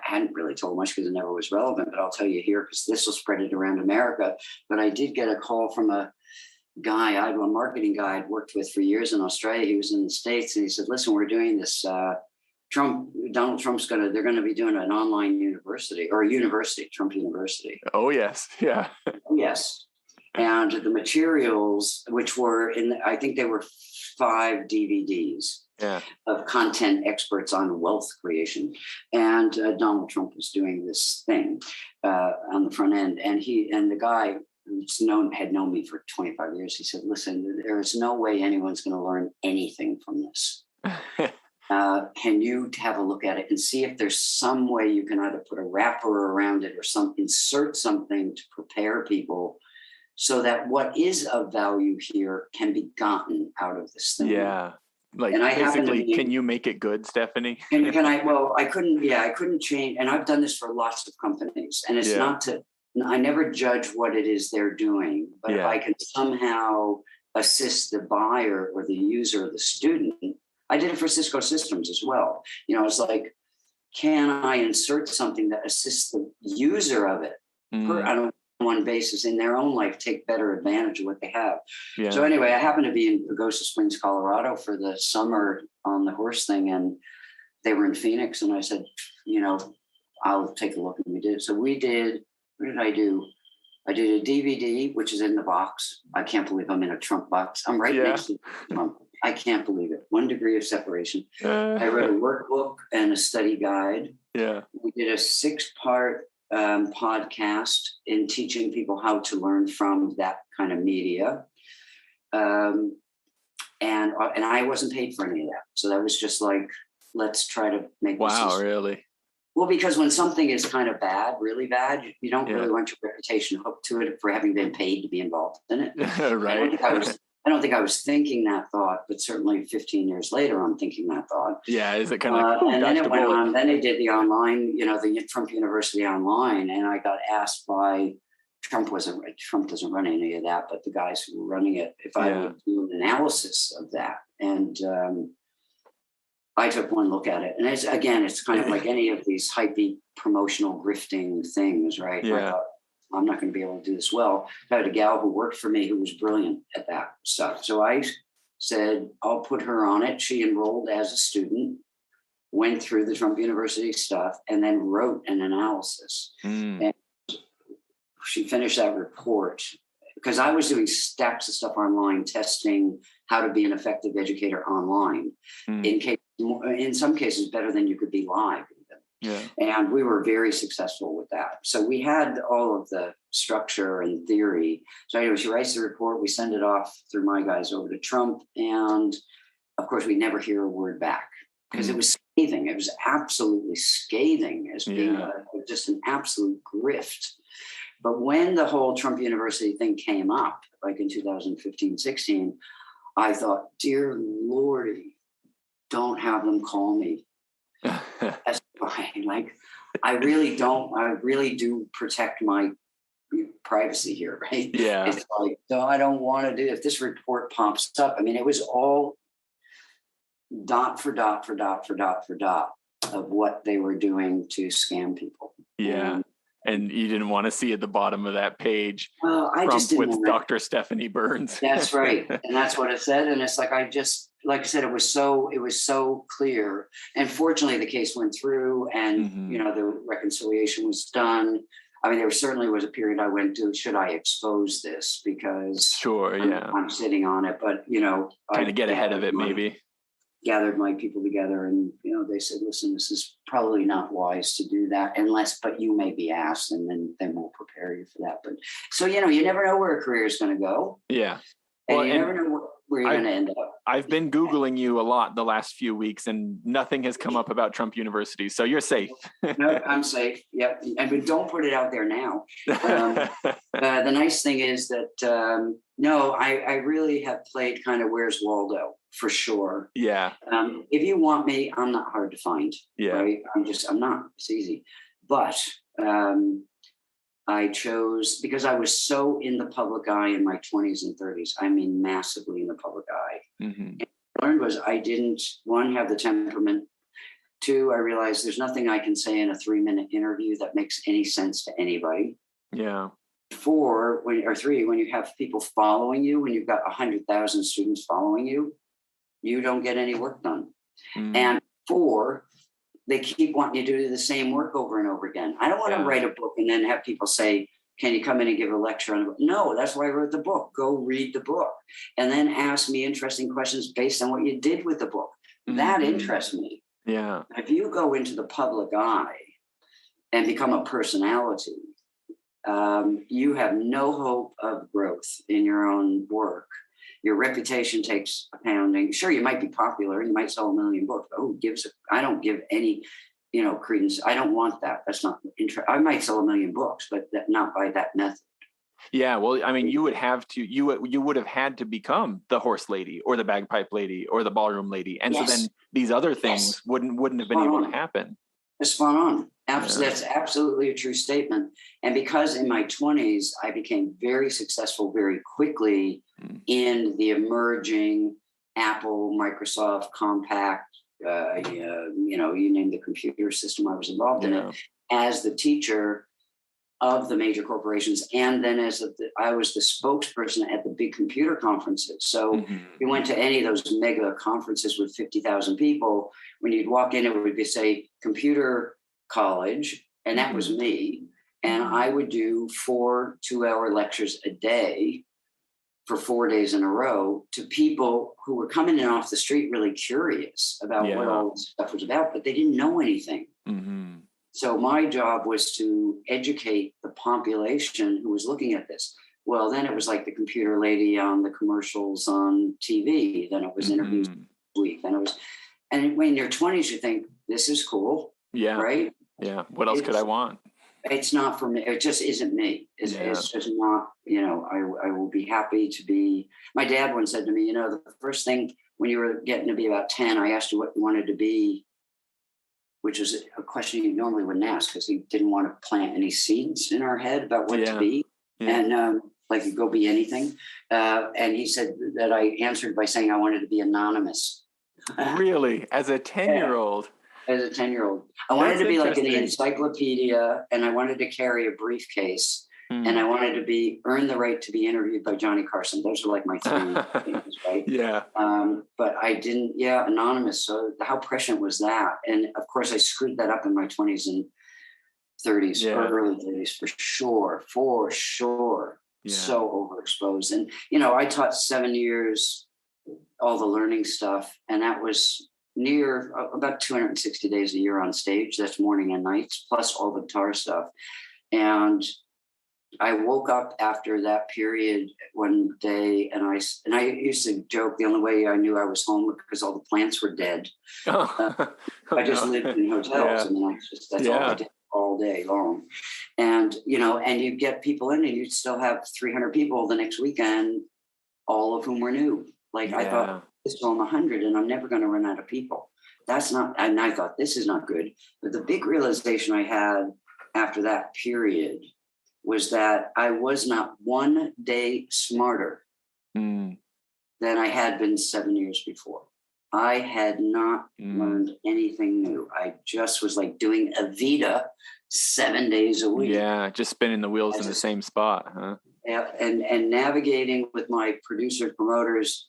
hadn't really told much because it never was relevant, but I'll tell you here because this will spread it around America. But I did get a call from a guy, I had a marketing guy I'd worked with for years in Australia. He was in the States, and he said, listen, we're doing this, Donald Trump's they're going to be doing an online university, or a university, Trump University. Oh, yes. Yeah. Yes. And the materials, which were I think they were 5 DVDs of content experts on wealth creation. And Donald Trump was doing this thing on the front end. And the guy who's had known me for 25 years, he said, listen, there is no way anyone's going to learn anything from this. Can you have a look at it and see if there's some way you can either put a wrapper around it or insert something to prepare people so that what is of value here can be gotten out of this thing. Yeah. Like, and basically, can you make it good, Stephanie? Can I? Well, I couldn't change. And I've done this for lots of companies, and it's I never judge what it is they're doing, but if I can somehow assist the buyer or the user or the student, I did it for Cisco Systems as well. It's like, can I insert something that assists the user of it on one basis in their own life, take better advantage of what they have. Yeah. So anyway, I happened to be in Pagosa Springs, Colorado for the summer on the horse thing, and they were in Phoenix, and I said, I'll take a look. And we did. So we did, what did I do? I did a DVD, which is in the box. I can't believe I'm in a Trump box. I'm right next to Trump. I can't believe it. 1 degree of separation. I read a workbook and a study guide. Yeah. We did a 6-part podcast in teaching people how to learn from that kind of media. And I wasn't paid for any of that. So that was just like, let's try to make this. Wow, really? Well, because when something is kind of bad, really bad, you don't really want your reputation hooked to it for having been paid to be involved in it. Right. I don't think I was thinking that thought, but certainly 15 years later, I'm thinking that thought. Yeah, is it kind of like, and then it went on. Then they did the online, the Trump University online, and I got asked by Trump doesn't run any of that, but the guys who were running it, if I would do an analysis of that. And I took one look at it, and it's kind of like any of these hypey promotional grifting things, right? Yeah. I thought, I'm not going to be able to do this well. I had a gal who worked for me who was brilliant at that stuff. So I said, I'll put her on it. She enrolled as a student, went through the Trump University stuff, and then wrote an analysis. And she finished that report because I was doing stacks of stuff online, testing how to be an effective educator online. In some cases, better than you could be live. Yeah. And we were very successful with that. So we had all of the structure and theory. So anyway, she writes the report. We send it off through my guys over to Trump. And of course, we never hear a word back because it was scathing. It was absolutely scathing as being just an absolute grift. But when the whole Trump University thing came up, like in 2015, 16, I thought, dear Lordy, don't have them call me. That's fine. Like, I really do protect my privacy here, right? Yeah. It's like, no, I don't want to do, if this report pops up, I mean, it was all dot for dot for dot for dot for dot of what they were doing to scam people. Yeah. And you didn't want to see at the bottom of that page, well, I just didn't with Dr. Stephanie Burns. That's right. And that's what it said. And it's like, like I said, it was so clear. And fortunately the case went through and, the reconciliation was done. I mean, there certainly was a period I went to, should I expose this? Because I'm sitting on it, but trying to get ahead of it, maybe. Gathered my people together and, they said, listen, this is probably not wise to do that but you may be asked and then we'll prepare you for that. But so, you never know where a career is going to go. Yeah. And you never know where you're going to end up. I've been Googling you a lot the last few weeks and nothing has come up about Trump University. So you're safe. No, I'm safe. Yep. But don't put it out there now. The nice thing is that, I really have played kind of Where's Waldo for sure. Yeah. If you want me, I'm not hard to find. Yeah. Right? I'm not. It's easy. But I chose, because I was so in the public eye in my 20s and 30s, I mean, massively in the public eye. Mm-hmm. And what I learned was I didn't, one, have the temperament. Two, I realized there's nothing I can say in a 3-minute interview that makes any sense to anybody. Yeah. 4, or 3, when you have people following you, when you've got 100,000 students following you, you don't get any work done. And 4, they keep wanting you to do the same work over and over again. I don't want to write a book and then have people say, can you come in and give a lecture on it? No, that's why I wrote the book. Go read the book and then ask me interesting questions based on what you did with the book. That interests me. Yeah. If you go into the public eye and become a personality, you have no hope of growth in your own work. Your reputation takes a pounding. Sure, you might be popular and you might sell 1 million books, but who gives it? I don't give any, credence. I don't want that. That's not interest. I might sell 1 million books, but not by that method. Yeah, well, I mean, you would have had to become the horse lady or the bagpipe lady or the ballroom lady, and so then these other things wouldn't have been able to happen. It's spot on. That's absolutely a true statement. And because in my 20s, I became very successful very quickly in the emerging Apple, Microsoft, Compaq, you name the computer system I was involved in it, as the teacher of the major corporations. And then I was the spokesperson at the big computer conferences. So you went to any of those mega conferences with 50,000 people, when you'd walk in, it would be, say, computer college, and that was me. And I would do 4 2-hour lectures a day for 4 days in a row to people who were coming in off the street really curious about what all this stuff was about, but they didn't know anything. So my job was to educate the population who was looking at this. Well, then it was like the computer lady on the commercials on TV. Then it was interviews this week. Then it was, and when you're 20s, you think, this is cool. Yeah. Right? Yeah. What else could I want? It's not for me. It just isn't me. It's just not, I will be happy to be. My dad once said to me, the first thing when you were getting to be about 10, I asked you what you wanted to be, which is a question you normally wouldn't ask because he didn't want to plant any seeds in our head about what to be. And like you go be anything. And he said that I answered by saying I wanted to be anonymous. Really? As a 10-year-old? As a 10-year-old. I wanted to be like an encyclopedia, and I wanted to carry a briefcase, and I wanted to earn the right to be interviewed by Johnny Carson. Those are like my 3 things, right? Yeah. But I didn't, anonymous. So how prescient was that? And of course, I screwed that up in my 20s and 30s, or early 30s, for sure. Yeah. So overexposed. And, I taught 7 years, all the learning stuff, and that was near about 260 days a year on stage. That's morning and nights, plus all the guitar stuff. And I woke up after that period one day, and I used to joke the only way I knew I was home was because all the plants were dead. I just lived in hotels, and that's all I did all day long. And and you get people in, and you still have 300 people the next weekend, all of whom were new. Like I thought, I'm 100 and I'm never going to run out of people. That's not, and I thought this is not good. But the big realization I had after that period was that I was not one day smarter than I had been 7 years before. I had not learned anything new. I just was like doing Evita 7 days a week. Yeah, just spinning the wheels in the same spot, huh? Yeah, and navigating with my producer promoters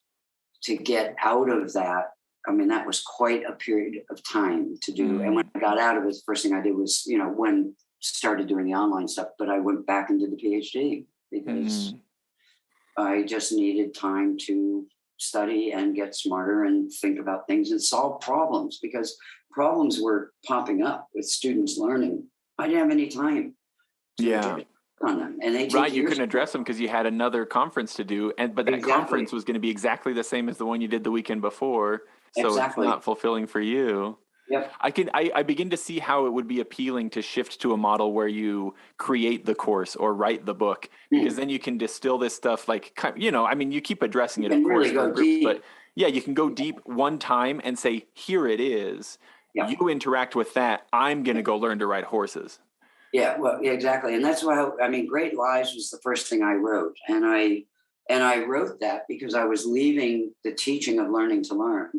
to get out of that. I mean, that was quite a period of time to do. And when I got out of it, the first thing I did was, when started doing the online stuff, but I went back and did the PhD because I just needed time to study and get smarter and think about things and solve problems, because problems were popping up with students learning. I didn't have any time to on them, and they you couldn't address them because you had another conference to do, but that conference was going to be exactly the same as the one you did the weekend before, so it's not fulfilling for you. Yep. I begin to see how it would be appealing to shift to a model where you create the course or write the book, because then you can distill this stuff you keep addressing it, of course, for groups, but you can go deep one time and say, here it is. Yep. You interact with that. I'm going to go learn to ride horses. Yeah, well, exactly. And that's why, Great Lies was the first thing I wrote. And I wrote that because I was leaving the teaching of learning to learn.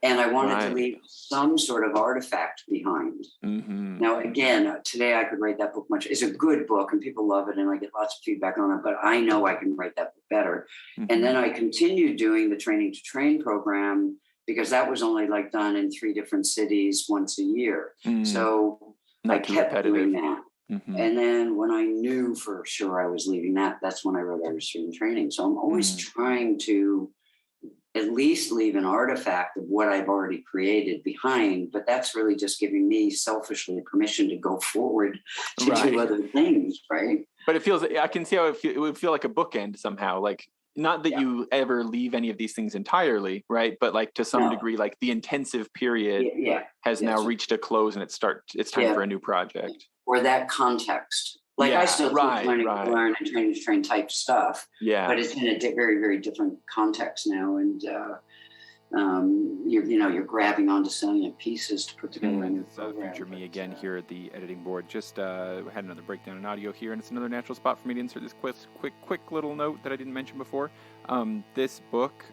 And I wanted to leave some sort of artifact behind. Mm-hmm. Now, again, today I could write that book much. It's a good book and people love it and I get lots of feedback on it, but I know I can write that book better. Mm-hmm. And then I continued doing the Training to Train program because that was only like done in 3 different cities once a year. Mm-hmm. So I kept doing that. Mm-hmm. And then when I knew for sure I was leaving that, that's when I wrote Artistry and Training. So I'm always trying to at least leave an artifact of what I've already created behind, but that's really just giving me selfishly permission to go forward to do other things, right? But it feels, I can see how it would feel like a bookend somehow, like not that you ever leave any of these things entirely, right? But like to some degree, like the intensive period has now reached a close and it's time for a new project. Or that context. Like I still keep learn and train type stuff, but it's in a very, very different context now. And you're grabbing onto salient pieces to put together a new program. Future me again here at the editing board. Just had another breakdown in audio here, and it's another natural spot for me to insert this quick little note that I didn't mention before. This book,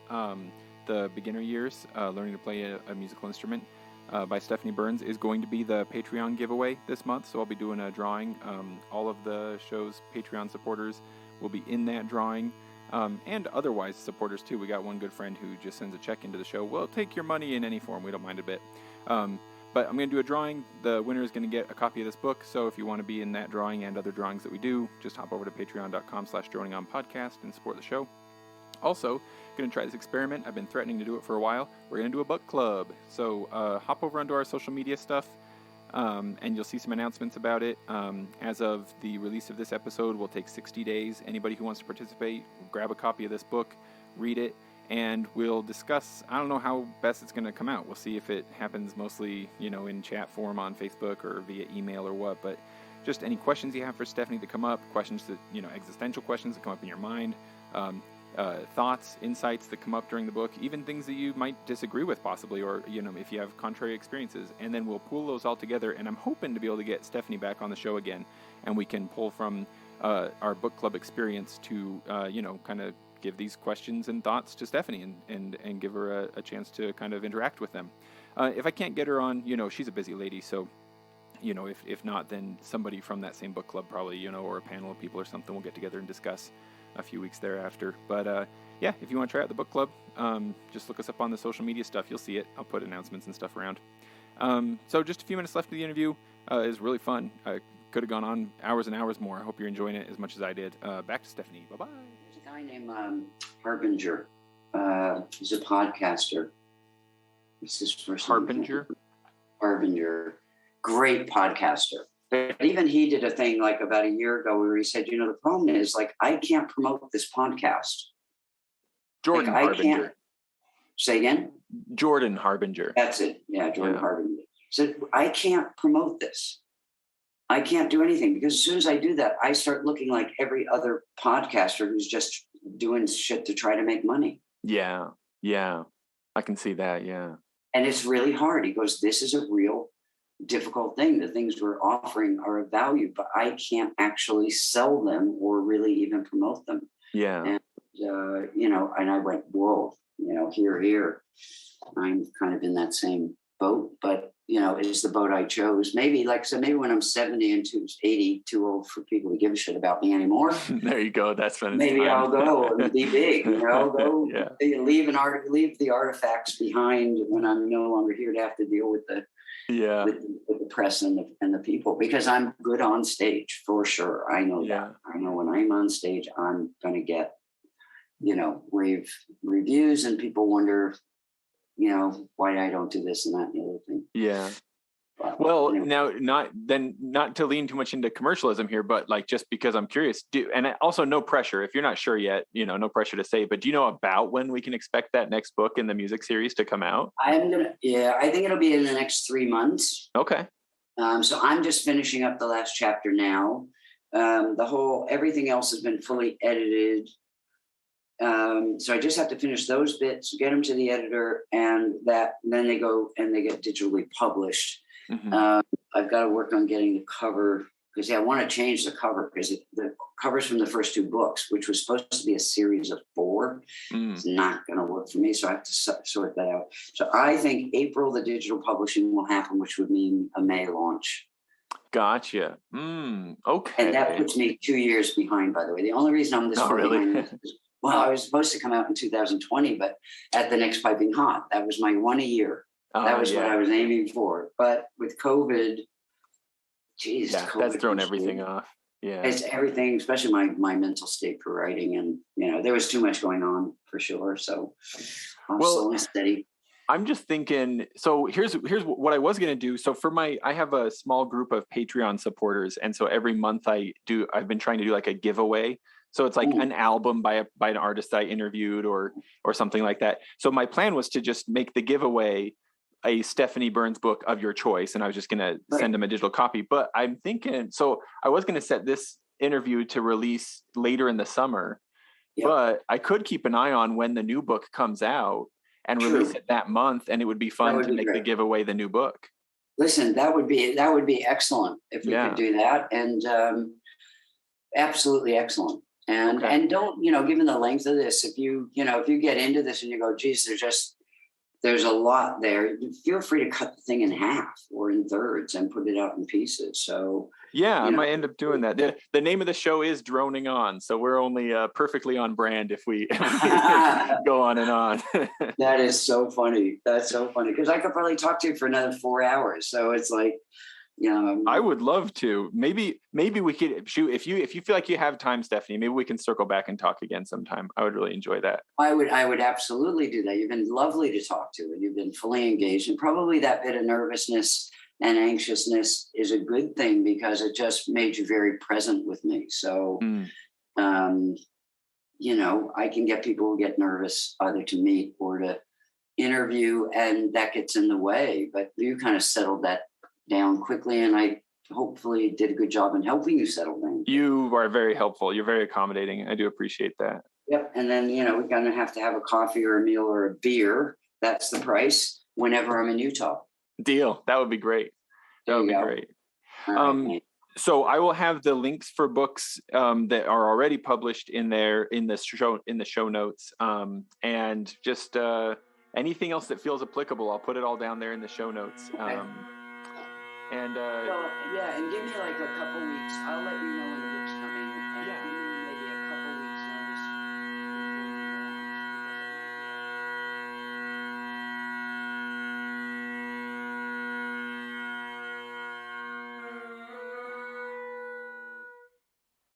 The Beginner Years, Learning to Play a Musical Instrument, by Stephanie Burns, is going to be the Patreon giveaway this month. So I'll be doing a drawing. All of the show's Patreon supporters will be in that drawing, and otherwise supporters too. We got one good friend who just sends a check into the show. We'll take your money in any form. We don't mind a bit. But I'm going to do a drawing. The winner is going to get a copy of this book. So if you want to be in that drawing and other drawings that we do, just hop over to patreon.com/DroningOnPodcast and support the show. Also, going to try this experiment. I've been threatening to do it for a while. We're going to do a book club. So hop over onto our social media stuff, and you'll see some announcements about it. As of the release of this episode, we'll take 60 days. Anybody who wants to participate, grab a copy of this book, read it, and we'll discuss. I don't know how best it's going to come out. We'll see if it happens mostly, in chat form on Facebook or via email or what. But just any questions you have for Stephanie that come up, questions that, existential questions that come up in your mind, thoughts, insights that come up during the book, even things that you might disagree with possibly, or if you have contrary experiences, and then we'll pool those all together. And I'm hoping to be able to get Stephanie back on the show again, and we can pull from our book club experience to kind of give these questions and thoughts to Stephanie and give her a chance to kind of interact with them. If I can't get her on, she's a busy lady, so if not, then somebody from that same book club probably, or a panel of people or something will get together and discuss a few weeks thereafter. But if you want to try out the book club, just look us up on the social media stuff. You'll see it. I'll put announcements and stuff around. So just a few minutes left of the interview. It was really fun. I could have gone on hours and hours more. I hope you're enjoying it as much as I did. Back to Stephanie. Bye-bye. There's a guy named Harbinger. He's a podcaster. What's his first name? Harbinger. Great podcaster. But even he did a thing like about a year ago where he said, the problem is like, I can't promote this podcast. Jordan Harbinger. Say again? Jordan Harbinger. That's it. Yeah, Jordan Harbinger. So I can't promote this. I can't do anything because as soon as I do that, I start looking like every other podcaster who's just doing shit to try to make money. Yeah. I can see that. Yeah. And it's really hard. He goes, this is a real difficult thing. The things we're offering are of value, but I can't actually sell them or really even promote them. Yeah. And, and I went, whoa, here. I'm kind of in that same boat, but, it's the boat I chose. Maybe when I'm 70 and 80, too old for people to give a shit about me anymore. There you go. That's when maybe I'll go and be big, go leave the artifacts behind when I'm no longer here to have to deal with the press and the people, because I'm good on stage for sure. I know that. I know when I'm on stage, I'm going to get, reviews and people wonder, why I don't do this and that and the other thing. Yeah. Well, now not to lean too much into commercialism here, but like, just because I'm curious, and also no pressure if you're not sure yet, no pressure to say, but do you know about when we can expect that next book in the music series to come out? I think it'll be in the next 3 months. Okay. So I'm just finishing up the last chapter now. Everything else has been fully edited. So I just have to finish those bits, get them to the editor, and then they go and they get digitally published. Mm-hmm. I've got to work on getting the cover because I want to change the cover, because the covers from the first 2 books, which was supposed to be a series of 4, it's not going to work for me. So I have to sort that out. So I think April, the digital publishing will happen, which would mean a May launch. Gotcha. Okay. And that puts me 2 years behind, by the way. The only reason I'm this far behind is, well, I was supposed to come out in 2020, but at the next Piping Hot, that was my 1 a year. That was what I was aiming for. But with COVID, geez, yeah, COVID that's thrown everything off. Yeah, it's everything, especially my mental state for writing, and there was too much going on for sure. So I'm slow and steady. I'm just thinking. So here's what I was gonna do. So I have a small group of Patreon supporters, and so every month I've been trying to do like a giveaway. So it's like an album by an artist I interviewed or something like that. So my plan was to just make the giveaway a Stephanie Burns book of your choice, and I was just going to send them a digital copy. But I'm thinking, so I was going to set this interview to release later in the summer, but I could keep an eye on when the new book comes out and release it that month, and it would be fun to make the giveaway the new book. Listen, that would be excellent if we could do that, and absolutely excellent. And don't, given the length of this, if you get into this and you go, geez, there's a lot there, feel free to cut the thing in half or in thirds and put it out in pieces. So I might end up doing that. The name of the show is Droning On, so we're only perfectly on brand if we go on and on. That is so funny. That's so funny, because I could probably talk to you for another 4 hours. So it's like, I would love to. Maybe we could shoot, if you feel like you have time, Stephanie, maybe we can circle back and talk again sometime. I would really enjoy that. I would absolutely do that. You've been lovely to talk to, and you've been fully engaged, and probably that bit of nervousness and anxiousness is a good thing, because it just made you very present with me. So I can get people who get nervous either to meet or to interview, and that gets in the way, but you kind of settled that down quickly, and I hopefully did a good job in helping you settle down. You are very helpful. You're very accommodating. I do appreciate that. Yep. And then, we're going to have a coffee or a meal or a beer. That's the price whenever I'm in Utah. Deal. That would be great. That would be great. Right. So I will have the links for books that are already published in the show notes. And just anything else that feels applicable, I'll put it all down there in the show notes. Okay. And give me like a couple weeks. I'll let you know when the book's coming. And